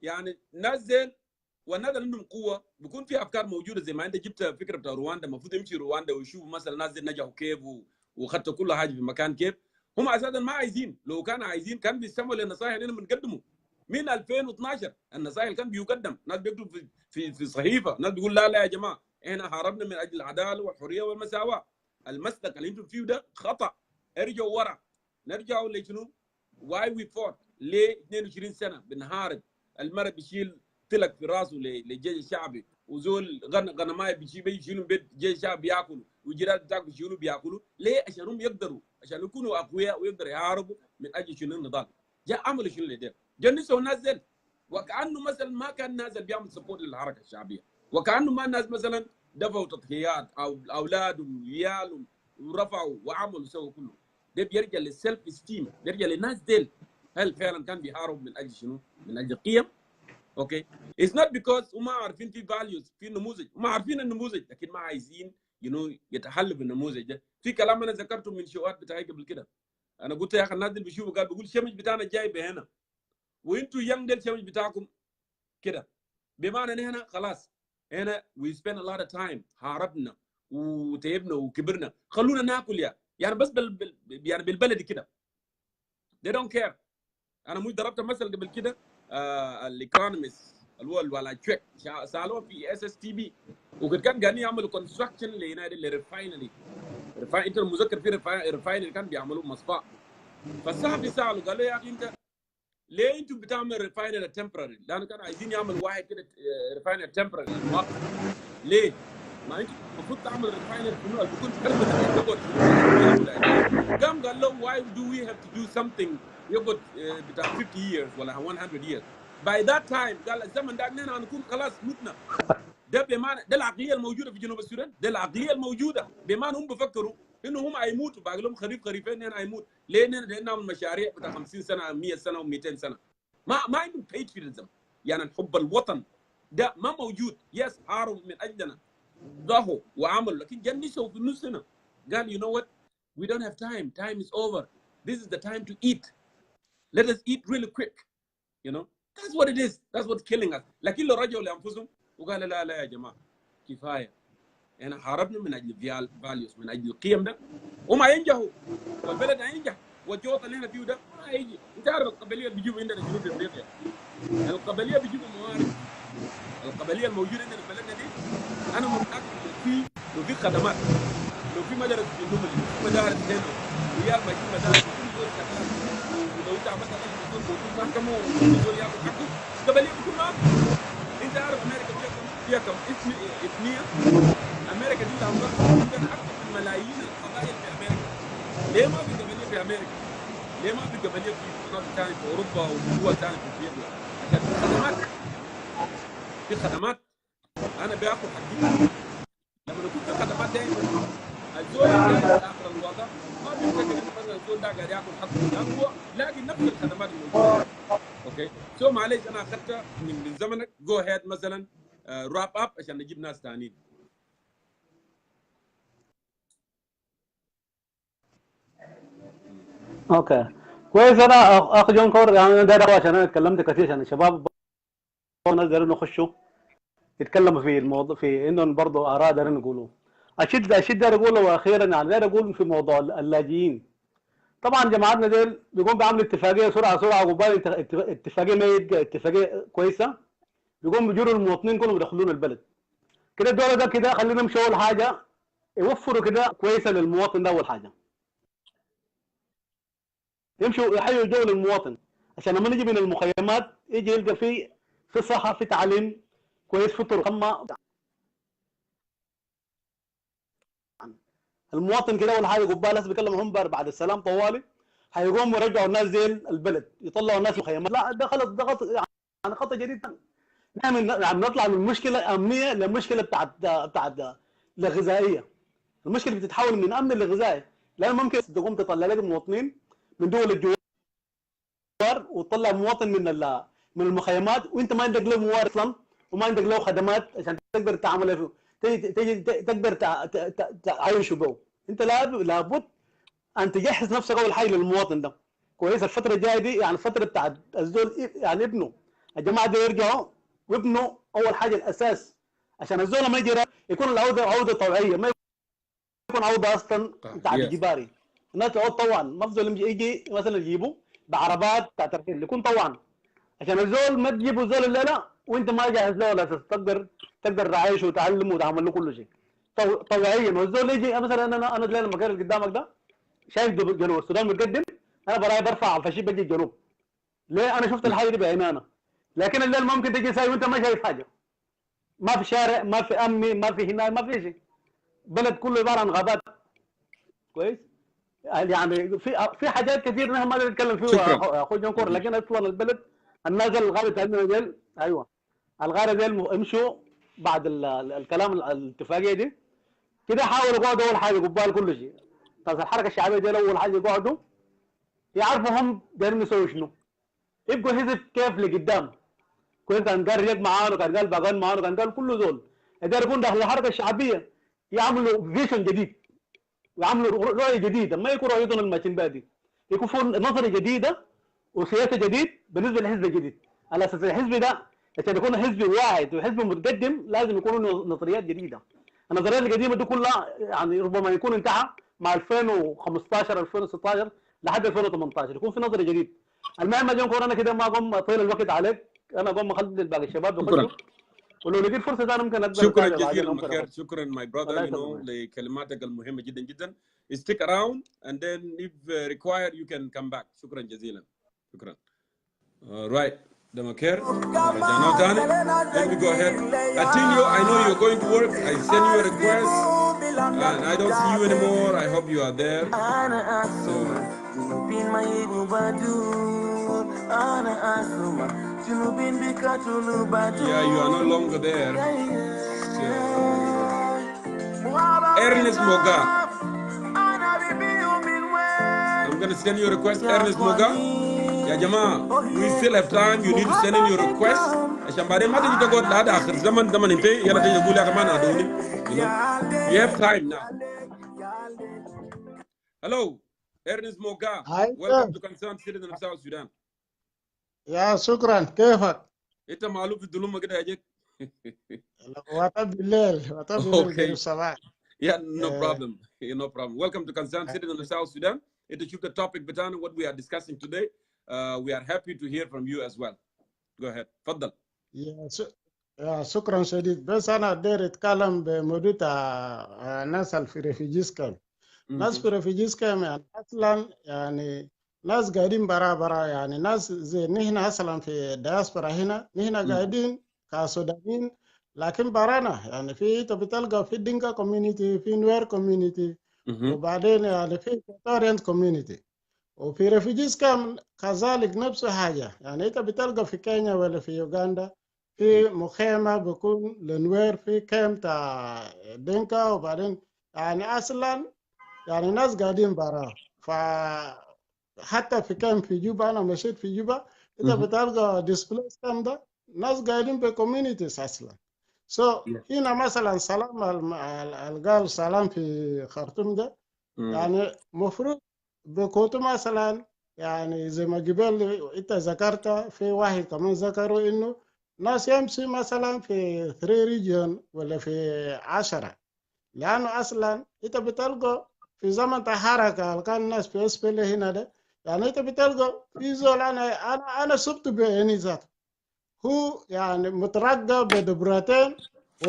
يعني الناس زين والناس اللي عندهم قوه بيكون في افكار موجوده. زي ما انت جبت فكره بتاع رواندا، المفروض يمشي رواندا ويشوفوا مثلا الناس دي نجحوا كيف وخدتوا كل حاجه في مكان كيف. هم اساسا ما عايزين، لو كانوا عايزين كان بيستمعوا للنصائح اللي بنقدمه من 2012 النصائح اللي كان بيقدم، ناس بيكتبوا في صحيفه، ناس بيقول لا لا يا جماعه احنا حاربنا من اجل العداله والحريه والمساواه. المسلك اللي انتم فيه ده خطا، ارجعوا ورا، نرجعوا لشنو؟ واي وي فوت ليه 22 سنه بنحارب. المرء بيشيل تلك في راسه للجيش الشعبي، وزول غنمايه بيشيلوا بيت جيش الشعب بياكلوا، وجيران بتاعك بيشيلوا بياكلوا. ليه؟ عشان هم يقدروا، عشان يكونوا اقوياء ويقدروا يحاربوا من اجل شنو؟ النضال. جاء عملوا شنو لدير؟ جنسوا الناس ديل، وكانه مثلا ما كان الناس اللي بيعمل سبورت للحركه الشعبيه، وكانه ما الناس مثلا دفعوا تضحيات او اولادهم وعيالهم ورفعوا وعملوا سووا كله. ده بيرجع للسيلف استيم، بيرجع للناس ديل هل فعلا كان بيحارب من اجل شنو؟ من اجل قيم. اوكي، اتس نوت بيكوز وما عارفين في فاليوز، في نموذج، ما عارفين النموذج لكن ما عايزين يتحلوا بالنموذج ده. في كلام انا ذكرته من شوات بتاعي قبل كده، انا قلت يا اخي الناس اللي بيشوفوا قال بيقول الشمس بتاعنا جاي هنا، وانتوا يم ده الشمس بتاعكم كده، بمعنى ان احنا خلاص هنا وي سبند ا لوت اوف تايم، هربنا وتعبنا وكبرنا، خلونا ناكل يعني بس يعني بالبلدي كده. they don't care. انا مش ضربت مثل قبل كده الايكونومست اللي هو ولا تشيك سالوه في اس اس تي بي، وقد كان قاعدين يعملوا كونستراكشن لريفاينري. انت المذكر في ريفاينري كان بيعملوا مصفاه، فالصحفي ساله قال له يا اخي انت ليه انتم بتعمل ريفاينري تمبرري؟ لانه كانوا عايزين يعملوا واحد كده ريفاينري تمبرري مؤقت. ليه؟ ما انتم المفروض تعمل ريفاينري شنو اللي بيكون تقريبا قام قال له why do we have to do something يقعد بتاع 50 years ولا 100 years. by that time قال الزمن ده احنا هنكون خلاص متنا. ده بمعنى ده العقليه الموجوده في جنوب السودان، ده العقليه الموجوده، بمعنى هم بفكروا انه هم هيموتوا باقي لهم خريفين هنا هيموت. ليه؟ لانهم مشاريع بتاع 50 سنه 100 سنه و200 سنه. ما عندهم patriotism، يعني حب الوطن ده ما موجود. يس حاربوا من اجلنا، ضحوا وعملوا، لكن جنسوا في النص هنا قال you know what we don't have time is over, this is the time to eat, let us eat really quick, you know that's what it is, that's what's killing us. لكن لو رجعوا لانفسهم وقالوا لا لا يا جماعه كفايه، احنا حاربنا من اجل فاليوز، من اجل القيم ده، وما ينجحوا والبلد هينجح، والجوط اللي احنا فيه ده ما هيجي. انت عارف القبليه اللي بيجيبوا عندنا جنوب افريقيا، القبليه بيجيبوا موارد، القبليه الموجوده عندنا في بلدنا دي انا متاكد لو في خدمات، لو في مدارس في النمل، في مدارس هنا ويال ما في مدارس كل دول شغال، ولو انت عملت لك دول موجود محكمه ودول ياخذ حقه، القبليه بتكون معاك. انت عارف امريكا فيها كم اثنيه؟ امريكا دي عندها اكثر من ملايين القبائل في امريكا. ليه ما في قبليه في امريكا؟ ليه ما في قبليه في مناطق ثانيه في اوروبا وفي دول ثانيه في افريقيا؟ عشان في خدمات، في خدمات انا باخذ حقي. لما يكون في خدمات دائما الزول اللي جاي اخر الوضع ما بيفتكر انه مثلا الزول ده قاعد ياكل حقه، لانه هو لاقي نفس الخدمات الموجوده. اوكي سو معلش انا اخذتها من زمنك. جو هيد مثلا راب اب عشان نجيب ناس ثانيين. اوكي كويس. انا اخ جونكور يعني انا داير عشان انا اتكلمت كثير عشان الشباب الناس دايرين يخشوا يتكلموا في الموضوع، في انهم برضه اراء دايرين يقولوه. اشد داير اقوله، واخيرا يعني داير اقول في موضوع اللاجئين. طبعا جماعتنا ديل بيقوم بيعملوا اتفاقيه سرعه قبال اتفاقيه ما يبقى اتفاقيه كويسه، بيقوم بيجروا المواطنين كلهم يدخلون البلد كده. الدوله ده كده خلينا نمشي اول حاجه يوفروا كده كويسه للمواطن ده. اول حاجه يمشوا يحيوا جو للمواطن، عشان لما نجي من المخيمات يجي يلقى في صحه، في تعليم كويس، في طرق. اما المواطن كده اول حاجه قبال الناس بيكلموا بعد السلام طوالي هيقوموا يرجعوا الناس زي البلد، يطلعوا الناس من المخيمات. لا ده خلص، ده خط يعني خطه جديد. نعمل يعني نطلع من مشكله امنيه لمشكله بتاعت غذائيه. المشكله بتتحول من امن لغذائي، لان ممكن تقوم تطلع لك مواطنين من دول الجوار وتطلع مواطن من المخيمات وانت ما عندك له موارد اصلا، وما عندك له خدمات عشان تقدر تعمل تقدر تعيشه به. انت لابد ان تجهز نفسك اول حاجه للمواطن ده كويس. الفتره الجايه دي يعني الفتره بتاعت الزول يعني ابنه، الجماعه دي يرجعوا وابنه اول حاجه الاساس، عشان الزول ما يجي يكون العوده عوده طوعيه، ما يكون عوده اصلا بتاعت اجباري. الناس تعود طوعا، ما افضل يجي مثلا يجيبوا بعربات بتاعت الرحيل، يكون طوعا. عشان الزول ما تجيبه زول الليله وانت ما جاهز له ولا أساس تقدر تعيشه وتعلمه وتعمل له كل شيء طوعيا. والزول يجي مثلا انا الليله المكان اللي قدامك ده شايف جنوب السودان متقدم، انا براي برفع الفشي بجي الجنوب. ليه؟ انا شفت الحاجه دي بعيني انا. لكن الليل ممكن تجي ساي وانت ما شايف حاجه، ما في شارع، ما في امني، ما في هنا، ما في شيء. بلد كله عباره عن غابات. كويس. يعني في حاجات كثير نحن ما نتكلم فيها شكرا. يا اخوي جونكور، لكن اصلا البلد الناس الغابه عندنا ديل، ايوه الغاره ديل يمشوا بعد الكلام الاتفاقيه دي كده، حاولوا يقعدوا اول حاجه قبال كل شيء. ناس الحركه الشعبيه دي اول حاجه يقعدوا يعرفوا هم دايرين يسووا شنو، يبقوا حزب كيف لقدام. كويس. كان قال رياض معانا، كان قال باغان معانا، كان قال كل زول يقدر يكون داخل الحركه الشعبيه يعملوا فيشن جديد ويعملوا رؤيه جديده، ما يكون رؤيتهم الماشين بادي، يكون في نظره جديده وسياسه جديد بالنسبه للحزب الجديد. على اساس الحزب ده عشان يكون حزب واحد وحزب متقدم لازم يكونوا نظريات جديده. النظريات القديمه دي كلها يعني ربما يكون انتهى مع 2015 2016 لحد 2018 يكون في نظره جديد. المهم يا جونكور انا كده ما اقوم اطيل الوقت عليك، انا اقوم اخلي باقي الشباب شكرا. يخشوا، ولو لقيت فرصه ثانيه ممكن اقدر شكرا اتابع بعدين جزيلا ممكن مكير. اخش. شكرا my brother الله you know يسلمك. لكلماتك المهمة جدا جدا. stick around and then if required you can come back. شكرا جزيلا. شكرا. Right. The Makir. Rajana Tani. Let me go ahead. Atinio, I know you're going to work. I send you a request. And I don't see you anymore. I hope you are there. So. Yeah, you are no longer there. So. Ernest Moga. I'm going to send you a request, Ernest Moga. Yeah, Jama, we still have time. You need to send in your request. عشان بعدين ما تجي تقعد لحد آخر زمن انتهي يلا تجي تقول يا كمان أدوني. You have time now. Hello, Ernest Moga. Welcome to Concerned Citizen of South Sudan. يا شكرا، كيفك؟ أنت معلوم في الظلمة كده يا جيك. وطب بالليل قريب الصباح. Yeah, no problem. No problem. Welcome to Concerned Citizen of South Sudan. It is the topic بتاعنا what we are discussing today. We are happy to hear from you as well. Go ahead. تفضل. يا شكرا شديد. بس أنا داير أتكلم بموضوع ناس في ريفيجيز كام. ناس في ريفيجيز كام يعني أصلا يعني ناس قاعدين برا يعني ناس زي نحن أصلا في الدياسبرا هنا نحن قاعدين كسودانيين، لكن برانا يعني في بتلقى في دينكا كوميونيتي، في نوير كوميونيتي، وبعدين يعني في كوتوريان كوميونيتي، وفي ريفيجيز كام كذلك نفس حاجة. يعني انت بتلقى في كينيا ولا في يوغندا في مخيمة بكون لنوير، في كام تاع دينكا، وبعدين يعني أصلا يعني ناس قاعدين برا. فحتى في كام في جوبا، أنا مشيت في جوبا انت بتلقى ديسبليس كام ده ناس قاعدين بكوميونيتيز أصلا. هنا مثلا سلام قال سلام في خرطوم ده يعني مفروض بكوتو مثلا، يعني زي ما قبل انت ذكرت في واحد كمان ذكروا انه ناس يمشي مثلا في 3 ريجيون ولا في 10، لانه اصلا انت بتلقى في زمن حركه كان الناس في اسفل هنا ده، يعني انت بتلقى في زول انا شفت بعيني ذاته هو يعني مترقب بدبرتين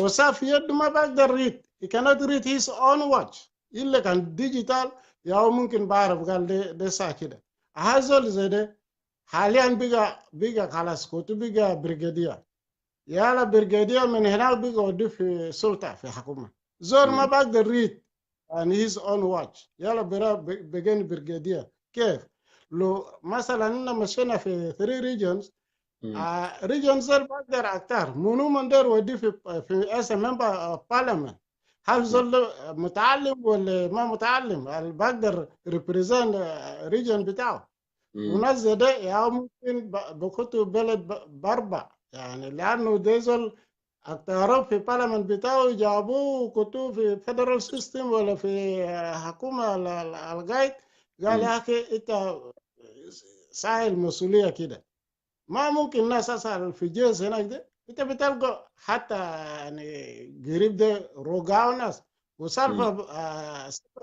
وصاف يده ما بقدر ريد. he cannot read his own watch إلا كان ديجيتال ياو ممكن بعرف قال ده ساعة كده. هذول زي ده حاليا بقى خلاص كنت بقى بريغادير، يالا بريغادير من هناك بقى ودي في سلطة في حكومة. زول ما بقدر ريد and his own watch يالا بقين بريغادير. كيف؟ لو مثلا إننا مشينا في 3 regions ريجن زول بقدر اكتر منو من دير ودي في اس ممبر بارلمان. هل زول متعلم ولا ما متعلم اللي بقدر ريبريزنت ريجن بتاعه؟ وناس زي ده يا ممكن بخطوا بلد باربع، يعني لانه ده زول اكتروا في البرلمان بتاعه جابوه وكتوه في فيدرال سيستم ولا في حكومه القايد قال يا اخي انت ساهل مسؤوليه كده. ما ممكن الناس اسال في جيش هناك ده انت بتلقى حتى يعني قريب ده روقاو ناس وسالفه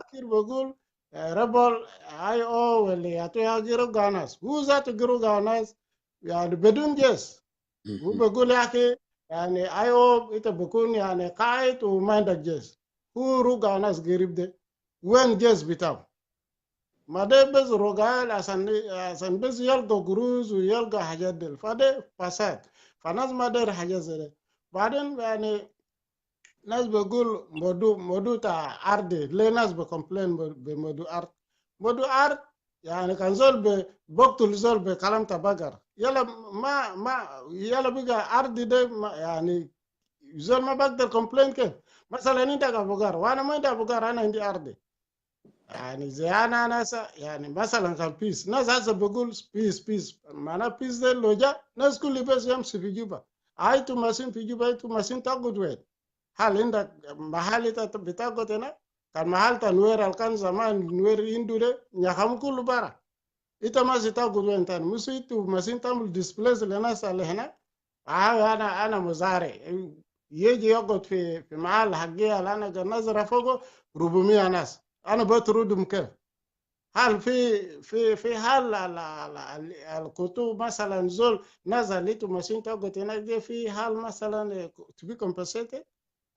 كثير بقول ربل اي او واللي يعطيها روقاو ناس، هو ذاته روقاو ناس يعني بدون جيش. وبقول يا اخي يعني ايوه انت بكون يعني قائد وما عندك جيش. هو رجع ناس قريب ده وين جيش بتاعه؟ ما ده بس رجال عشان بس يلقى قروش ويلقى حاجات دي، فده فساد. فناس ما داير حاجات زي ده. بعدين يعني ناس بيقول مودو تاع ارض، ليه ناس بكمبلين بمودو ارض؟ مودو ارض يعني كان زول بقتل زول بكلام تاع بقر، يلا ما يلا بقى ارض ده يعني زول ما بقدر كومبلين كيف؟ مثلا انت كبقر وانا ما انت بقر، انا عندي ارض. يعني زي انا ناس يعني مثلا كان بيس، ناس هسه بقول بيس معناه بيس ده لو جاء ناس كل بس يمشي في جوبا، ايتو ماشين في جوبا، ايتو ماشين تاخد وين؟ هل عندك محل بتاخد هنا؟ كان محل تنوير كان زمان نوير اندو ده يخم كله برا، انت ماشي تاخد وين تاني؟ مش انتو ماشين تعمل ديسبليس للناس اللي هنا. انا مزارع يجي يقعد في محل حقي اللي انا نظره فوقه 400 ناس، انا بطردهم كيف؟ هل في حال الكتب مثلا زول نزل لقيته ماشين تقعد هناك دي، في حال مثلا to be compensated؟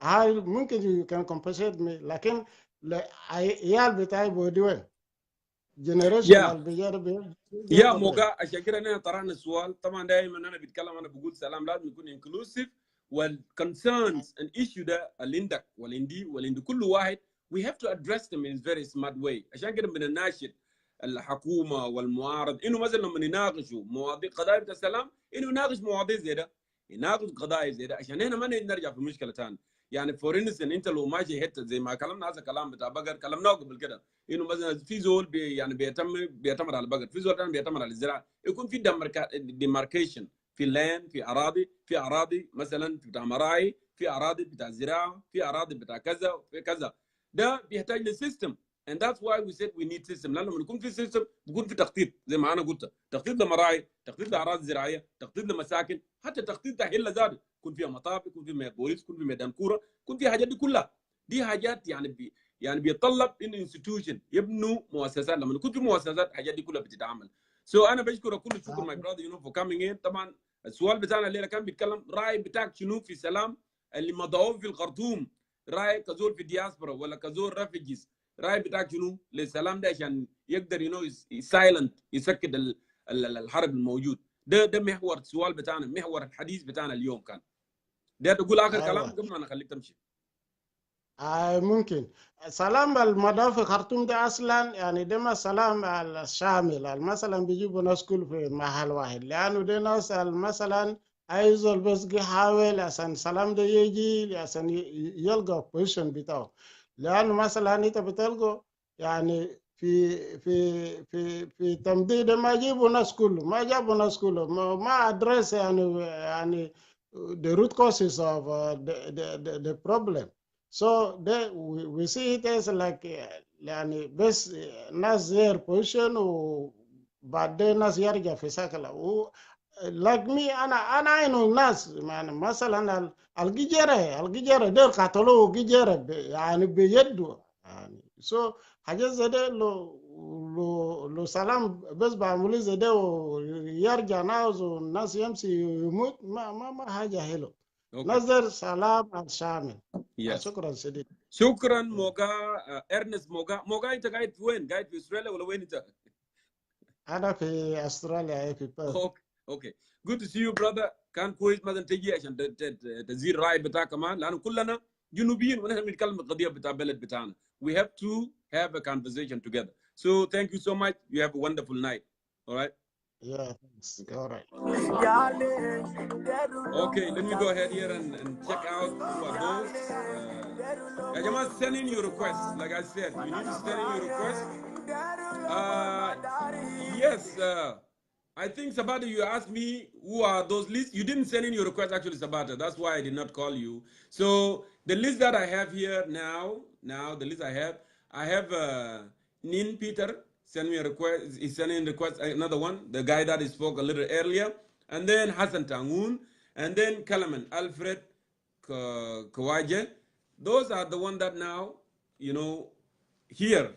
هل ممكن you can compensate me؟ لكن عيال بتاعي بودي وين؟ جنريشن Yeah. اللي بيجي يا يقعد وين؟ موجا عشان كده انا طرحنا السؤال. طبعا دايما انا بتكلم، انا بقول سلام لازم يكون انكلوسيف، والكونسيرنز الايشيو ده اللي عندك واللي عند كل واحد we have to address them in a very smart way. عشان كده بنناشد الحكومه والمعارض انه مثلا لما يناقشوا مواضيع قضايا بتاع السلام، انه يناقش مواضيع زي ده، يناقش قضايا زي ده، عشان هنا ما نرجع في مشكله ثانيه. يعني فور انستنس انت لو ماشي حته زي ما كلامنا، هذا كلام بتاع بقر كلامناه قبل كده، انه مثلا في زول يعني بيعتمد على البقر، في زول ثاني بيعتمد على الزراعه، يكون في ديماركيشن في اللين، في اراضي مثلا بتاع مراعي، في اراضي بتاع زراعه، في اراضي بتاع كذا وفي كذا. ده بيحتاج لسيستم. and that's why we said we need system. لانه لما يكون في سيستم بيكون في تخطيط، زي ما انا قلت، تخطيط لمراعي، تخطيط لاراضي زراعيه، تخطيط لمساكن، حتى تخطيط تحل ذاته، يكون فيها مطابق، يكون فيها بوليس، يكون في ميدان كوره، يكون فيها حاجات دي كلها. دي حاجات يعني بيتطلب ان انستتيوشن يبنوا مؤسسات. لما يكون في مؤسسات الحاجات دي كلها بتتعمل. انا بشكر كل الشكر ماي براذر فور كامينج ان. طبعا السؤال بتاعنا الليله كان بيتكلم راي بتاعك شنو في سلام اللي مضوه في الخرطوم؟ راي كزول في الدياسبرا ولا كزول ريفيجيز، راي بتاعك شنو للسلام ده عشان يقدر سايلنت يسكت الحرب الموجود ده محور السؤال بتاعنا، محور الحديث بتاعنا اليوم كان ده. تقول اخر كلام ايوه قبل ما نخليك تمشي. ممكن. سلام المدافع في خرطوم ده اصلا يعني ده ما سلام الشامل، مثلا بيجيبوا ناس كل في محل واحد، لانه ده ناس مثلا عايزوا بس يحاول عشان سلام ده يجي عشان يلقى بوزيشن بتاعه. لانه مثلا انت بتلقى يعني في تمديد ما جيبوا ناس كله، ما جابوا ناس كله، ما ادرس يعني the root causes of the problem. So we see it as like يعني بس ناس زي position وبعدين ناس يرجع في سكلة like me. أنا عينه الناس يعني مثلا الجيجرة ده قتلوه جيجرة يعني بيده يعني. So حاجات زي ده لو سلام بس بعملوا زي ده ويرجع ناس والناس يمشي يموت، ما حاجة حلوة. اوكي. نظر سلام الشامل. يس. شكرا شديد. شكرا موجا. ارنست موجا انت قاعد في وين؟ قاعد في استراليا ولا وين انت؟ أنا في أستراليا في بيرث. اوكي good to see you brother. كان كويس مثلا تجي عشان تزيد الراي بتاعك كمان، لانه كلنا جنوبيين ونحن بنتكلم القضيه بتاع البلد بتاعنا. we have to have a conversation together. So thank you so much. You have a wonderful night. All right. Yeah, thanks. All right. Okay, let me go ahead here and check out who are those. Yeah, Jamal, send in your requests. Like I said, you need to send in your requests. Yes, I think Sabata, you asked me who are those lists. You didn't send in your request, actually, Sabata. That's why I did not call you. So the list that I have here now the list I have Nin Peter send me a request. He sent in request another one, the guy that spoke a little earlier, and then Hassan Tangun, and then Kalaman Alfred Kawaje. Those are the one that now here.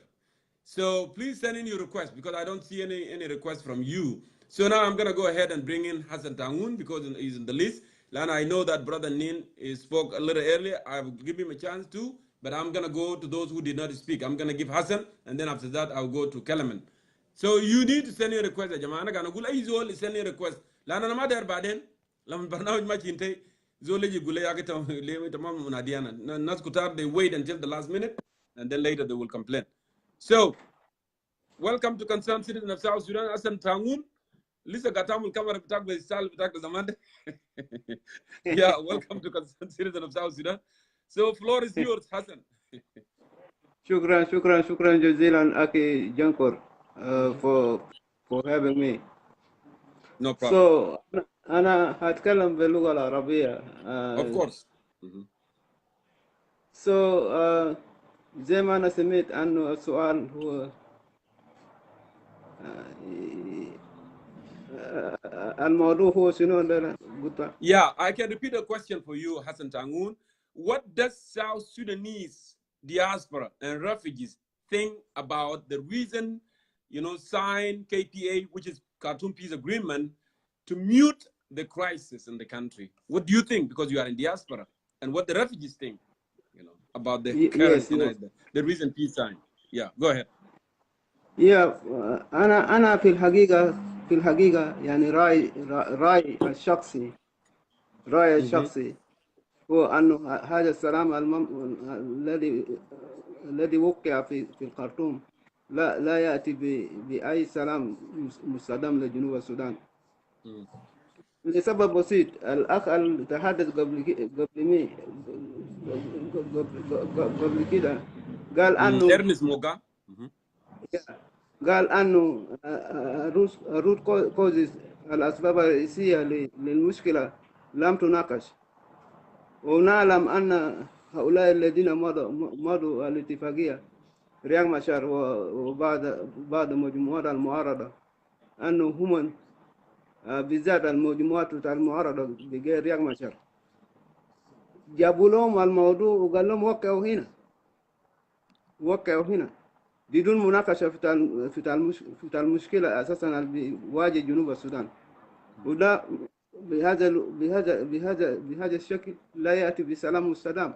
So please send in your request because I don't see any request from you. So now I'm going to go ahead and bring in Hassan Tangun because he's in the list. And I know that Brother Nin spoke a little earlier. I will give him a chance too, but I'm going to go to those who did not speak. I'm going to give Hassan, and then after that, I'll go to Kalaman. So you need to send your request. Jama, ana gana gula izol send your request. La na ma der baden. La barnamij ma chinte. Zole ji gule yake tam le tamam munadiana. Nas kutar they wait until the last minute, and then later they will complain. So welcome to Concerned Citizen of South Sudan. Hassan Tangun. Lisa gatamul kamera bitak be sal bitak the zaman. Yeah, welcome to Concerned Citizen of South Sudan. So floor is yours, Hassan. شكرا جزيلا أخي جنكور for having me. No problem. So أنا هتكلم باللغة العربية. Of course. So زي ما أنا سمعت أنه السؤال هو الموضوع هو شنو ده قلت. Yeah, I can repeat the question for you, Hassan Tangun. What does South Sudanese diaspora and refugees think about the recent, signed KPA, which is Khartoum Peace Agreement, to mute the crisis in the country? What do you think? Because you are in diaspora, and what the refugees think, about the current, yes. the recent peace sign. Yeah, go ahead. Yeah, أنا في الحقيقة يعني رأي الشخصي هو أنه هذا السلام الذي وقع في الخرطوم لا يأتي بأي سلام مستدام لجنوب السودان. لسبب بسيط، الأخ اللي تحدث قبل كده قال أنه روت كوزيس الأسباب الرئيسية للمشكلة لم تناقش، ونعلم أن هؤلاء الذين مضوا الاتفاقية رياض مشار وبعض مجموعات المعارضة أنه هم بالذات المجموعات المعارضة بغير رياض مشار جابوا لهم الموضوع وقال لهم وقعوا هنا بدون مناقشة في المشكلة أساسا اللي بيواجه جنوب السودان. وده بهذا الشكل لا يأتي بسلام مستدام.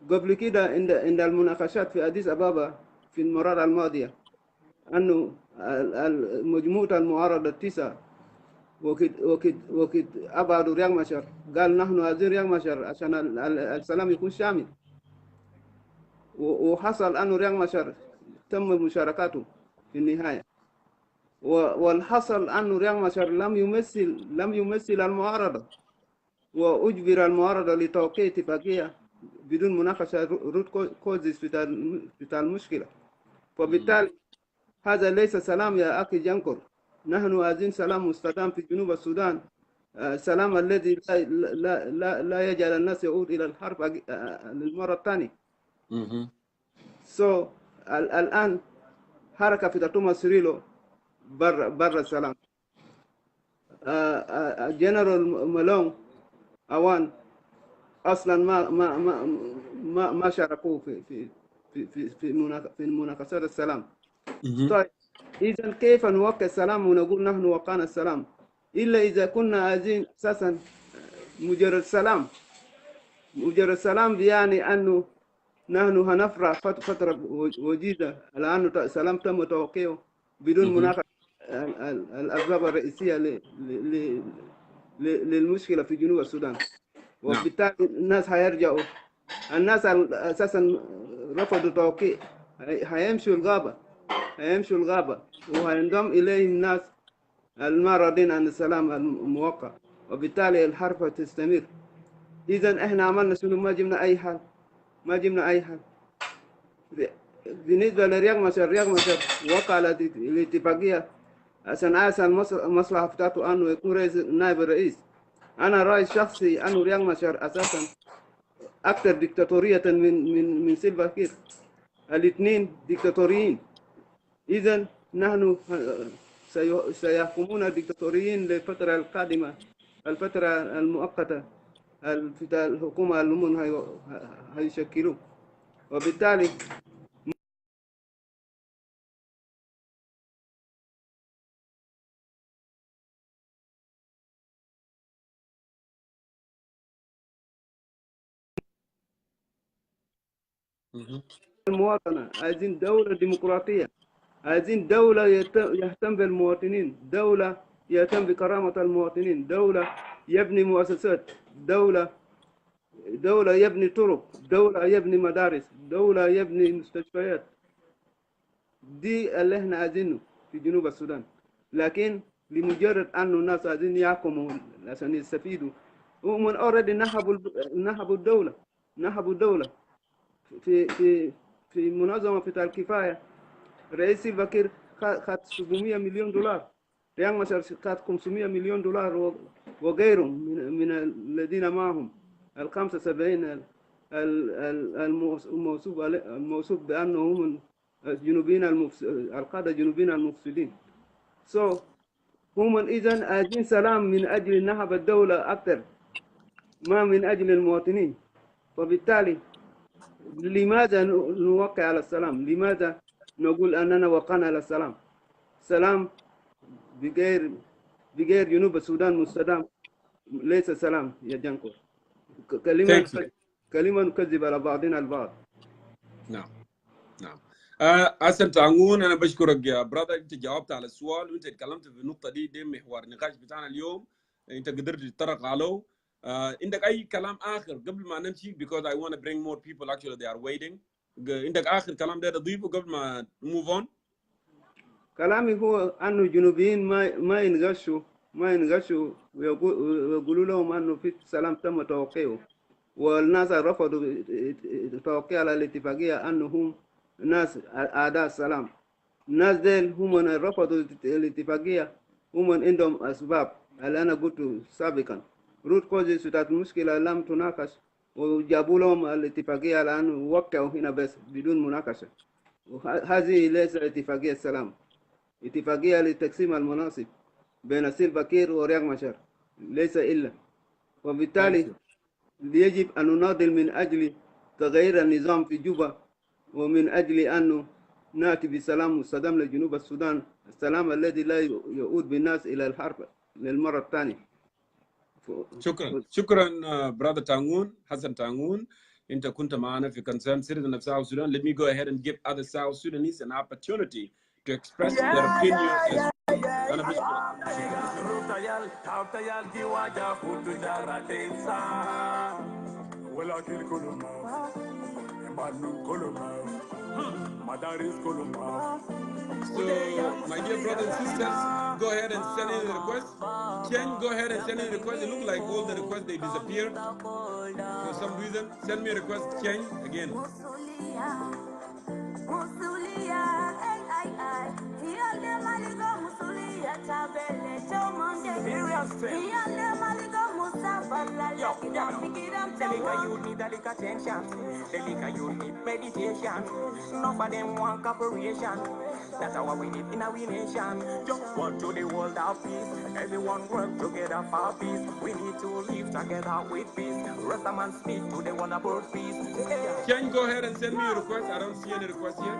قبل كده عند المناقشات في أديس أبابا في المرة الماضية أنه مجموعة المعارضة 9 وكد أبعدوا رياض مشار، قال نحن عايزين رياض مشار عشان السلام يكون شامل، وحصل أنه رياض مشار تم مشاركاته في النهاية، والحصل أنه رياض مشار لم يمثل المعارضة، وأجبر المعارضة لتوقيع اتفاقية بدون مناقشة روت كوزيس في المشكلة. فبالتالي هذا ليس سلام يا أخي جنكور. نحن عايزين سلام مستدام في جنوب السودان، سلام الذي لا يجعل الناس يعود إلى الحرب للمرة الثانية. الآن حركة في تطوما سريلو برا السلام. جنرال مالون أوان أصلا ما شاركوا في مناقشات السلام. طيب إذا كيف نوقع السلام ونقول نحن وقعنا السلام إلا إذا كنا عايزين أساسا مجرد سلام يعني أنه نحن هنفرح فترة وجيزة الآن السلام تم توقيعه بدون مناقشة الأسباب الرئيسية للمشكلة في جنوب السودان. وبالتالي الناس هيرجعوا، الناس أساسا رفضوا توقيع هيمشوا الغابة وهينضم إليهم الناس المعرضين عن السلام الموقع، وبالتالي الحرب تستمر. إذا إحنا عملنا شنو؟ ما جبنا أي حل. بالنسبة لرياض مشار وقع الاتفاقية عشان المصلحة بتاعته أنه يكون نائب الرئيس. أنا رأي شخصي أنه رياض مشار أساسا أكثر ديكتاتورية من سيلفا كير. الاثنين ديكتاتوريين. إذا نحن سيحكمون ديكتاتوريين للفترة القادمة، الفترة المؤقتة في الحكومة اللي هم هيشكلوه. وبالتالي المواطنة، عايزين دولة ديمقراطية، عايزين دولة يهتم بالمواطنين، دولة يهتم بكرامة المواطنين، دولة يبني مؤسسات، دولة يبني طرق، دولة يبني مدارس، دولة يبني مستشفيات. دي اللي احنا عايزينه في جنوب السودان. لكن لمجرد انه الناس عايزين يحكموا عشان يستفيدوا، هم اوريدي نهبوا الدولة في منظمة بتاع الكفاية. رئيس البكير خد 700 مليون دولار، رياض مشار خد 500 مليون دولار وغيرهم من الذين معهم، ال 75 الموصوف بأنهم الجنوبيين القادة الجنوبيين المفسدين. هم إذن عايزين سلام من أجل نهب الدولة أكثر ما من أجل المواطنين. وبالتالي لماذا نوقع على السلام؟ لماذا نقول أننا وقعنا على السلام؟ سلام بغير جنوب السودان مستدام ليس سلام يا جانكور. كلمة نكذب على بعضنا البعض. نعم. أحسن تانغون، أنا بشكرك يا برادر، أنت جاوبت على السؤال وأنت تكلمت في النقطة دي محور النقاش بتاعنا اليوم، أنت قدرت تتطرق عليه. عندك أي كلام آخر قبل ما نمشي؟ because I want to bring more people actually they are waiting. عندك آخر كلام ده تضيفه قبل ما move on؟ كلامي هو أنه الجنوبيين ما ينغشوا ويقولوا لهم أنه في سلام تم توقيعه، والناس رفضوا توقيع على الاتفاقية أنهم ناس أعداء السلام. الناس ديل هم رفضوا الاتفاقية، هم عندهم أسباب اللي أنا قلت سابقا. روت كوزيس بتاعت المشكلة لم تناقش، وجابوا لهم الاتفاقية لأنه وقعوا هنا بس بدون مناقشة. هذه ليست اتفاقية سلام، اتفاقية لتقسيم المناصب بين سيلفا كير ورياض مشار، ليس إلا. وبالتالي يجب أن نناضل من أجل تغيير النظام في جوبا، ومن أجل أن نأتي بسلام مستدام لجنوب السودان، السلام الذي لا يعود بالناس إلى الحرب للمرة الثانية. شكرا برادر تانغون، حسن تانغون، انت كنت معنا في concern citizen of South Sudan. Let me go ahead and give other South Sudanese an opportunity to express their opinion as So, my dear brothers and sisters, go ahead and send in the request. Ken, go ahead and send in the request. It looks like all the requests, they disappeared for some reason. Send me a request, Ken, again. The liquor you need a lick attention. The liquor you need meditation. None of them want cooperation. That's how we live in our nation. Just want to the world of peace. Everyone work together for peace. We need to live together with peace. Rest a man speak to the one about peace. Can you go ahead and send me a request? I don't see any request yet.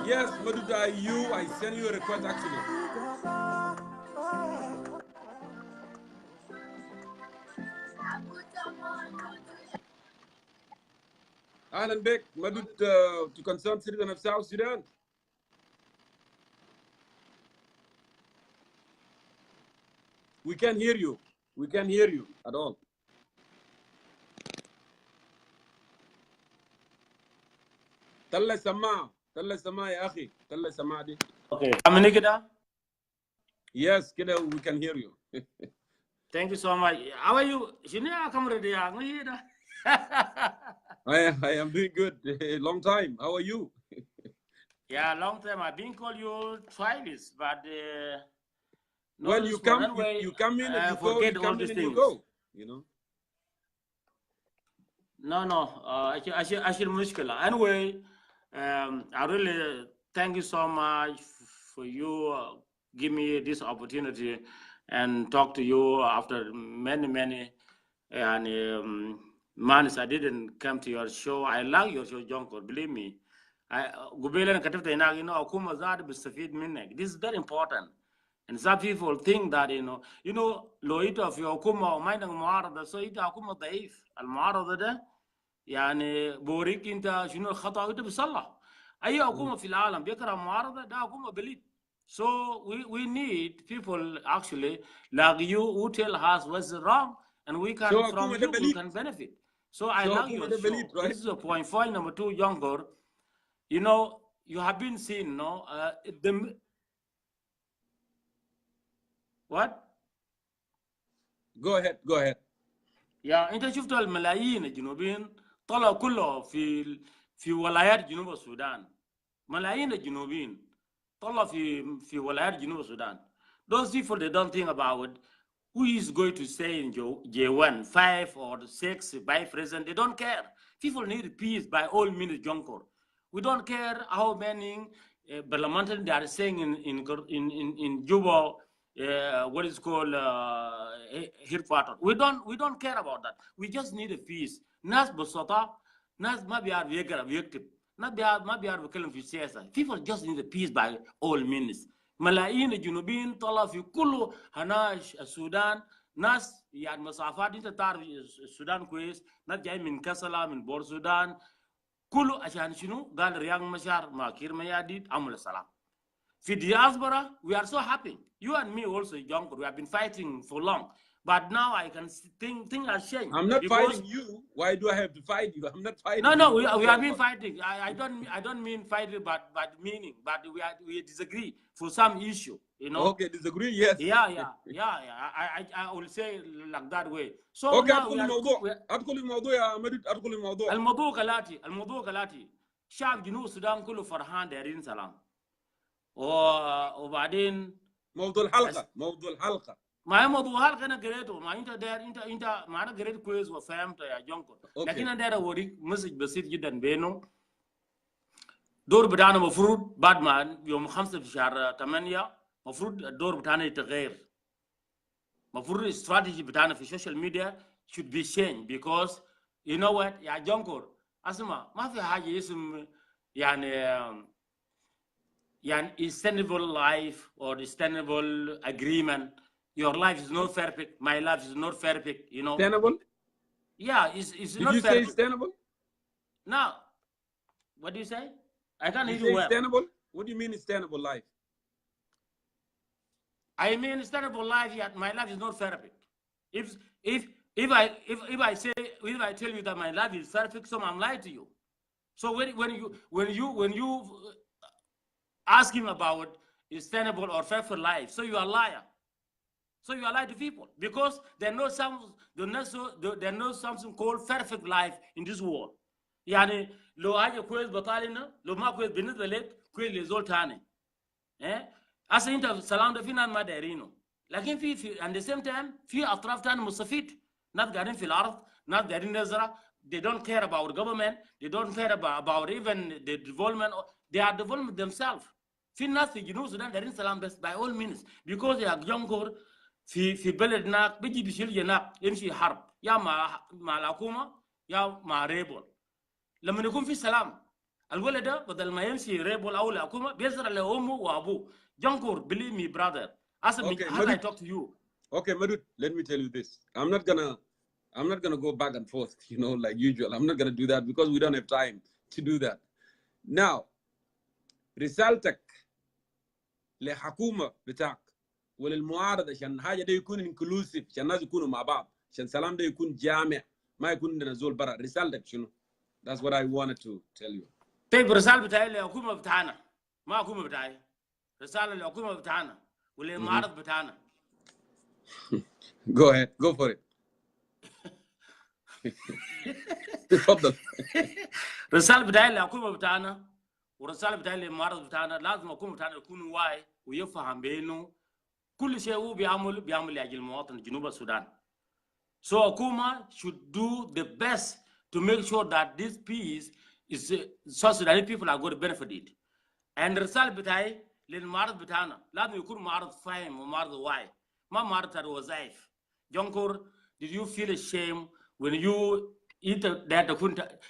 Yes, Maduda, I send you a request actually. Alan Beck, Madud, to concern citizen of South Sudan. We can't hear you. We can't hear you at all. طلع سماعة يا أخي، طلع سماعة دي. Okay. Amini kida? Yes, kida, we can hear you. Thank you so much. How are you? Shini akamre dia ngida. I am doing good. Long time. How are you? Yeah, long time. I've been called you twice, but no well, you come anyway, you come in and you go. forget You all come these in and you things. go. You know. No. I should mushkila. Anyway, I really thank you so much for you give me this opportunity and talk to you after many and months I didn't come to your show. I like your show, Jongkor. Believe me. This is very important. And some people think that لو إنت في حكومة وما عندك معارضة so إنت حكومة ضعيف. المعارضة ده يعني بوريك أنت شنو الخطأ وأنت بتصلح. أي حكومة في العالم بيكره معارضة ده حكومة بليد. So we need people actually like you who tell us what's wrong and we can So from you we can benefit. So I like your show. right? This is a point. Point number 2, Jongkor. You have been seen, no? What? Go ahead. يا انت شفت الملايين الجنوبيين طلعوا كله في ولايات جنوب السودان. ملايين الجنوبيين طلعوا في ولايات جنوب السودان. Those people they don't think about who is going to stay in J1, 5 or 6 by president. They don't care. People need peace by all means, Jongkor. We don't care how many parliamentarians they are saying in Juba. What is called headquarters. We don't care about that. We just need a peace. Nas بسطة ناس ما بيعرف يقرأ ويكتب ما بيعرف يتكلم في السياسة. People just need a peace by all means. ملايين الجنوبيين طلع في كل هناش السودان ناس يعني مسافات انت تعرف السودان كويس ناس جاي من كسلا من بور السودان كله عشان شنو قال رياض مشار مع كير مياديد عمل السلام. في diaspora, we are so happy. You and me also, Jongkor, we have been fighting for long. But now I can think has changed. I'm not fighting you. Why do I have to fight you? I'm not fighting No, you. we have been fighting. I don't mean fighting, but meaning. But we disagree for some issue, Okay, disagree, yes. Yeah. I will say like that way. So okay, now أدخل الموضوع يا مدد أدخل الموضوع. الموضوع كلاتي. شعب جنوب السودان كله فرحان دايرين سلام. وبعدين موضوع الحلقة ما هي موضوع الحلقة أنا قريته ما أنت ما أنا قريت كويس وفهمت يا جونكور لكن أنا داير أوريك مسج بسيط جدا بينه دور بتاعنا مفروض بعد ما يوم 5 في شهر 8 مفروض الدور بتاعنا يتغير مفروض الاستراتيجي بتاعنا في السوشيال ميديا should be changed because you know what يا جونكور أسمع ما في حاجة اسم يعني sustainable life or sustainable agreement. Your life is not perfect. My life is not perfect. Sustainable? Yeah, it's Did not you perfect. say sustainable? No. What do you say? I can't hear you you well. Sustainable? What do you mean sustainable life? I mean sustainable life. Yeah, my life is not perfect. If I tell you that my life is perfect, so I'm lying to you. So when you asking about sustainable or faithful life, so you are a liar. So you are lying to people because they know something called perfect life in this world. يعني لو حاجة كويس بطالنا لو ما كويس بالنسبة لك كويس لزول تاني. أصلا أنت السلام ده في ناس ما دايرينه. لكن في at the same time في أطراف تاني مستفيد. ناس قاعدين في الأرض ناس قاعدين نزرع. They don't care about government. They don't care about even the development. They are developing themselves. في ناس في جنوب السودان دايرين سلام بس by all means because يا جونكور في بلدنا بيجي بيشيل هناك يمشي حرب يا مع الحكومة يا مع ريبول لما يكون في سلام الولد ده بدل ما يمشي ريبول أو الحكومة بيزرع لأمه وأبوه جونكور believe me brother as I talk to you. Okay, Madud, let me tell you this. I'm not gonna go back and forth, like usual. I'm not gonna do that because we don't have time to do that. Now, رسالتك لحكومة بتاعك وللمعارضة عشان حاجة ده يكون انكلوسيف عشان الناس يكونوا مع بعض عشان السلام ده يكون جامع ما يكون عندنا زول برا رسالتك شنو؟ That's what I wanted to tell you. طيب الرسالة بتاعي للحكومة بتاعنا ما حكومة بتاعي رسالة للحكومة بتاعنا وللمعارضة بتاعنا. Go ahead, go for it. تفضل. رسالة بتاعي للحكومة بتاعنا ورسالة بتاعي للمعارضة بتاعنا لازم الحكومة بتاعنا يكون واعي ويفهم بأنه كل شيء هو بيعمل لأجل المواطن جنوب السودان. So الحكومة should do the best to make sure that this peace is South Sudanese people are going to benefit it. And the result بتاعي للمعرض بتاعنا لازم يكون معرض فاهم ومعرض واعي ما معرض الوظائف. Jongkor, did you feel ashamed when you eat that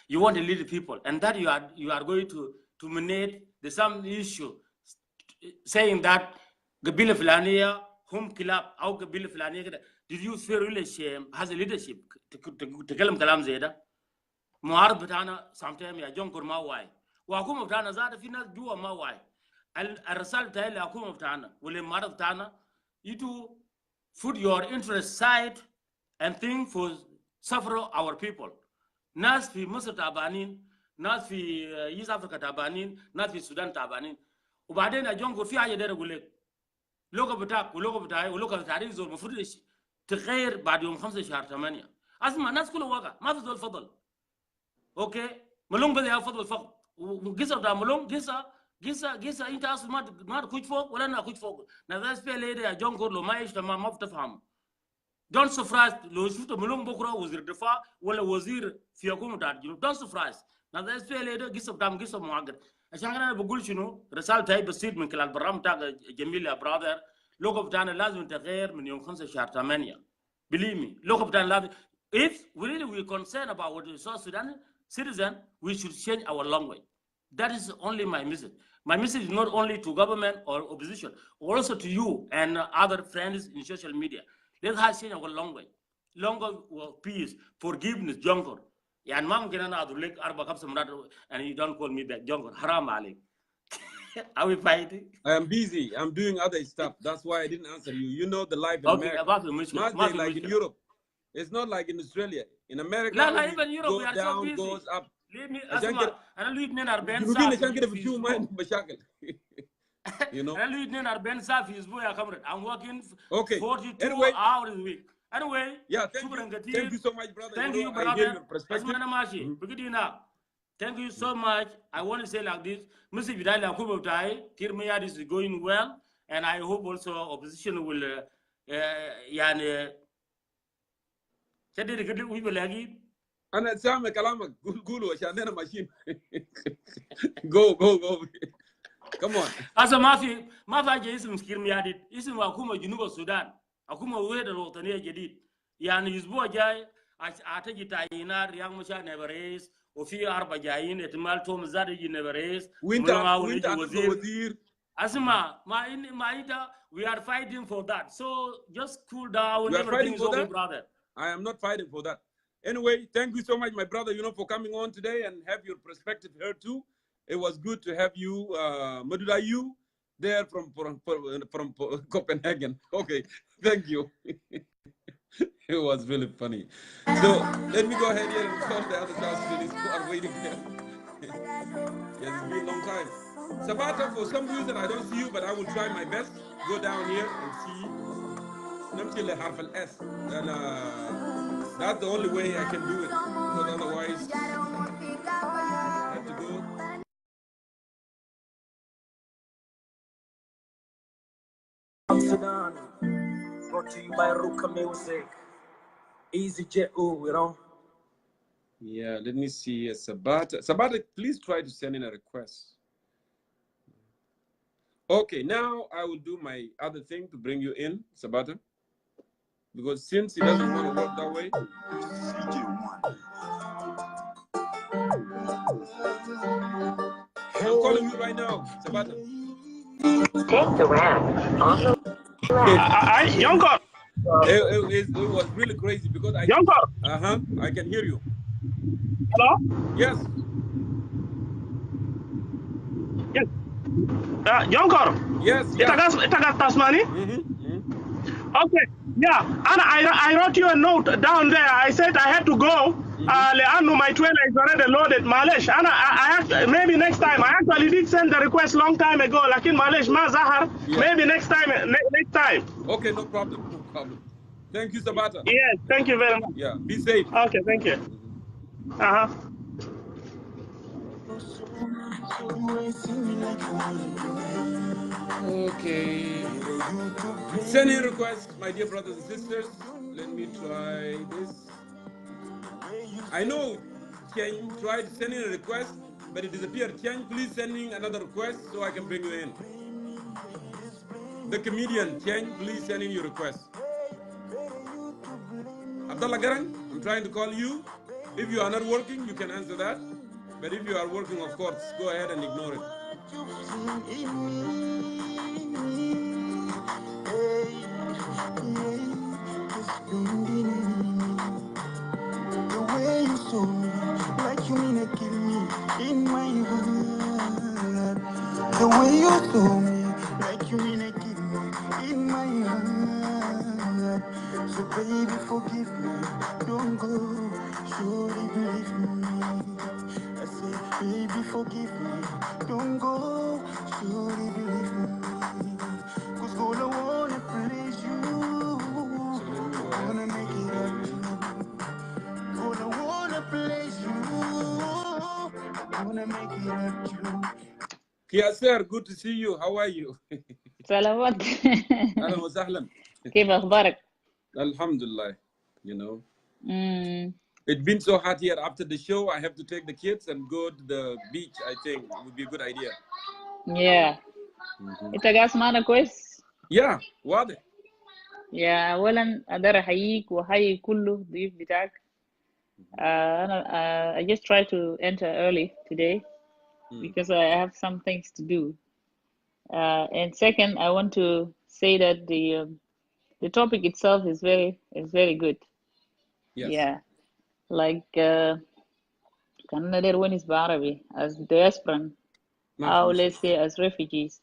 you want to lead the people and that you are going to dominate the some issue saying that قبيلة فلانية هم كلاب أو قبيلة فلانية كده. Did you feel really ashamed as a leadership تكلم كلام زي ده؟ معارض بتاعنا sometimes يا جونكور ما واعي وحكومة بتاعنا زاد في ناس جوا ما واعي. الرسالة بتاعي للحكومة بتاعنا والمعارض بتاعنا you to put your interest side and think for suffer our people. ناس في مصر تعبانين، ناس في يوز افريقيا تعبانين، ناس في السودان تعبانين. وبعدين يا جونكور في حاجة داير أقول لك اللغة بتاعك واللغة بتاعي واللغة بتاعي زول المفروض تغير بعد يوم 5 شهر 8. اسمع الناس كلها واقع ما في زول فضل. اوكي ملون بدي افضل فقط وقصه بتاع ملون قصه انت اصلا ما تخش فوق ولا انا اخش فوق. ناس في ليدي يا جونكور لو ما يجتمع ما بتفهم. دون سفرايز لو شفت ملون بكره وزير دفاع ولا وزير في حكومه بتاع الجنوب دون سفرايز. ناس في ليدي قصه بتاع قصه معقد. عشان كده انا بقول شنو رسالتي بسيط من خلال البرنامج بتاع جميل يا برادر. اللغه بتاعنا لازم تغير من يوم 5 شهر 8. believe me اللغه بتاعنا لازم if we really concerned about what the South Sudan citizen, we should change our language. That is only my message. My message is not only to government or opposition, also to you and other friends in social media. Let us change our language. Language of peace, forgiveness, Jongkor. يعني ما ممكن أنا أقول لك 4-5 مرات and you don't call me back, Jongkor. حرام عليك. Are we fighting? I am busy. I'm doing other stuff. That's why I didn't answer you. You know the life in America. Not like in Europe. It's not like in Australia. In America, لا even Europe goes we are down, so busy. goes up. Leave me أسمع أنا لو 42 جنوبين ساعة عشان كده بتشوفوا ما عندهم مشاكل. You know. أنا لو 42 ساعة في أسبوع يا كامرد. I'm working Okay. 42 Anyway, hours a week. Anyway. Yeah, thank you so much, brother. Thank you, I hear your brother. perspective. أسمع أنا ماشي. بقولي هنا. Thank you so much. I want to say like this. Mr. Vidal Yakubu Tai, Kirmayad is going well, and I hope also opposition will يعني شديد كده ويبلاغي. أنا سامع كلامك قولوا عشان أنا ماشيين. Go. Come on. أصلا ما في حاجة اسم كيرمياد اسم حكومة جنوب السودان حكومة وحدة الوطنية جديد يعني أسبوع جاي أعتقد تعيينات رياض مشا نبريس وفي 4 جايين احتمال توم زاد يجي نبريس وأنت وزير أسمع ما إنت we are fighting for that so just cool down. We are fighting for okay, that, brother. I am not fighting for that. Anyway, thank you so much, my brother, for coming on today and have your perspective here too. It was good to have you, Madula, you there from Copenhagen. Okay, thank you. It was really funny. So let me go ahead here and call the other South Sudanese who are waiting here. Yes, it's been a long time. Sabata, for some reason I don't see you, but I will try my best. Go down here and see. نمشي لحرف الS. And that's the only way I can do it. Because otherwise, I have to go. Sudan, brought to you by Ruka Music. Easy Jet, you know. Yeah, let me see. Sabata, please try to send in a request. Okay, now I will do my other thing to bring you in, Sabata. Because since it doesn't want to work that way. I'm calling you right now, Sabata. Take the ramp on the Jongkor. It was really crazy because I can hear you. Hello? Yes. Yes. Jongkor. Yes. Itagas Tasmani? Okay. Yeah. And I wrote you a note down there. I said I had to go. My trailer is already loaded. Malesh. And I have to, maybe next time. I actually did send the request long time ago. Lakin Malesh ma Zahar. Maybe next time. Next time. Okay, no problem. Thank you, Sabata. Yes, thank you very much. Yeah, be safe. Okay, thank you. Okay. Sending requests, my dear brothers and sisters. Let me try this. I know Ken tried sending a request. but it disappeared. Change, please send me another request so I can bring you in. The comedian, Change, please send in your request. Abdullah Garang, I'm trying to call you. If you are not working, you can answer that. But if you are working, of course, go ahead and ignore it. The way you saw me, like you mean to kill me in my heart. The way you saw me, like you mean to kill me in my heart. So baby, forgive me, don't go, surely believe me. I say, baby, forgive me, don't go, surely believe me. Cause all I wanna please you, wanna make it up to you. Gonna wanna please you. Gonna make it up to you. Kia sir, good to see you. How are you? سلامات. أهلا وسهلا. كيف أخبارك؟ Alhamdulillah. You know, Mm, it's been so hot here. After the show, I have to take the kids and go to the beach. I think would be a good idea. yeah. أنت قاعد معنا كويس؟ Yeah, واضح. يا أولا أقدر أحييك وأحيي كل ضيوف بتاعك. I just try to enter early today because I have some things to do. And second, I want to say that the topic itself is very good. Yes. Yeah, like كان ندير ونس بعربي as diasporan or let's say as refugees.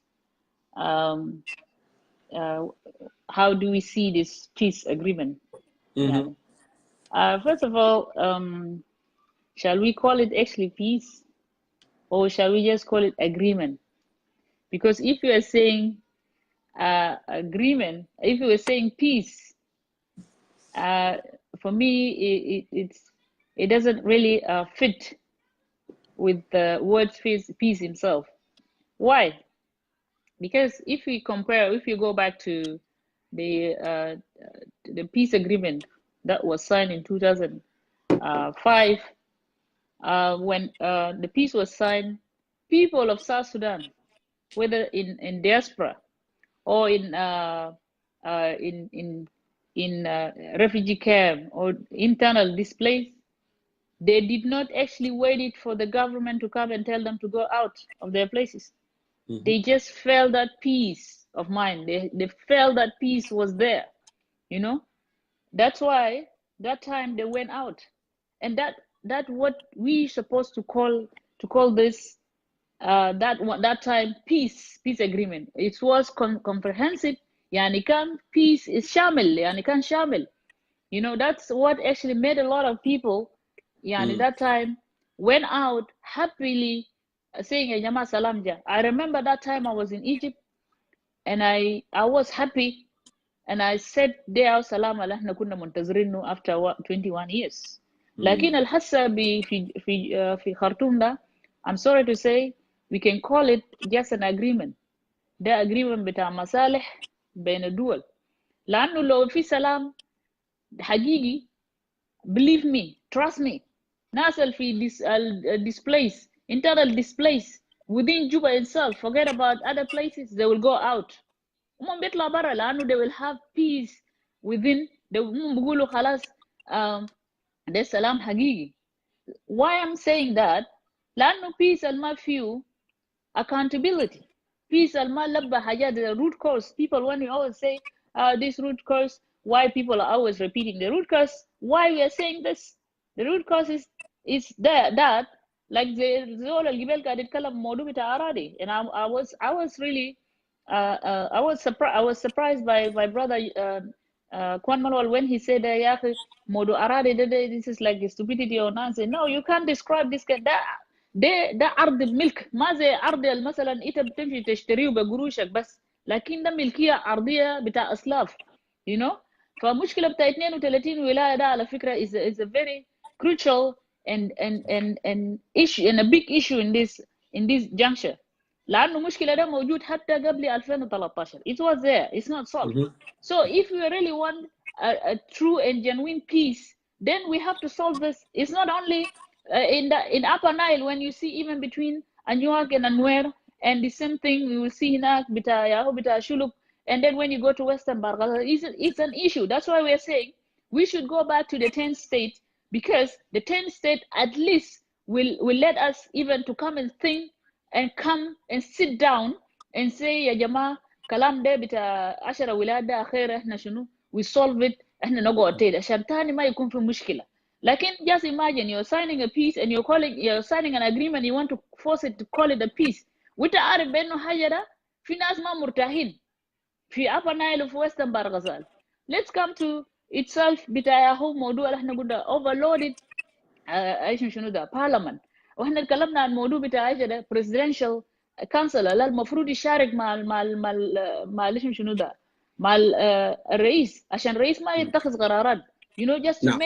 How do we see this peace agreement? يعني, first of all, shall we call it actually peace, or shall we just call it agreement? Because if you are saying agreement, if you are saying peace, for me, it doesn't really fit with the word peace himself. Why? Because if we compare, if you go back to the peace agreement that was signed in 2005, when the peace was signed, people of South Sudan, whether in diaspora or in refugee camp or internal displaced, they did not actually wait for the government to come and tell them to go out of their places. They just felt that peace of mind. They felt that peace was there, you know. That's why that time they went out, and that what we supposed to call this that time peace agreement. It was comprehensive. يعني كان peace is شامل, يعني كان شامل. You know, that's what actually made a lot of people يعني that time went out happily saying يا جماعة سلام جا. I remember that time I was in Egypt and I was happy and I said there سلام اللي احنا كنا منتظرينه after 21 years. لكن الحسة في خرطوم ده, I'm sorry to say, we can call it just an agreement. ده agreement بتاع مصالح بين الدول. لأنه لو في سلام حقيقي, believe me, trust me, ناس اللي في displaced, internal displaced within Juba itself, forget about other places, they will go out. هم بيطلع برا لأنه they will have peace within. هم بيقولوا خلاص ده سلام حقيقي. Why I'm saying that? لأنه peace الما فيه accountability. Peace الما لبى حاجات, the root cause. People when you always say this root cause, why people are always repeating the root cause, why we are saying this, the root cause is that like the زول الجبال قاعد يتكلم موضوع بتاع أراضي. And I was really I was surprised by my brother Kwan Malwal when he said يا أخي موضوع أراضي this is like stupidity or nonsense. No, you can't describe this ده عرض الملك, ما زي عرض مثلا انت بتمشي تشتريه بقروشك بس, لكن ده ملكية عرضية بتاع أسلاف, you know. فمشكلة بتاع 32 ولاية ده على فكرة is a very crucial and issue and a big issue in this juncture. لأنه مشكلة ده موجود حتى قبل 2013. It was there, it's not solved. So if we really want a true and genuine peace, then we have to solve this. It's not only in Upper Nile, when you see even between Anuak and Anwer, and the same thing we will see in Bita Shuluk, and then when you go to Western Barghaza, it's an issue. That's why we're saying we should go back to the 10th state, because the 10th state at least will let us even to come and think and come and sit down and say, ya Jama, kalam de bita ashara wilada akhira احنا شنو, we solve it, احنا نقعد تاني عشان تاني ما يكون في مشكلة. Like, just imagine you're signing a peace and you're signing an agreement, you want to force it to call it a peace. وانت عارف بانه حاجة ده في ناس ما مرتاحين في Upper Nile في Western Barghazal. Let's come to itself بتاع هو موضوع اللي احنا قلنا overloaded ايش شنو ده parliament. واحنا اتكلمنا عن موضوع بتاع ايش ده presidential council اللي المفروض يشارك مع ايش شنو ده مع الرئيس عشان الرئيس ما يتخذ قرارات. You know, just to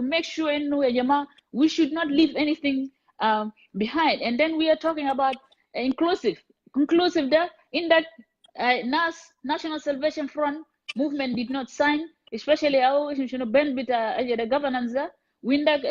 make sure إنه يا جماعة we should not leave anything behind. And then we are talking about inclusive ده in that National Salvation Front movement did not sign, especially our Ben bita the governance windak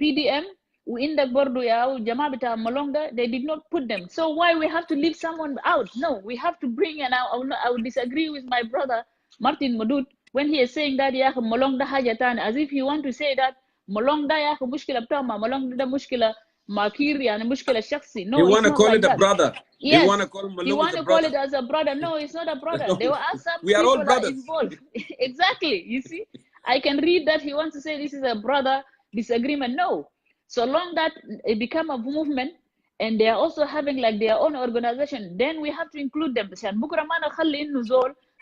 PDM windak bordo ya Jama bita Malonga, they did not put them. So why we have to leave someone out? No, we have to bring, and I would disagree with my brother Martin Madut when he is saying that ya Malonga hajatan, as if he want to say that Malonga ya mushkila btama Malonga da mushkila makir yani mushkila shakhsi. No, You it's want to not call like it a that. brother? Yes, You want to call you Malong want as a to call brother? it as a brother. No, it's not a brother. There were some We are people all brothers. involved. Exactly. You see, I can read that he wants to say this is a brother disagreement. No, so long that it become a movement and they are also having like their own organization, then we have to include them. عشان بكرة ما نخلي إنه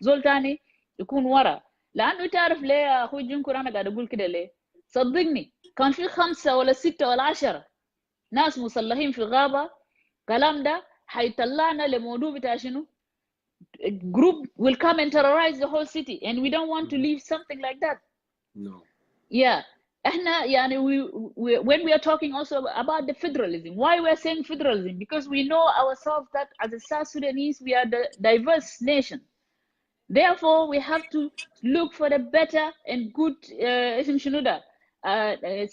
زول تاني يكون ورا. لأنه تعرف ليه يا أخوي جنكر أنا قاعد أقول كده ليه؟ صدقني كان في 5 ولا 6 ولا 10 ناس مسلحين في غابة. كلام ده حيطلعنا لموضوع بتاع شنو؟ Group will come and terrorize the whole city, and we don't want to leave something like that. No. Yeah. احنا يعني when we are talking also about the federalism, why we are saying federalism? Because we know ourselves that as a South Sudanese we are the diverse nation. Therefore, we have to look for the better and good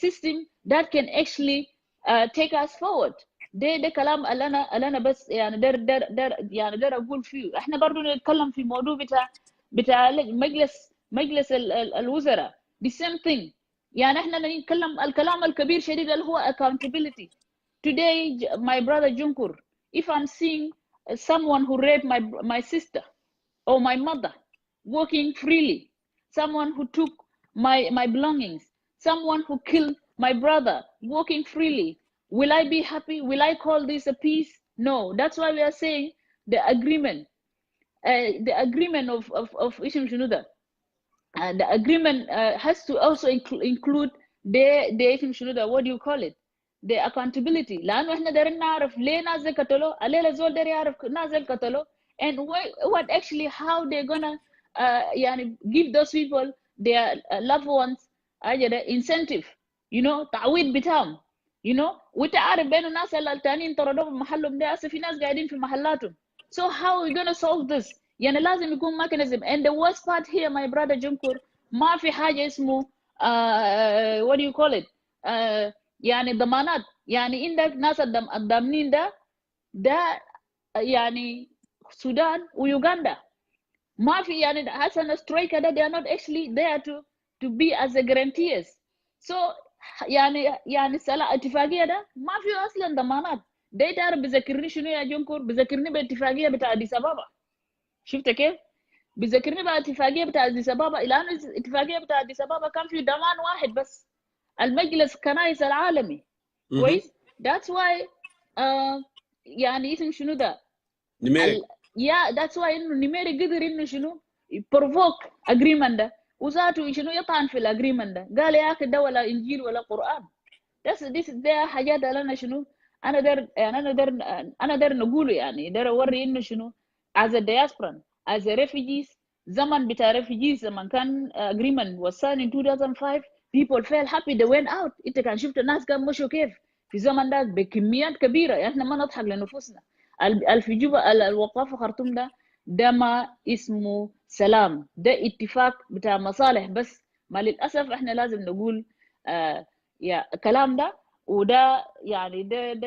system that can actually take us forward. ده كلام اللي أنا بس يعني در أقول فيه. إحنا برضو نتكلم في موضوع بتاع مجلس الوزراء. The same thing. يعني إحنا نتكلم الكلام الكبير شديد اللي هو accountability. Today, my brother Jongkor, if I'm seeing someone who raped my sister or my mother walking freely, someone who took my belongings, someone who killed my brother walking freely, will I be happy? Will I call this a peace? No. That's why we are saying the agreement of Ishim Shunuda. The agreement has to also include the what do you call it? The accountability. لأنه إحنا دايرين نعرف ليه ناس زي قتلوا، عليه الزول داير يعرف ناس زي قتلوا, and what actually how they're gonna يعني give those people their loved ones the incentive, you know, تعويض بتاعهم, you know, وانت عارف بين الناس اللي التانيين طردوا في محلهم ده هسه في ناس قاعدين في محلاتهم. So how are we gonna solve this? يعني لازم يكون mechanism. And the worst part here, my brother Jongkor, ما في حاجة اسمه what do you call it? يعني ضمانات. يعني عندك ناس الضامنين ده يعني السودان ويوغندا. ما في يعني هسه striker ده they are not actually there to be as a guarantees. So يعني اتفاقية ده ما في اصلا ضمانات. ده تعرف بذكرني شنو يا جونكور؟ بذكرني باتفاقية بتاع أديس أبابا. شفت كيف؟ بذكرني باتفاقية بتاع أديس أبابا. الآن الاتفاقية بتاع أديس أبابا كان في ضمان واحد بس، المجلس الكنائس العالمي. كويس؟ That's why يعني اسم شنو ده؟ نميري. that's why إنه نميري قدر إنه شنو provoke agreement ده وذاته شنو يطعن في الagreement ده. قال يا أخي ده ولا إنجيل ولا قرآن. ده حاجات اللي أنا شنو أنا داير نقوله يعني داير أوري إنه شنو as a diaspora as a refugees. زمن بتاع refugees زمان كان agreement was signed in 2005, people felt happy they went out. أنت كان شفت الناس كان مشوا كيف في زمن ده بكميات كبيرة. يعني إحنا ما نضحك لنفوسنا. في جوبا الوقاف في خرطوم ده ما اسمه سلام، ده اتفاق بتاع مصالح بس. ما للأسف إحنا لازم نقول يا الكلام ده وده يعني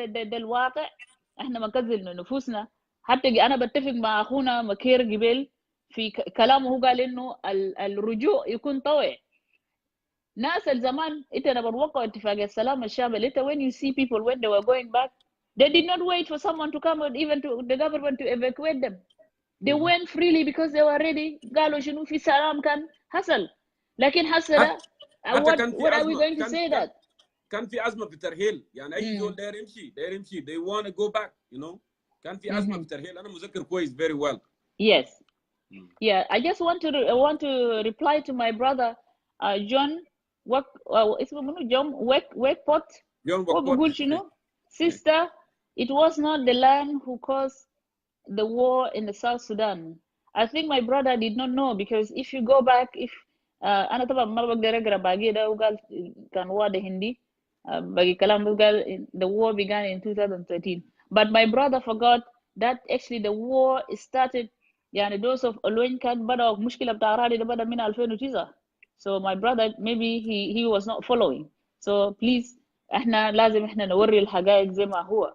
ده الواقع. احنا ما نكذب نفوسنا. حتى انا بتفق مع اخونا مكير قبل في كلامه، هو قال انه الرجوع يكون طوعي. ناس الزمان انت لما وقعوا اتفاق السلام الشامل، انت when you see people when they were going back, they did not wait for someone to come or even to the government to evacuate them. They went freely because they were ready. قالوا شنو في سلام كان حصل. لكن حصل حتى كان في what are we أزمة، going to say that؟ كان في أزمة في الترحيل، يعني أي زول داير يمشي they want to go back, you know. كان في أزمة في الترحيل، أنا مذكر كويس very well. Yes. Yeah, I just want to reply to my brother John اسمه منو John Wakepot. هو بيقول شنو؟ Sister, it was not the land who caused the war in the South Sudan. I think my brother did not know, because if you go back, if أنا طبعا ما بقدر أقرأ باقي ده، وقال كان واضح هندي باقي كلام قال the war began in 2013. But my brother forgot that actually the war started يعني those of Olwen كان بدأ مشكلة بتاع أراضي ده بدأ من 2009. So my brother maybe he was not following. So please احنا لازم احنا نوري الحقائق زي ما هو.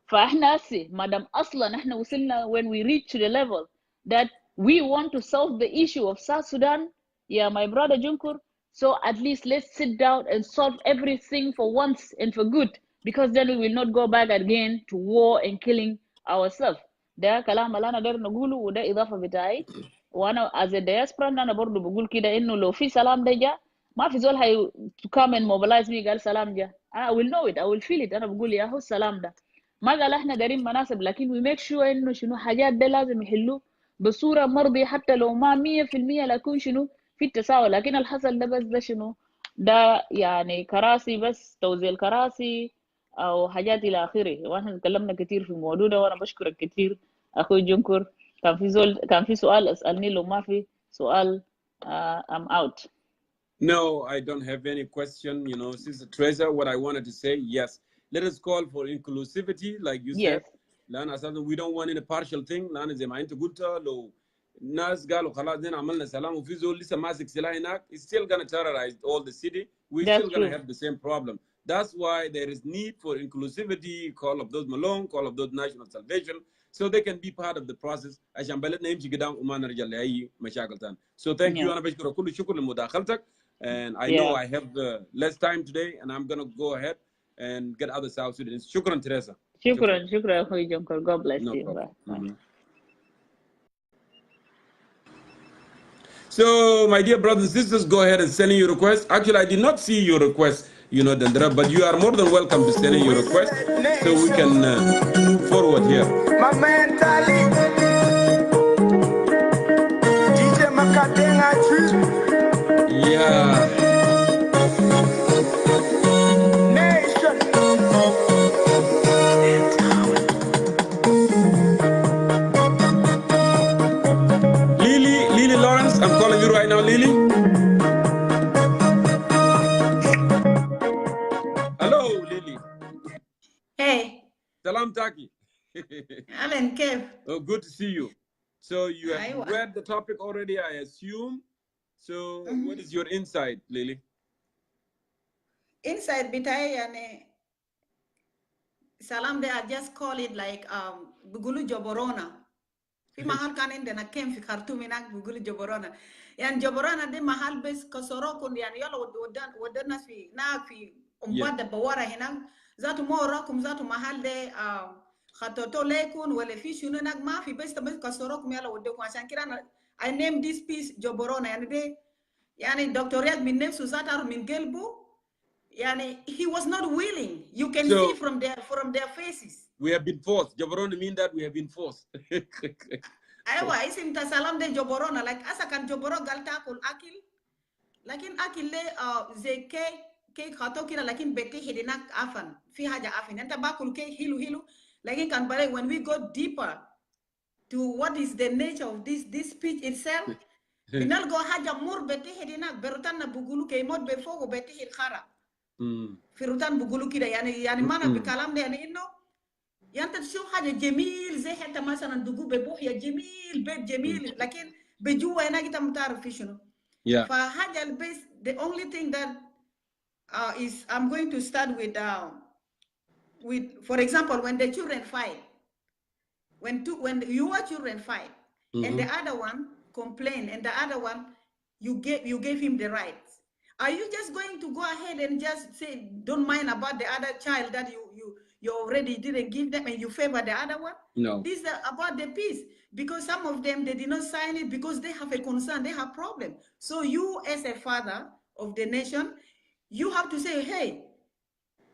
فاحنا هسه ما دام اصلا احنا وصلنا when we reach to the level that we want to solve the issue of South Sudan, yeah, my brother Jongkor, so at least let's sit down and solve everything for once and for good, because then we will not go back again to war and killing ourselves. ده كلام اللي انا قادر نقوله، وده اضافه بتاعي. وانا as a diaspora انا برضه بقول كده انه لو في سلام ده جا، ما في زول هي to come and mobilize me قال سلام جا. I will know it, I will feel it. انا بقول يا هو السلام ده ما قال احنا دارين مناسب، لكن we make sure انه شنو حاجات ده لازم يحلوه بصوره مرضيه، حتى لو ما 100% لكن شنو في التساوي. لكن الحصل ده بس ده شنو ده يعني كراسي بس، توزيع الكراسي او حاجات الى اخره. واحنا تكلمنا كتير في الموضوع ده، وانا بشكرك كتير اخوي جونكور. كان في سؤال اسالني، لو ما في سؤال I'm out. No, I don't have any question. You know, Sister Teresa, what I wanted to say, yes, let us call for inclusivity, like you said. We don't want any partial thing. زي ما أنت قلت، لو الناس قالوا خلاص دينا عملنا سلام وفي زول لسه ماسك سلاح هناك, it's still gonna terrorize all the city. We're still gonna have the same problem. That's why there is need for inclusivity. Call of those Malone, call of those National Salvation, so they can be part of the process. عشان بلدنا يمشي قدام وما نرجع لأي مشاكل تاني. So thank you. أنا بشكرك كل شكر لمداخلتك. And I know I have less time today, and I'm gonna go ahead and get other South Sudanese. Shukran, Teresa. شكرا اخوي جونكور. God bless you. Bye. So, my dear brothers and sisters, go ahead and send in your request. Actually, I did not see your request, you know, Dandra, but you are more than welcome to send in your request so we can move forward here. My mentally, DJ Makadenga tree. Yeah. Nation. Lily Lawrence, I'm calling you right now, Lily. Hello, Lily. Hey. Salam Taki. Alan Kev. Oh, good to see you. So you have read the topic already, I assume. So what is your insight, Lily? Insight bitai yani salam de, I just call it like bugulu joborona. Fi mahal kan indena kem fi Khartoum inak bugulu joborona. Yani joborona de mahal bes kasoro kun yani yala wadana fi umbada bawara hinak zatu morakum zatu mahal de khatoto lekun wala fi shunu nak ma fi bes tabes kasoro kum yala wadaku asan kirana I name this piece joborona yani de yani Dr. Riad min nefsu zatar min gelbu. Yani he was not willing. You can see from their faces. We have been forced. Joborona mean that we have been forced. Aywa, isim ta salam de joborona, like asa kan joboro galta kul akil. Lakin akil le ze ke khato kira lakin beti hidinak afan. Fi haja afin. Enta bakul ke hilu. Lakin kan bare when we go deeper to what is the nature of this speech itself, binal go haja mur beti hidinak berutan na bugulu ke mod befogo beti hil khara. Firutan bugulu kida yani mana bikalam de yani inno yanta تشوف حاجه جميل زي حتى مثلا دقوق ببوح يا جميل بيت جميل لكن بجوا هناك انت ما تعرف في شنو. فحاجه البيت the only thing that I'm going to start with, for example, when the children fight, when your children fight, and the other one complain, and the other one you gave him the rights. Are you just going to go ahead and just say don't mind about the other child that you already didn't give them, and you favor the other one? No. This is about the peace, because some of them, they did not sign it because they have a concern, they have problem. So you, as a father of the nation, you have to say, hey,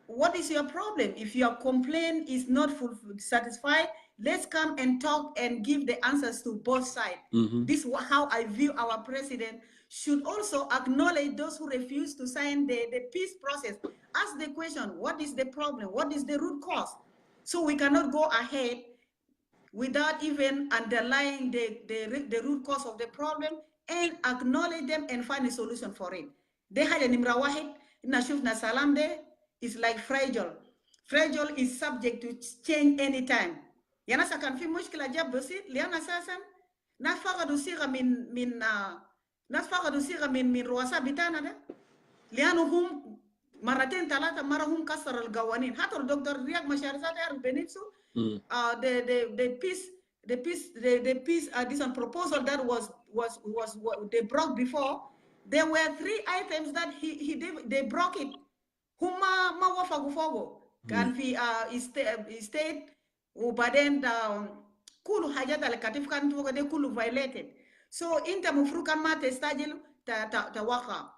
what is your problem? If your complaint is not satisfied, let's come and talk and give the answers to both sides. This is how I view our president should also acknowledge those who refuse to sign the peace process. Ask the question, what is the problem? What is the root cause? So we cannot go ahead without even underlying the root cause of the problem and acknowledge them and find a solution for it. They had a nimra wahid, nashufna salam de is like fragile. Fragile is subject to change anytime. Yana sakan fi mushkila jab basit liana sasan nafaqadu siga min ruwasa bitana da lianu hum مرتين ثلاثة مرة هم كسر القوانين حتى الدكتور رياض مشارزات يعرف بنفسه the peace this proposal that was they brought before. There were 3 items that they broke it. Huma ma wafagu fogo kan fi state وبعدين كل حاجات اللي كاتب كان فوق ده كله violated. So انت مفروض كان ما تستعجل توقع.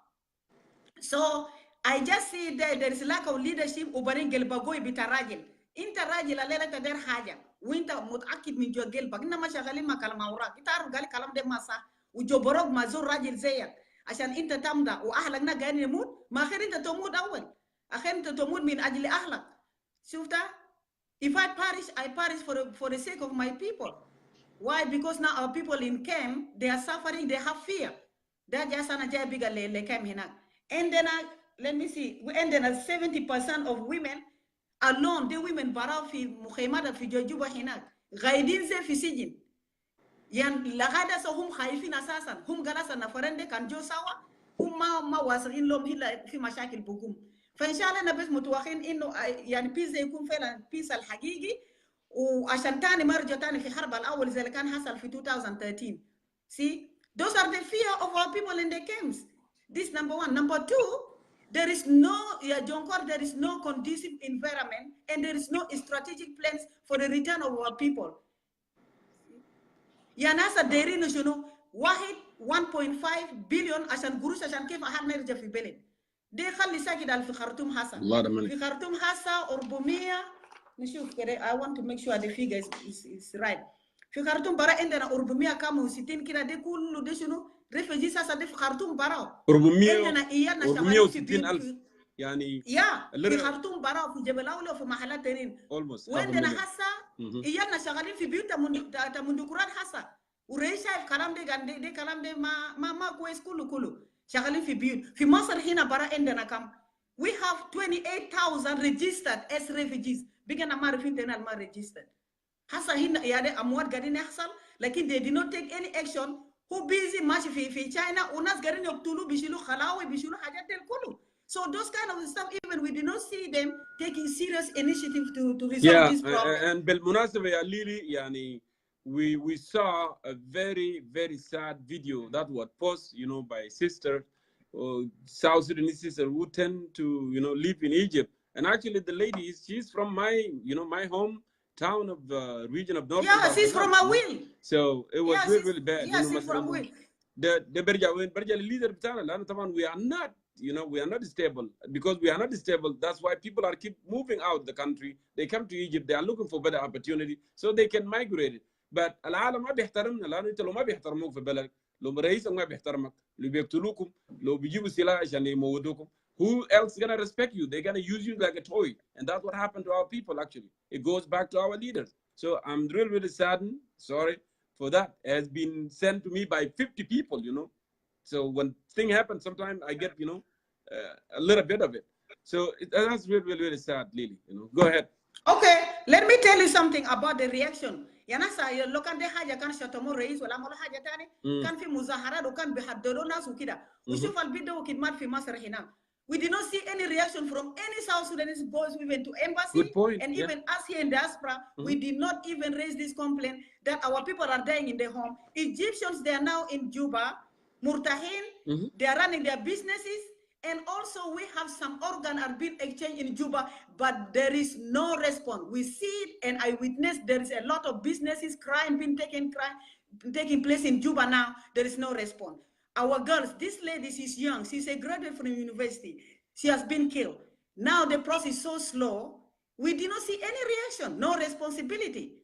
So I just see that there is lack of leadership. وبعدين قلبك بتراجل. انت راجل الليله تدير حاجه وانت متاكد من جو قلبك انما شغالين ما كلام اوراق. انت عارف قال الكلام ده ما صح وجبروك ما زور راجل زيك عشان انت تمضى واهلنا قاعدين يموت. ما خير انت تموت اول. اخير انت تموت من اجل اهلك. شفت؟ If I perish for the sake of my people. Why? Because now our people in camp, they are suffering, they have fear. That just an ajay bigger le camp here. And then let me see, and then 70% of women alone, the women barau fi mukhaymat fi Juba هناك غايدين زي في سجن يعني لغادا سهم خايفين اساسا هم جلسا نفرند كان جو سوا هم ما واصلين لهم هلا في مشاكل بقوم. فان شاء الله انا بس متوقعين انه يعني بيس يكون فعلا بيس الحقيقي وعشان تاني مرجع تاني في حرب الاول زي اللي كان حصل في 2013. See, those are the fear of our people in the camps. This number 1. Number 2, there is no, Jongkor, there is no conducive environment and there is no strategic plans for the return of our people. يا ناس دايرين شنو؟ 1.5 بليون عشان قروش عشان كيف أحد ما يرجع في بلد. دي خلي ساكت على في خرطوم هسا. في خرطوم هسا 400 نشوف كده. I want to make sure the figure is right. في خرطوم برا عندنا 400 كام و60 كده دي كله دي شنو؟ refugees هسا دي في خرطوم برا. 460,000 يعني. يا في خرطوم برا في جبل أولى وفي محلات تانيين. وعندنا هسا إيانا شغالين في بيوت تمندكرات هسا. ورئيسها الكلام ده قال ده كلام ده ما كويس كله شغالين في بيوت. في مصر هنا برا عندنا كم؟ We have 28,000 registered as refugees. بيجنا ما عارفين تنا ما registered. هسا هنا يعني أموات قاعدين يحصل لكن they did not take any action. هو busy ماشي في China وناس قاعدين يقتلوا بيشيلوا خلاوي بيشيلوا حاجات الكله. So those kind of stuff, even we do not see them taking serious initiative to resolve this problem. And بالمناسبة يا ليلي يعني we saw a very sad video that was posted, by sister, South Sudanese sister who tend to, live in Egypt. And actually the lady she's from my, my hometown of the region of North. Yeah, she's from Mayol. So it was really bad. Yeah, she's from Mayol. The برجع leader بتاعنا لأنه طبعا we are not, we are not stable. Because we are not stable, that's why people are keep moving out the country. They come to Egypt, they are looking for better opportunity so they can migrate. But العالم ما بيحترمنا لأنه أنت لو ما بيحترموك في بلدك، لو رئيسك ما بيحترمك، لو بيقتلوكم، لو بيجيبوا سلاح عشان يموتوكم, who else gonna respect you? They're gonna use you like a toy, and that's what happened to our people. Actually, it goes back to our leaders. So I'm really saddened. Sorry for that. It has been sent to me by 50 people. So when thing happens, sometimes I get a little bit of it. So that's really sad, Lily. Go ahead. Okay, let me tell you something about the reaction. Yanasa لو كان دي حاجة كان شتموا الرئيس ولا عملوا حاجة تاني كان في مظاهرات وكان بيحضروا ناس وكده وشوف الفيديو كدمات في مصر هنا We did not see any reaction from any South Sudanese boys even to embassy. Good point. And Yeah. even us here in diaspora, we did not even raise this complaint that our people are dying in their home. Egyptians, they are now in Juba, Murtahin, they are running their businesses. And also we have some organ are being exchanged in Juba, but there is no response. We see it, and I witnessed there is a lot of businesses, crime being taking place in Juba now. There is no response. Our girls, this lady, she's young. She's a graduate from university. She has been killed. Now the process is so slow. We did not see any reaction, no responsibility.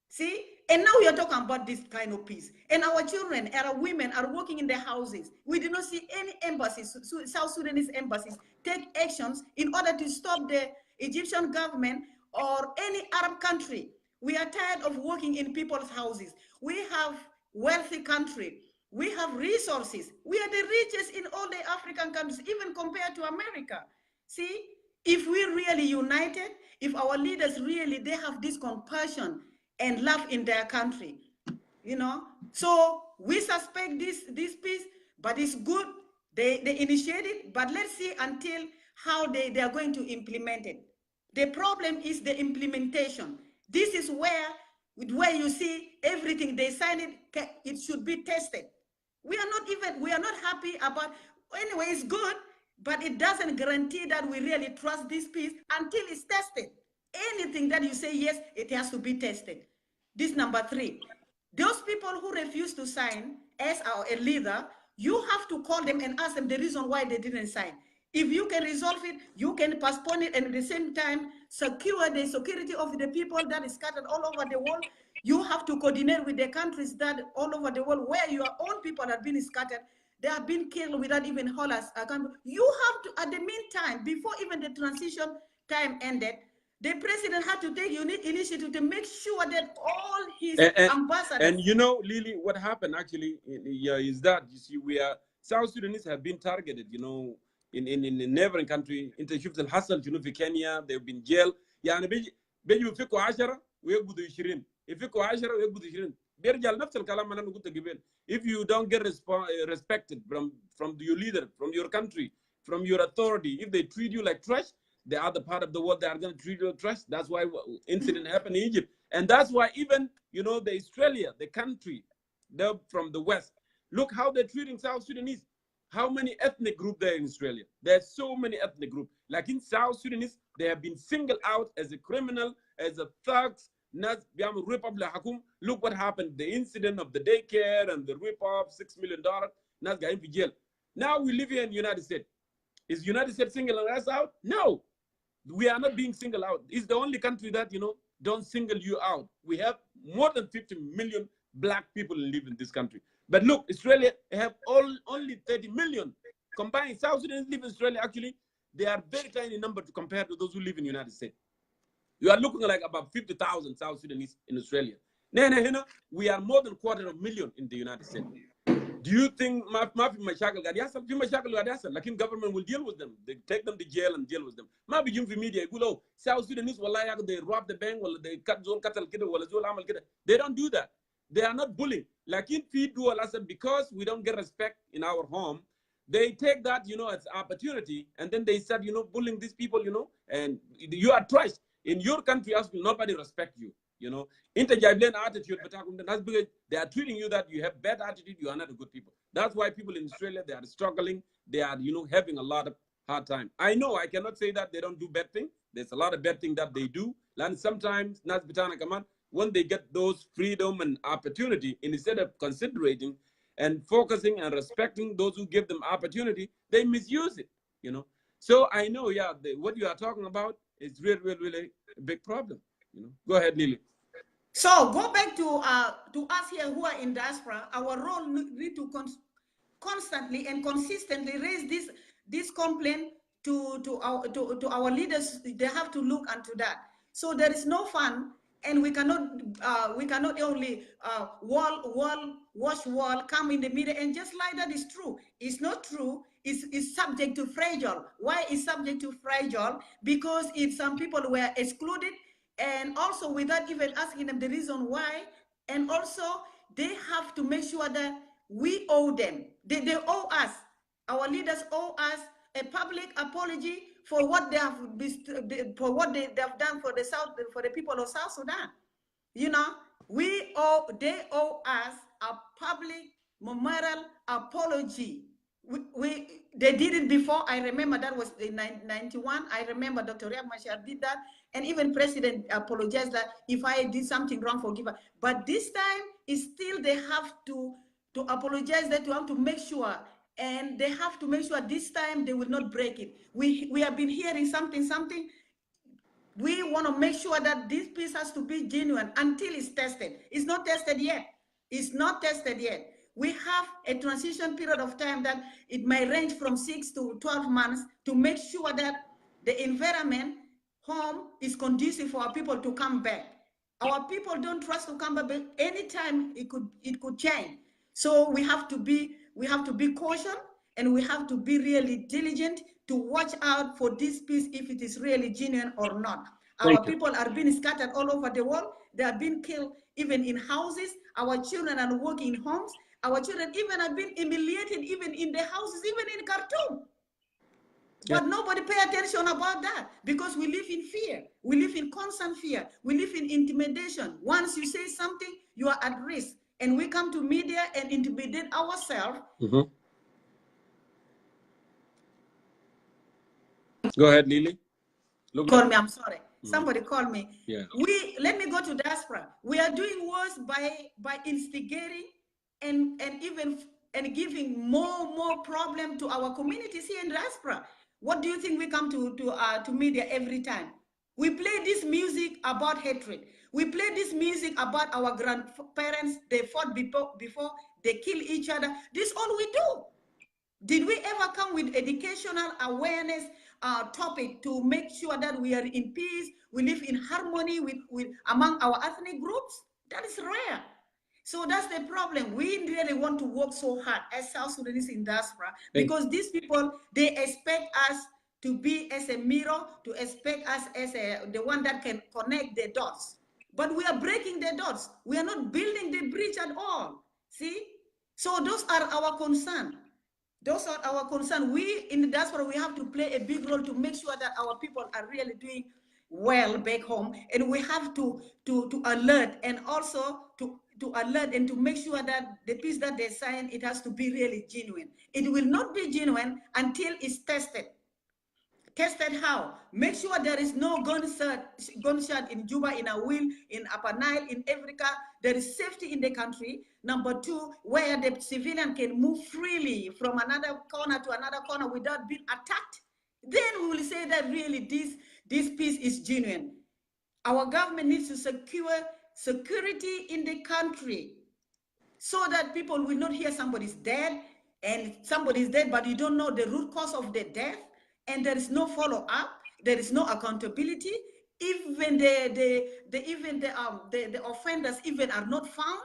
See? And now we are talking about this kind of peace. And our children, our women are working in their houses. We did not see any embassies, South Sudanese embassies, take actions in order to stop the Egyptian government or any Arab country. We are tired of working in people's houses. We have wealthy country. We have resources. We are the richest in all the African countries, even compared to America. See, if we really united, if our leaders really, they have this compassion and love in their country, you know. So we suspect this peace, but it's good. They initiate it, but let's see until how they are going to implement it. The problem is the implementation. This is where you see everything they sign it should be tested. We are not happy about, anyway, it's good, but it doesn't guarantee that we really trust this peace until it's tested. Anything that you say yes, it has to be tested. This number 3. Those people who refuse to sign as a leader, you have to call them and ask them the reason why they didn't sign. If you can resolve it, you can postpone it, and at the same time, secure the security of the people that is scattered all over the world. You have to coordinate with the countries that all over the world where your own people have been scattered. They have been killed without even holders. You have to, at the meantime, before even the transition time ended, the president had to take unique initiative to make sure that all his ambassadors. And you know, Lily, what happened actually is that, you see, South Sudanese have been targeted, you know, in the neighboring country. Intershifts and Hassan, you know, for Kenya, they've been jailed. يعني بيجي يفكوا 10 ويقبضوا 20. يفكوا 10 ويقبضوا 20. بيرجع لنفس الكلام اللي أنا قلت قبل. If you don't get respected from your leader, from your country, from your authority, if they treat you like trash, the other part of the world, they are going to treat you like trash. That's why incident happened in Egypt. And that's why even, you know, the Australia, the country, they're from the West, look how they're treating South Sudanese. How many ethnic groups there in Australia? There's so many ethnic groups. Like in South Sudanese, they have been singled out as a criminal, as a thugs. Look what happened, the incident of the daycare and the rip-off, $6 million. Now we live here in the United States. Is United States singling us out? No, we are not being singled out. It's the only country that, you know, don't single you out. We have more than 50 million black people live in this country. But look, Australia have only 30 million. Combined, South Sudanese live in Australia, actually, they are very tiny number to compare to those who live in the United States. You are looking like about 50,000 South Sudanese in Australia. We are more than 250,000 in the United States. Do you think the government will deal with them? They take them to jail and deal with them. Media, South Sudanese, they rob the bank, they cut zol katal kida, they don't do that. They are not bullying. Like in Fidu because we don't get respect in our home, they take that, you know, as opportunity, and then they start, you know, bullying these people, you know, and you are trash. In your country, nobody respect you, you know. Attitude, but they are treating you that you have bad attitude, you are not a good people. That's why people in Australia, they are struggling. They are, you know, having a lot of hard time. I know I cannot say that they don't do bad things. There's a lot of bad things that they do. And sometimes, when they get those freedom and opportunity, instead of considering and focusing and respecting those who give them opportunity, they misuse it, you know. So I know, yeah, what you are talking about is really a big problem, you know. Go ahead, Lily. So go back to us here who are in diaspora. Our role need to constantly and consistently raise this complaint to our leaders. They have to look into that. So there is no fun, and we cannot only wash wall, come in the middle and just like that is true. It's not true. It's subject to fragile. Why is subject to fragile? Because some people were excluded, and also without even asking them the reason why, and also they have to make sure that we owe them. They owe us. Our leaders owe us a public apology for what they have for what they have done for the people of South Sudan. You know, they owe us a public memorial apology. They did it before. I remember that was in 1991. I remember Dr. Riek Machar did that, and even President apologized that if I did something wrong, forgive her. But this time, it's still they have to apologize. That you have to make sure, and they have to make sure this time they will not break it. We have been hearing something. We want to make sure that this piece has to be genuine until it's tested. It's not tested yet. It's not tested yet. We have a transition period of time that it may range from 6 to 12 months to make sure that the environment home is conducive for our people to come back. Our people don't trust to come back, but anytime it could change. So we have to be cautious, and we have to be really diligent to watch out for this piece if it is really genuine or not. Our people are being scattered all over the world. They are being killed even in houses. Our children are working in homes. Our children even have been humiliated even in the houses, even in Khartoum. But nobody pay attention about that because we live in fear. We live in constant fear. We live in intimidation. Once you say something, you are at risk. And we come to media and intimidate ourselves. Go ahead, Lily. Call me, I'm sorry. Somebody call me. Yeah. Let me go to diaspora. We are doing worse by instigating and giving more problem to our communities here in diaspora. What do you think we come to media every time? We play this music about hatred. We play this music about our grandparents. They fought before they kill each other. This is all we do. Did we ever come with educational awareness topic to make sure that we are in peace, we live in harmony with among our ethnic groups? That is rare. So that's the problem. We really want to work so hard as South Sudanese in diaspora because these people, they expect us to be as a mirror, to expect us as the one that can connect the dots. But we are breaking the dots. We are not building the bridge at all. See? So those are our concerns. Those are our concerns. We in the diaspora, we have to play a big role to make sure that our people are really doing well back home, and we have to alert and also to alert and to make sure that the peace that they sign, it has to be really genuine. It will not be genuine until it's tested. Tested how? Make sure there is no gunshot in Juba, in Awil, in Upper Nile, in Africa. There is safety in the country. Number two, where the civilian can move freely from another corner to another corner without being attacked. Then we will say that really this peace is genuine. Our government needs to secure security in the country so that people will not hear somebody's dead and somebody's dead, but you don't know the root cause of the death. And there is no follow-up, there is no accountability. Even the offenders even are not found.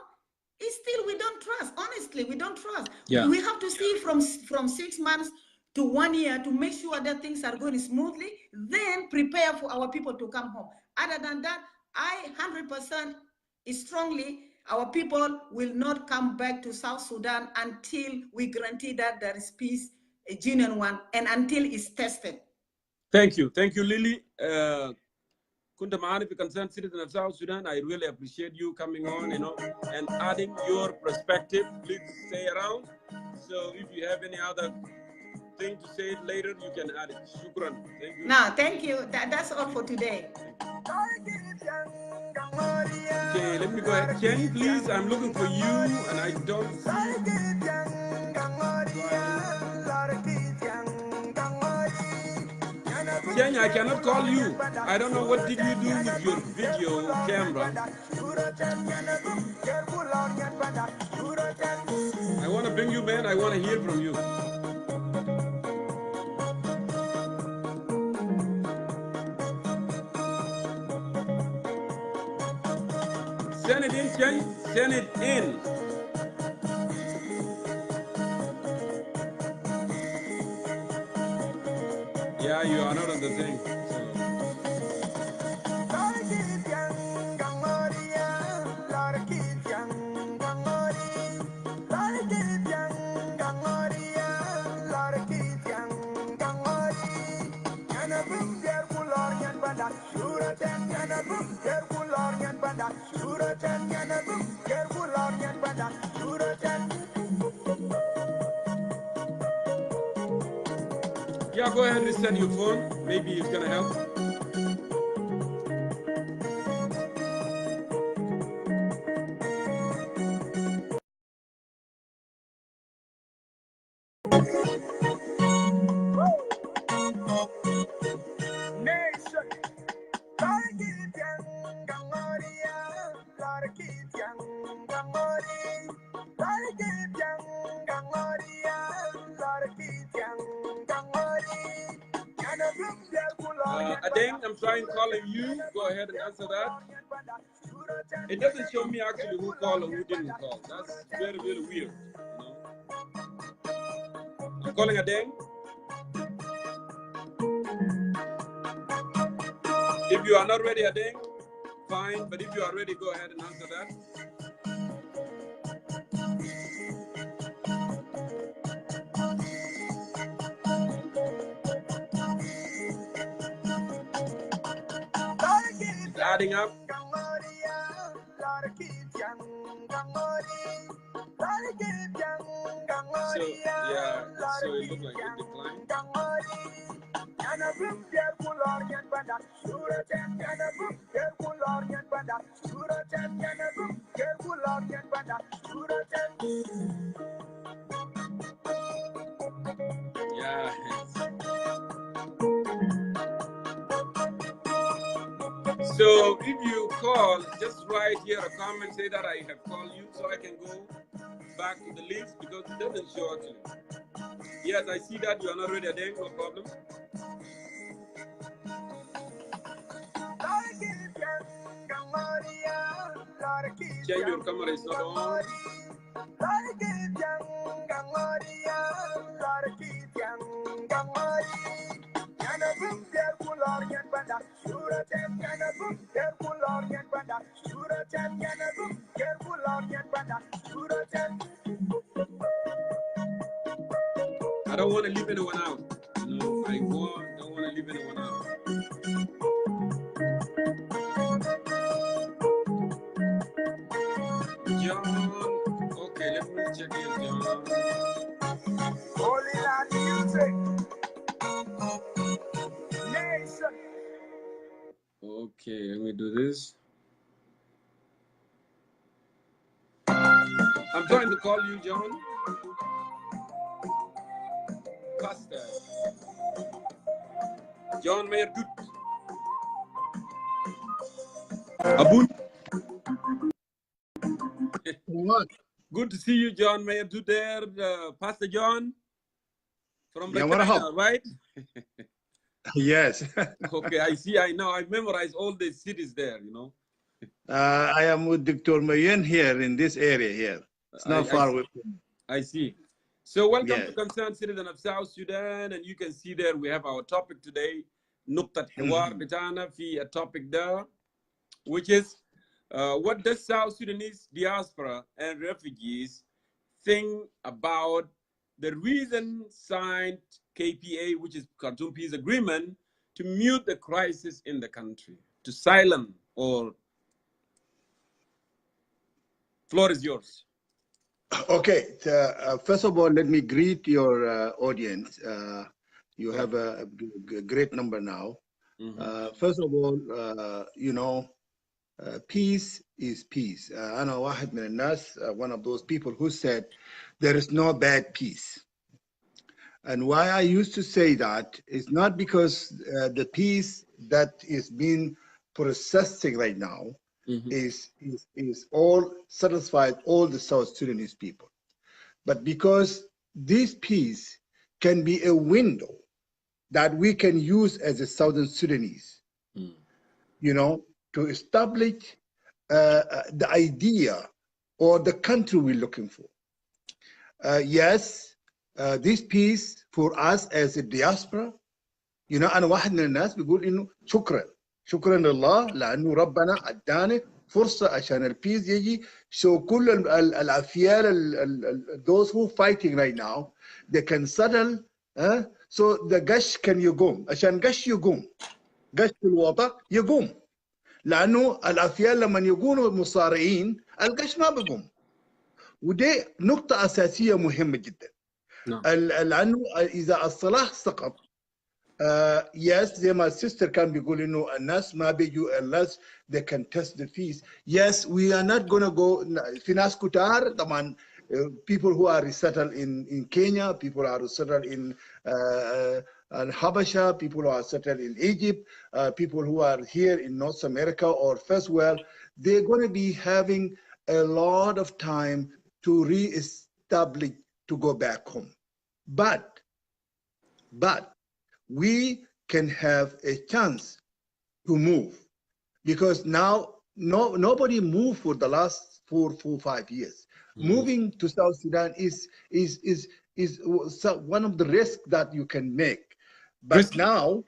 It's still we don't trust. Honestly, we don't trust. Yeah. We have to see from 6 months to 1 year to make sure that things are going smoothly. Then prepare for our people to come home. Other than that, I 100% strongly our people will not come back to South Sudan until we guarantee that there is peace, a genuine one, and until it's tested. Thank you, Lily. Kunta Mahani, the concerned citizen of South Sudan, I really appreciate you coming on, and adding your perspective. Please stay around. So if you have any other thing to say later, you can add it. Shukran. Thank you. No, thank you. That's all for today. Okay, let me go ahead. Ken, please, I'm looking for you, and I don't see. Ken, I cannot call you. I don't know what did you do with your video camera. I want to bring you, man. I want to hear from you. Send it in, Ken. Send it in. Yeah, you are not on the thing. Yeah, go ahead and reset your phone. Maybe it's gonna help. Adeng, I'm trying calling you. Go ahead and answer that. It doesn't show me actually who called or who didn't call. That's very, very weird. You know? I'm calling Adeng. If you are not ready, Adeng, fine. But if you are ready, go ahead and answer that. It's adding up. So, yeah, so it looks like it declined. Yeah. So if you call, just write here a comment, say that I have called you so I can go back to the list because it doesn't show actually. Yes, I see that you are not ready, Adeng, no problem. Change your camera, is not on. I don't want to leave anyone out. No, I don't want to leave anyone out. John, okay, let me check here, John. Okay, let me do this. I'm trying to call you, John. Pastor John Mayer Good. Abun. What? Good to see you, John Mayer Good there. Pastor John from the Yeah, China, right? Yes. Okay, I see. I know. I memorize all the cities there, you know. I am with Dr. Mayen here in this area here. It's not far away from me. I see. So welcome Yes. to Concerned Citizen of South Sudan, and you can see there we have our topic today, نقطة حوار بتاعنا في a topic there, which is what does South Sudanese diaspora and refugees think about the recent signed KPA, which is Khartoum Peace Agreement, to mute the crisis in the country, to silence or floor is yours. Okay. First of all, let me greet your audience. You have a great number now. First of all, you know, peace is peace. أنا واحد من الناس, one of those people who said there is no bad peace. And why I used to say that is not because the peace that is being processing right now is all satisfied all the South Sudanese people, but because this peace can be a window that we can use as a Southern Sudanese, you know, to establish the idea or the country we're looking for. Yes, this peace for us as a diaspora, you know, أنا واحد من الناس بيقول إنه شكرا لله لأنه ربنا أدانا فرصة عشان البيس يجي. So كل الأفيال those who fighting right now, they can settle. So the قش can يقوم عشان قش يقوم, قش في الوطن يقوم, لأنه الأفيال لما يكونوا مصارعين القش ما بيقوم. ودي نقطة أساسية مهمة جدا. لأنه إذا الصلاح سقط Yes, my sister can be going to unless maybe you unless they can test the fees. Yes, we are not going to go. Finas Kutar, the man, people who are resettled in Kenya, people who are settled in Habasha, people who are settled in Egypt, people who are here in North America or first world, they're going to be having a lot of time to re-establish, to go back home. But we can have a chance to move, because now nobody moved for the last 5 years. Moving to South Sudan is one of the risks that you can make. But now,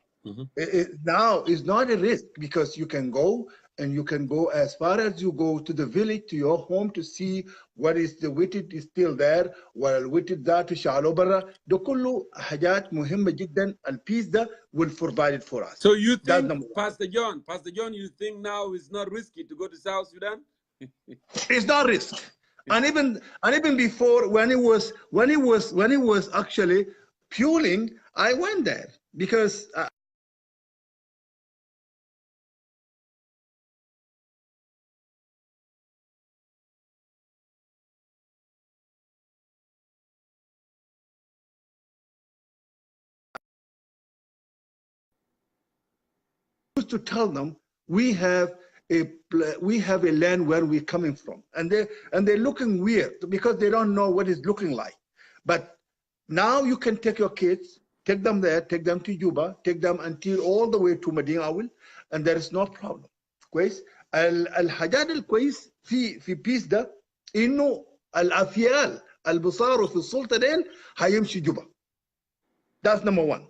now is not a risk, because you can go, and you can go as far as you go to the village, to your home, to see what is the witted is still there, والوتد ذاته شعله برا. ده كله حاجات مهمة جدا. البيس ده will provide it for us. So you That's think, number one. Pastor John, you think now it's not risky to go to South Sudan? It's not risk. And even before, when it was actually fueling, I went there because used to tell them we have a land where we're coming from, and they're looking weird because they don't know what it's looking like. But now you can take your kids, take them there, take them to Juba, take them until all the way to Madinah Awil, and there is no problem. كويس. الحاجات الكويس في بيس ده انه الافيال اللي بصاروا في السلطه ديل هيمشي جوبا. That's number one.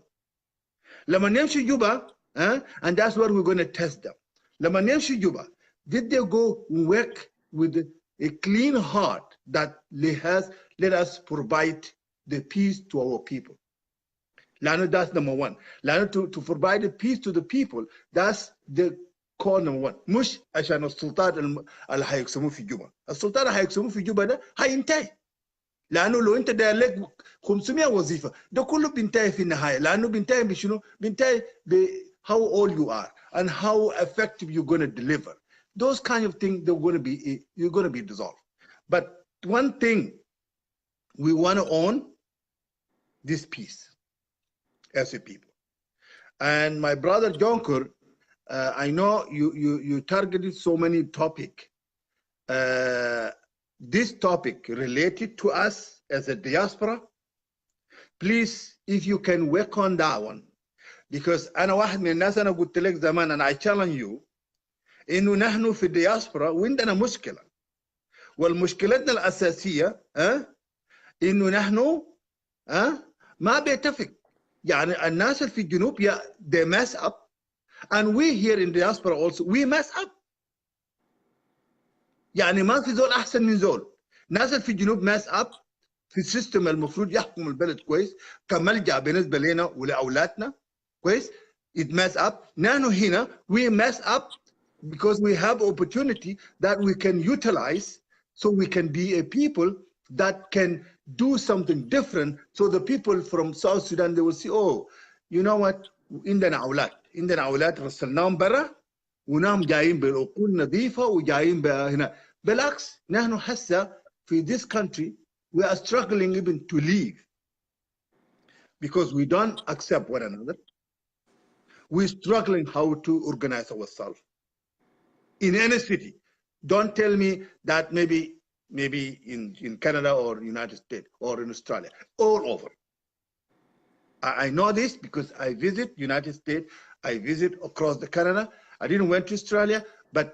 لما نمشي جوبا, and that's where we're going to test them. لما نمشي جوبا, did they go work with a clean heart that let us provide the peace to our people? لأنه that's number one. لأنه to provide the peace to the people, that's the core number one. مش عشان السلطات اللي هيقسموه في جوبا. السلطات اللي هيقسموه في جوبا ده هينتهي. لانه لو انت داير لك 500 وظيفه ده كله بينتهي في النهايه. لانه بينتهي بشنو؟ بينتهي ب how old you are and how effective you're going to deliver. Those kind of things, you're going to be dissolved. But one thing, we want to own this peace as a people. And my brother Jongkor, I know you targeted so many topics. This topic related to us as a diaspora, please, if you can work on that one, because أنا واحد من الناس أنا قلت لك زمان, and I challenge you, إنه نحن في الدياسبرا وعندنا مشكلة, والمشكلتنا الأساسية إنه نحن ما بيتفق. يعني الناس في الجنوب they mess up, and we here in diaspora also we mess up. يعني ما في زول احسن من زول. ناس في الجنوب ماس اب في السيستم المفروض يحكم البلد كويس كملجأ بالنسبه لنا ولاولادنا كويس. it mess up. نحن هنا we mess up because we have opportunity that we can utilize, so we can be a people that can do something different. So the people from South Sudan, they will see, oh, you know what, عندنا اولاد رسلناهم برا ونام جايين بالعقول نظيفه وجايين هنا. بالعكس, نحن هسه في this country we are struggling even to leave because we don't accept one another. We're struggling how to organize ourselves in any city. Don't tell me that maybe in Canada or United States or in Australia, all over. I know this because I visit United States, I visit across the Canada. I didn't went to Australia, but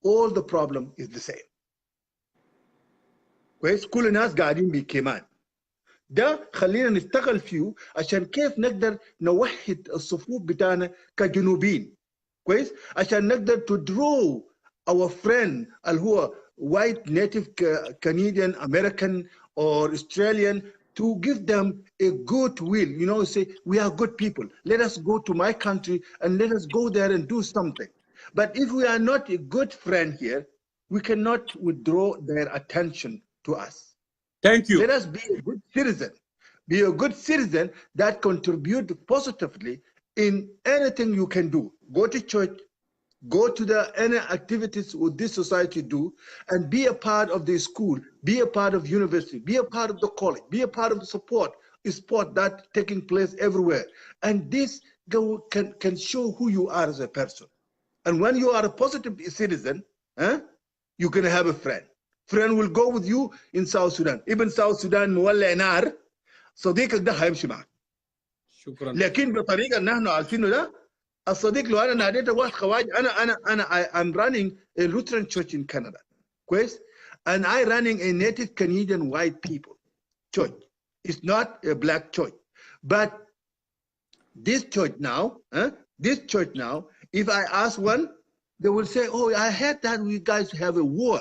all the problem is the same. كويس. كل الناس قاعدين بكمان. ده خلينا نشتغل فيه عشان كيف نقدر نوحد الصفوف بتاعنا كجنوبيين. كويس. عشان نقدر to draw our friend اللي هو white native Canadian American or Australian, to give them a good will, you know, say we are good people, let us go to my country and let us go there and do something. But if we are not a good friend here, we cannot withdraw their attention to us. Thank you. Let us be a good citizen. Be a good citizen that contribute positively in anything you can do. Go to church, go to the any activities with this society do, and be a part of the school, be a part of university, be a part of the college, be a part of the sport that taking place everywhere. And this can show who you are as a person. And when you are a positive citizen, you can have a friend. Friend will go with you in South Sudan. Even South Sudan مولع نار صديقك ده هيمشي معك. شكرا. لكن بطريقه اللي نحن عارفينه ده الصديق لو انا ناديت واحد خواج I'm running a Lutheran church in Canada. كويس؟ And I running a native Canadian white people church. It's not a black church. But this church now, if I ask one, they will say, oh, I heard that we guys have a war.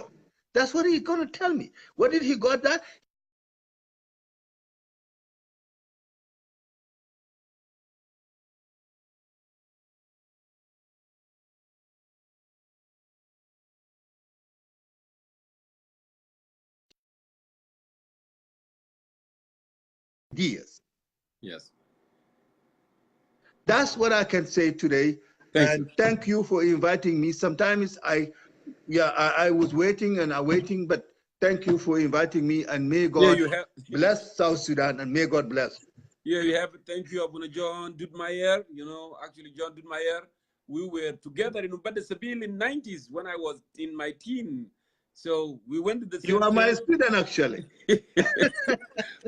That's what he's going to tell me. Where did he got that? Ideas. Yes. That's what I can say today. Thank you for inviting me. Sometimes I was waiting and waiting, but thank you for inviting me, and may God bless South Sudan, and may God bless. Yeah, you have. Thank you, Abuna John Dudmeyer. You know, actually, John Dudmeyer, we were together in Ubada Sabil in 90s when I was in my teen. So we went to the same. You are my student, actually.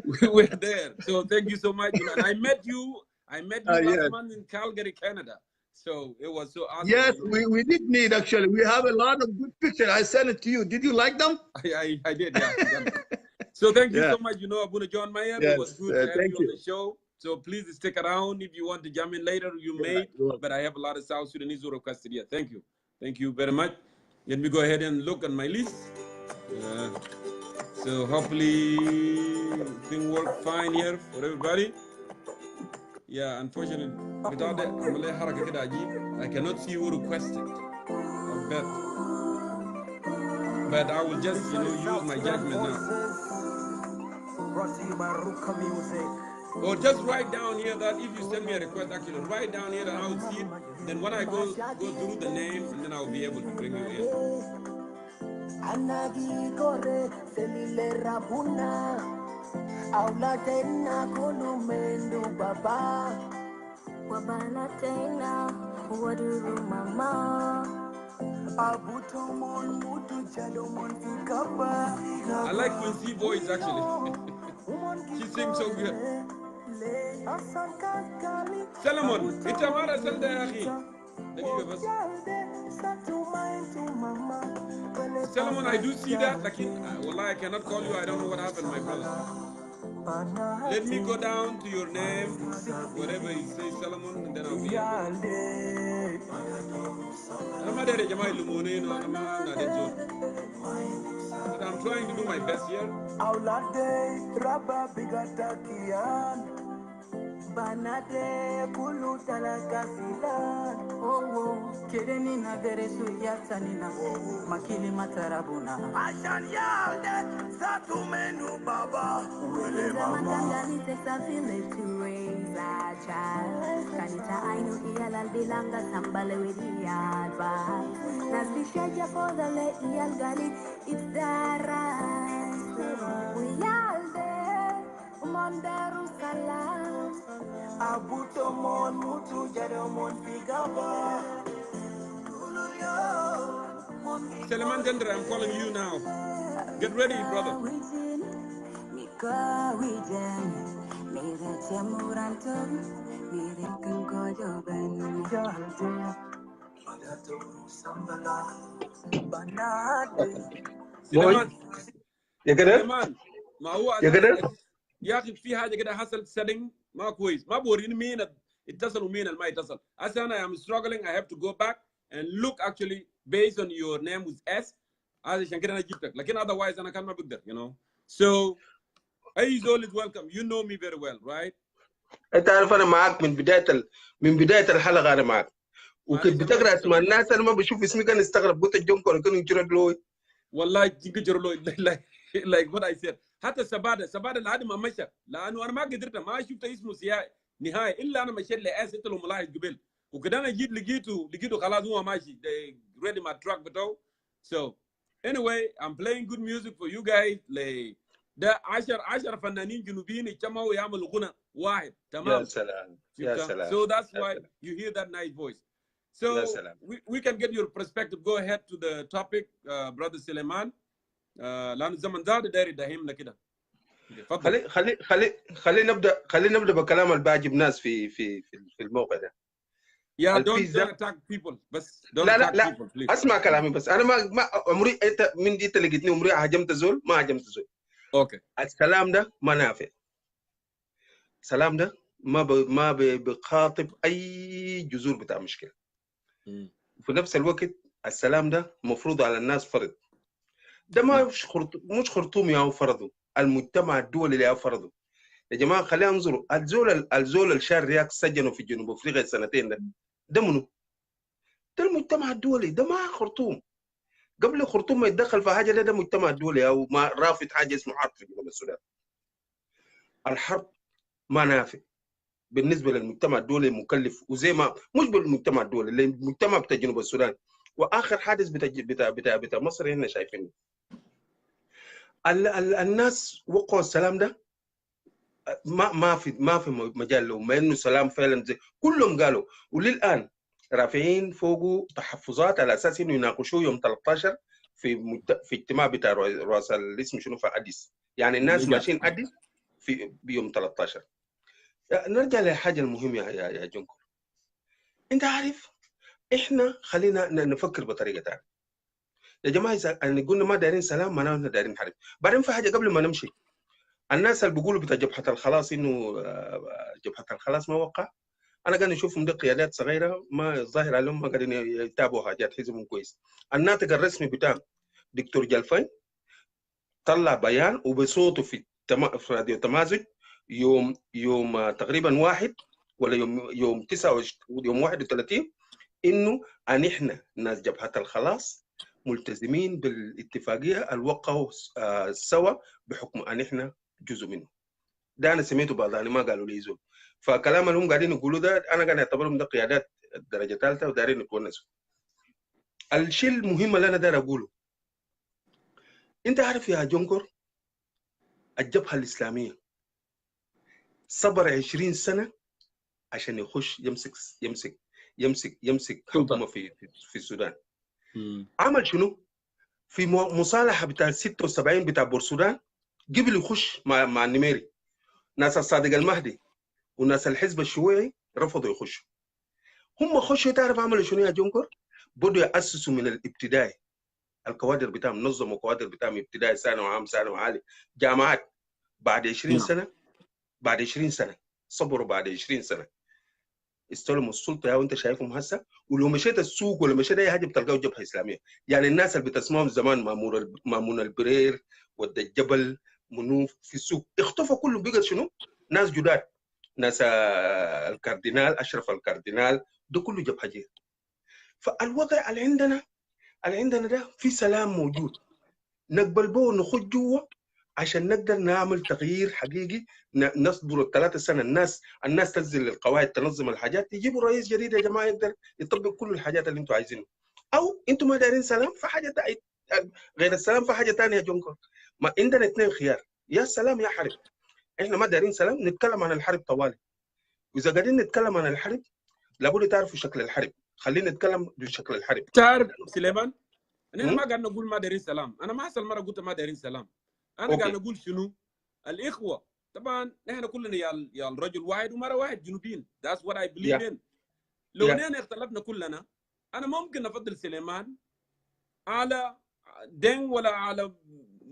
We were there. So thank you so much. You know, and I met you last month in Calgary, Canada. So it was so awesome. Yes, we did meet, actually. We have a lot of good pictures. I sent it to you. Did you like them? I did, yeah. So thank you so much, you know, Abuna John Mayer. Yes, it was good to have thank you on the show. So please stick around. If you want to jump in later, you may. But I have a lot of South Sudanese who requested here. Thank you. Thank you very much. Let me go ahead and look at my list. So hopefully things work fine here for everybody. Yeah, unfortunately, without that, I cannot see who requested. But I will just, you know, use my judgment now. Or just write down here that if you send me a request, actually write down here that I will see it. Then when I go through the names, and then I will be able to bring you in. I like Quincy's voice actually. She sings so good. Solomon, itamara salda ya akhi. Solomon, I do see that. Wallah, I cannot call you. I don't know what happened, my brother. Let me go down to your name, whatever you say, Solomon, and then I'll be but I'm trying to do my best here. Banade kulu talakasilan kedeni na deresu yatanina makili matarabuna ashan yalde satumenu baba wele mama takes a village to raise a child kanita ainu iyalal bilanga sambale wedi adva nasbishaja podale iyal gali itdara uyalde mandaru salam abuto mon mutu jado mon figaba Seleman Dendra, I'm calling you now. Get ready, brother. Seleman. يا كده؟ سليمان ما هو يا كده؟ يا اخي في حاجه كده حصل سيتنج ما كويس ما بوريني مين اتصل ومين اللي ما اتصل. هسه انا am struggling. I have to go back and look actually based on your name with S. عشان كده انا جبتك لكن otherwise انا كان ما بقدر you know. So اي زول is welcome. You know me very well, right? انت عارف انا معاك من بدايه الحلقه انا معاك. وكنت بتقرا اسماء الناس انا ما بشوف اسمي كان استغرب قلت جونكور كانوا يجروا لوي. والله جيجي جرلوي like what I said. حتى سبادة لحد ما مشى، لانه انا ما قدرت، ما شفت اسمه نهائي الا انا مشيت لاس. انت لو ملاحظ قبل وكده انا جيت لقيته خلاص هو ماشي. They ready my truck بتاعه. So anyway I'm playing good music for you guys. ده 10 فنانين جنوبيين يجتمعوا يعملوا غنى واحد. تمام. يا سلام يا سلام. So that's يا why سلام. you hear that nice voice. يا So سلام. we can get your perspective. Go ahead to the topic, brother Suleiman. لأن الزمن زاد داير يداهمنا كده. خلي نبدا بكلام اللي بيعجب ناس في الموقع ده. Yeah, don't attack people. بس don't attack people, please. اسمع كلامي بس. انا ما عمري انت من دي لقيتني عمري هاجمت زول، ما هاجمت زول. اوكي. الكلام ده ما نافع. السلام ده ما بيخاطب اي جذور بتاع مشكله. في نفس الوقت السلام ده مفروض على الناس فرض. ده ما مش خرطوم يا فرضه، المجتمع الدولي اللي فرضه. يا جماعه خلينا انظروا الزول الشار رياك سجنوا في جنوب افريقيا سنتين ده منو؟ ده المجتمع الدولي، ده ما خرطوم. قبل خرطوم ما يتدخل في حاجه ده المجتمع الدولي او ما رافض حاجه اسمه حرب في جنوب السودان. الحرب ما نافع بالنسبه للمجتمع الدولي مكلف، وزي ما مش بالمجتمع الدولي، المجتمع بتاع جنوب السودان. واخر حادث بتاع مصر هنا شايفينه. الناس وقعوا السلام ده ما في مجال له، ما انه سلام فعلا زي كلهم قالوا. وللان رافعين فوقه تحفظات على اساس انه يناقشوه يوم 13 في اجتماع بتاع رؤساء الاسم شنو في اديس. يعني الناس ماشيين اديس في بيوم 13. نرجع للحاجه المهمه يا جونكور. انت عارف احنا خلينا نفكر بطريقه ثانيه. يا جماعه اذا قلنا ما دايرين سلام معناه اننا دايرين حرب. بعدين في حاجه قبل ما نمشي، الناس اللي بيقولوا بتاع جبهه الخلاص انه جبهه الخلاص ما وقع، انا قاعد اشوفهم دي قيادات صغيره ما الظاهر عليهم ما قاعدين يتابعوا حاجات حزبهم كويس. الناطق الرسمي بتاع دكتور جلفاي طلع بيان وبصوته في راديو تمازج يوم تقريبا 1 ولا يوم 29 يوم 31 انه احنا ناس جبهه الخلاص ملتزمين بالاتفاقيه اللي وقعوا سوا بحكم ان احنا جزء منه. ده انا سمعته بعض ما قالوا لي زول. فكلام اللي هم قاعدين يقولوا ده انا قاعد اعتبرهم ده قيادات درجه ثالثه ودارين نتونسوا. الشيء المهم اللي انا داير اقوله، انت عارف يا جونكور الجبهه الاسلاميه صبر 20 سنه عشان يخش يمسك حكومه في السودان. عمل شنو؟ في مصالحه بتاع 76 بتاع بورسودان قبل يخش مع النميري. ناس الصادق المهدي وناس الحزب الشيوعي رفضوا يخشوا. هم خشوا تعرف عملوا شنو يا جونكور؟ بدوا يأسسوا من الابتدائي الكوادر بتاعهم، نظموا كوادر بتاعهم ابتدائي ثانوي عام ثانوي عالي جامعات. بعد 20 سنه صبروا، بعد 20 سنه استلموا السلطه يا وانت شايفهم هسه. ولو مشيت السوق ولا مشيت اي حاجه بتلقاو جبهه اسلاميه. يعني الناس اللي بتسمعهم زمان مامون البرير ود الجبل منوف في السوق اختفوا كلهم، بقى شنو؟ ناس جداد، ناس الكاردينال اشرف الكاردينال ده كله جبهه جير. فالوضع اللي عندنا ده في سلام موجود نقبل به ونخش جوا عشان نقدر نعمل تغيير حقيقي. نصبر ال3 سنه الناس تنزل القواعد تنظم الحاجات، يجيبوا رئيس جديد يا جماعه يقدر يطبق كل الحاجات اللي انتم عايزينها. او انتم ما دايرين سلام فحاجه غير السلام فحاجه ثانيه يا جونكور. ما عندنا 2 خيار، يا سلام يا حرب. احنا ما دايرين سلام نتكلم عن الحرب طوالي. واذا قاعدين نتكلم عن الحرب لابد تعرفوا شكل الحرب. خلينا نتكلم بشكل الحرب. تعرف سليمان انا ما قاعد نقول ما دايرين سلام. انا ما حصل مره قلت ما دايرين سلام. انا قاعد نقول شنو الاخوه. طبعا احنا كلنا يا الرجل واحد ومره واحد جنوبيين. That's what I believe in. لو نحن اختلفنا كلنا انا ممكن افضل سليمان على دين ولا على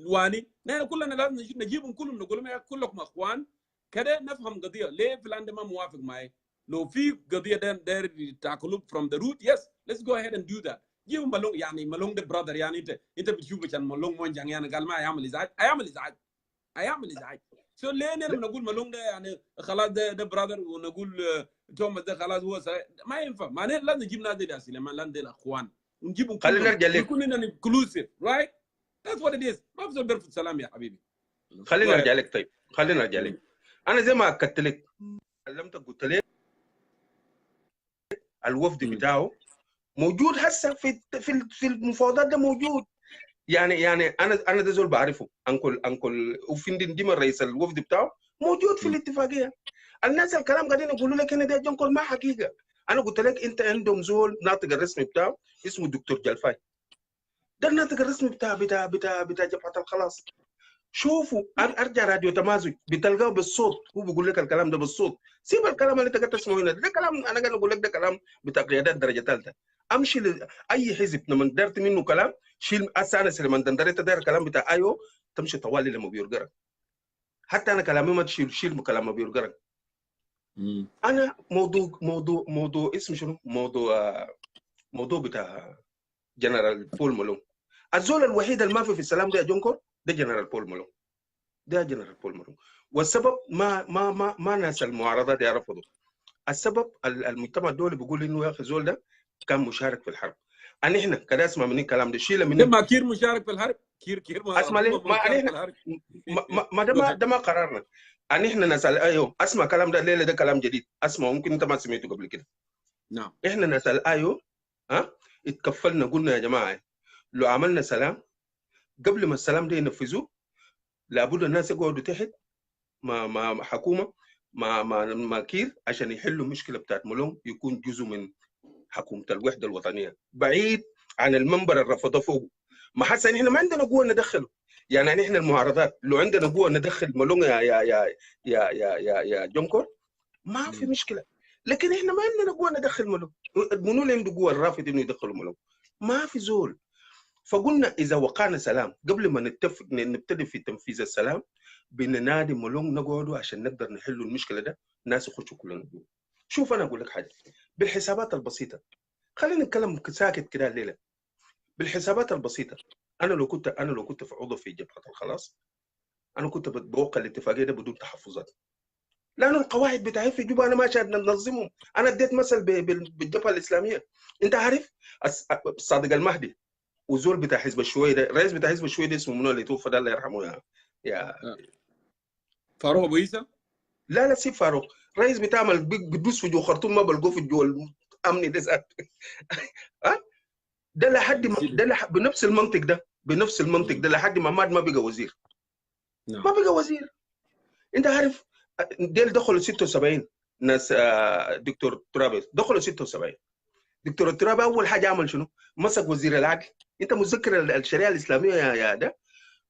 واني. نحن كلنا لازم نجيبهم كلهم نقول لهم كلكم اخوان كده نفهم قضيه. ليه فلان ما موافق معي؟ لو في قضيه داير تاكلوا from the root, yes let's go ahead and do that. جيبوا مالون، يعني مالون ده برادر. يعني انت بتشوف عشان مالون مونجان يعني قال ما هيعمل هيعمل ازعاج. سو ليه لما نقول مالون ده يعني خلاص ده برادر، ونقول توماس ده خلاص هو ما ينفع. ما لازم نجيب ناس دي سليمان، لازم دي الاخوان ونجيبهم خلينا نرجع لك. يكون انكلوسيف رايت. That's what it is. ما بزول بيرفض سلام يا حبيبي. خلينا ارجع لك. طيب خلينا ارجع لك. انا زي ما اكدت لك كلمتك قلت لك الوفد بتاعه موجود هسه في المفاوضات ده موجود. يعني انا ده زول بعرفه انكل وفندن ديما رئيس الوفد بتاعه موجود في الاتفاقيه. الناس الكلام قاعدين يقولوا لك هنا ده جونكور ما حقيقه. انا قلت لك انت عندهم زول ناطق الرسمي بتاعه اسمه الدكتور جلفاي، ده الناطق الرسمي بتاع جبهه الخلاص. شوفوا ارجع راديو تمازج بتلقاه بالصوت، هو بيقول لك الكلام ده بالصوت. سيب الكلام اللي انت قاعد تسمعه هنا، ده كلام انا قاعد اقول لك، ده كلام بتاع قيادات درجه ثالثه. امشي اي حزب لما درت منه كلام شيل. انا لما دريت داير الكلام بتاع ايو تمشي طوالي لما بيرجرك. حتى انا كلامي ما تشيل كلام ما بيرجرك. انا موضوع اسمه شنو؟ موضوع بتاع جنرال بول مالون. الزول الوحيد اللي ما في السلام ده يا جونكور ده جنرال بول مالون. ده جنرال بول مالون. والسبب ما ناس المعارضات يرفضوا. السبب المجتمع الدولي بيقول انه يا اخي الزول ده كان مشارك في الحرب. احنا كده اسمع من الكلام ده شيله من ما كير مشارك في الحرب. كير ما اسمع ليه ما احنا ده ما قررنا. احنا نسال ايوه اسمع كلام ده الليله ده كلام جديد. اسمع ممكن انت ما سمعته قبل كده. نعم. احنا نسال ايوه اتكفلنا قلنا يا جماعه لو عملنا سلام قبل ما السلام ده ينفذوه لابد الناس يقعدوا تحت مع حكومه مع كير عشان يحلوا المشكله بتاعت مولون، يكون جزء من حكومه الوحده الوطنيه بعيد عن المنبر اللي رفضوه فوقه. ما حسن احنا ما عندنا قوه ندخله. يعني احنا المعارضات لو عندنا قوه ندخل مولون يا جونكور ما في مشكله، لكن احنا ما عندنا قوه ندخل مولون. منو اللي عنده قوه الرافض انه يدخلوا مولون؟ ما في زول. فقلنا اذا وقعنا سلام قبل ما نتفق نبتدي في تنفيذ السلام بننادي مولون نقعدوا عشان نقدر نحل المشكله ده، الناس يخشوا كلنا جوا. شوف انا اقول لك حاجه بالحسابات البسيطه، خلينا نتكلم ساكت كده الليله. بالحسابات البسيطه انا لو كنت في عضو في جبهه الخلاص انا كنت بوقع الاتفاقيه ده بدون تحفظات، لانه القواعد بتاعي في جوبا انا ما شاهد ننظمهم. انا اديت مثل بالجبهه الاسلاميه. انت عارف صادق المهدي وزول بتاع حزب الشويه ده، الرئيس بتاع حزب الشويه ده اسمه منو اللي توفى ده الله يرحمه يا فاروق ابو عيسى؟ لا سيب فاروق. الرئيس بتاع بيدوس في جو خرطوم ما بلقوه في جو الامني ده ذات ده لحد بنفس المنطق ده لحد ما مات ما بقى وزير. ما بقى وزير. انت عارف ديل دخلوا 76 ناس دكتور ترابي دخلوا 76. دكتور ترابي اول حاجه عمل شنو؟ مسك وزير العدل. انت متذكر الشريعه الاسلاميه يا ده؟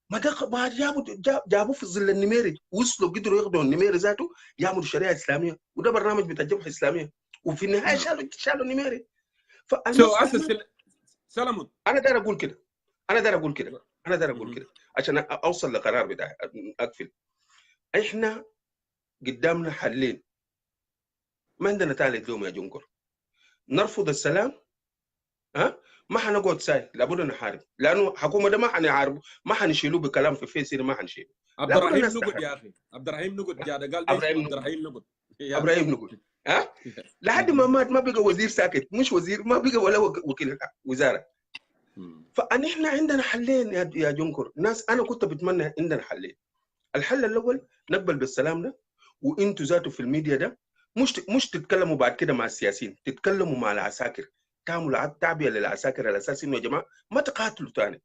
ما جابوا في ظل النميري، وصلوا قدروا ياخذوا النميري ذاته يعملوا شريعه اسلاميه، وده برنامج بتاع الجبهه الاسلاميه، وفي النهايه شالوا النميري. سلمون انا داير اقول كده عشان اوصل لقرار بتاعي اقفل. احنا قدامنا حلين، ما عندنا ثالث لهم يا جونكور. نرفض السلام ما حنقعد ساي، لابد نحارب، لانه حكومه ده ما حنعاربه، ما حنشيلوه بكلام في فيسبوك، ما حنشيله. عبد الرحيم نقد يا اخي، عبد الرحيم نقد جاد قال ابراهيم نقد لحد ما مات ما بقى وزير ساكت، مش وزير، ما بقى ولا وكيل وزاره. فنحن عندنا حلين يا جونكور. ناس انا كنت بتمنى عندنا حلين. الحل الاول نقبل بالسلام ده، وانتوا ذاتوا في الميديا ده مش تتكلموا بعد كده مع السياسيين، تتكلموا مع العساكر، تعملوا تعبئه للعساكر على اساس انه يا جماعه ما تقاتلوا ثاني.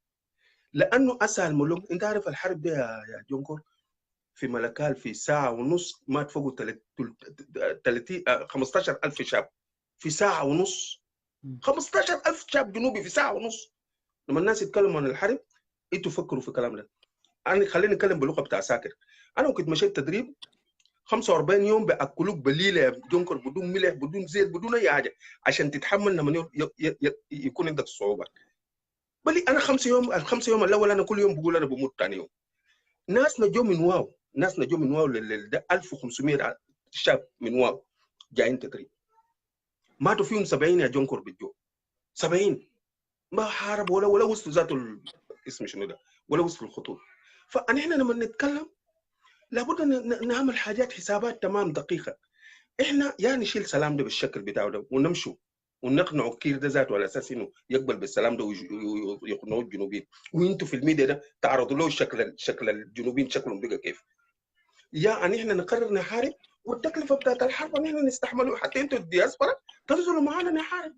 لانه اسهل ملوك. انت عارف الحرب ده يا جونكور في ملكال في ساعه ونص مات فوق 15,000 شاب في ساعه ونص. 15,000 شاب جنوبي في ساعه ونص. لما الناس يتكلموا عن الحرب انتوا فكروا في الكلام ده. انا خليني اتكلم باللغه بتاع عساكر. انا كنت مشيت تدريب 45 يوم بأكلوك بليله يا جونكر بدون ملح بدون زيت بدون اي حاجه عشان تتحمل لما يكون عندك صعوبه. بلي انا 5 يوم، ال5 يوم الاول انا كل يوم بقول انا بموت ثاني يوم. ناس نجوا من واو ده 1500 شاب من واو جايين تدريب. ماتوا فيهم 70 يا جونكر بالجو. 70 ما حارب ولا وصلوا ذاته اسم شنو ده ولا وصلوا الخطوط. فنحن لما نتكلم لابد نعمل حاجات حسابات تمام دقيقه. احنا نشيل سلام ده بالشكل بتاعه ده ونمشوا ونقنعوا كير ده ذاته على اساس انه يقبل بالسلام ده ويقنعوا الجنوبيين، وانتوا في الميديا ده تعرضوا له شكل الجنوبيين شكلهم بقى كيف. يعني احنا نقرر نحارب، والتكلفه بتاعت الحرب ان احنا نستحمله، حتى انتوا الدياسبرا تنزلوا معانا نحارب.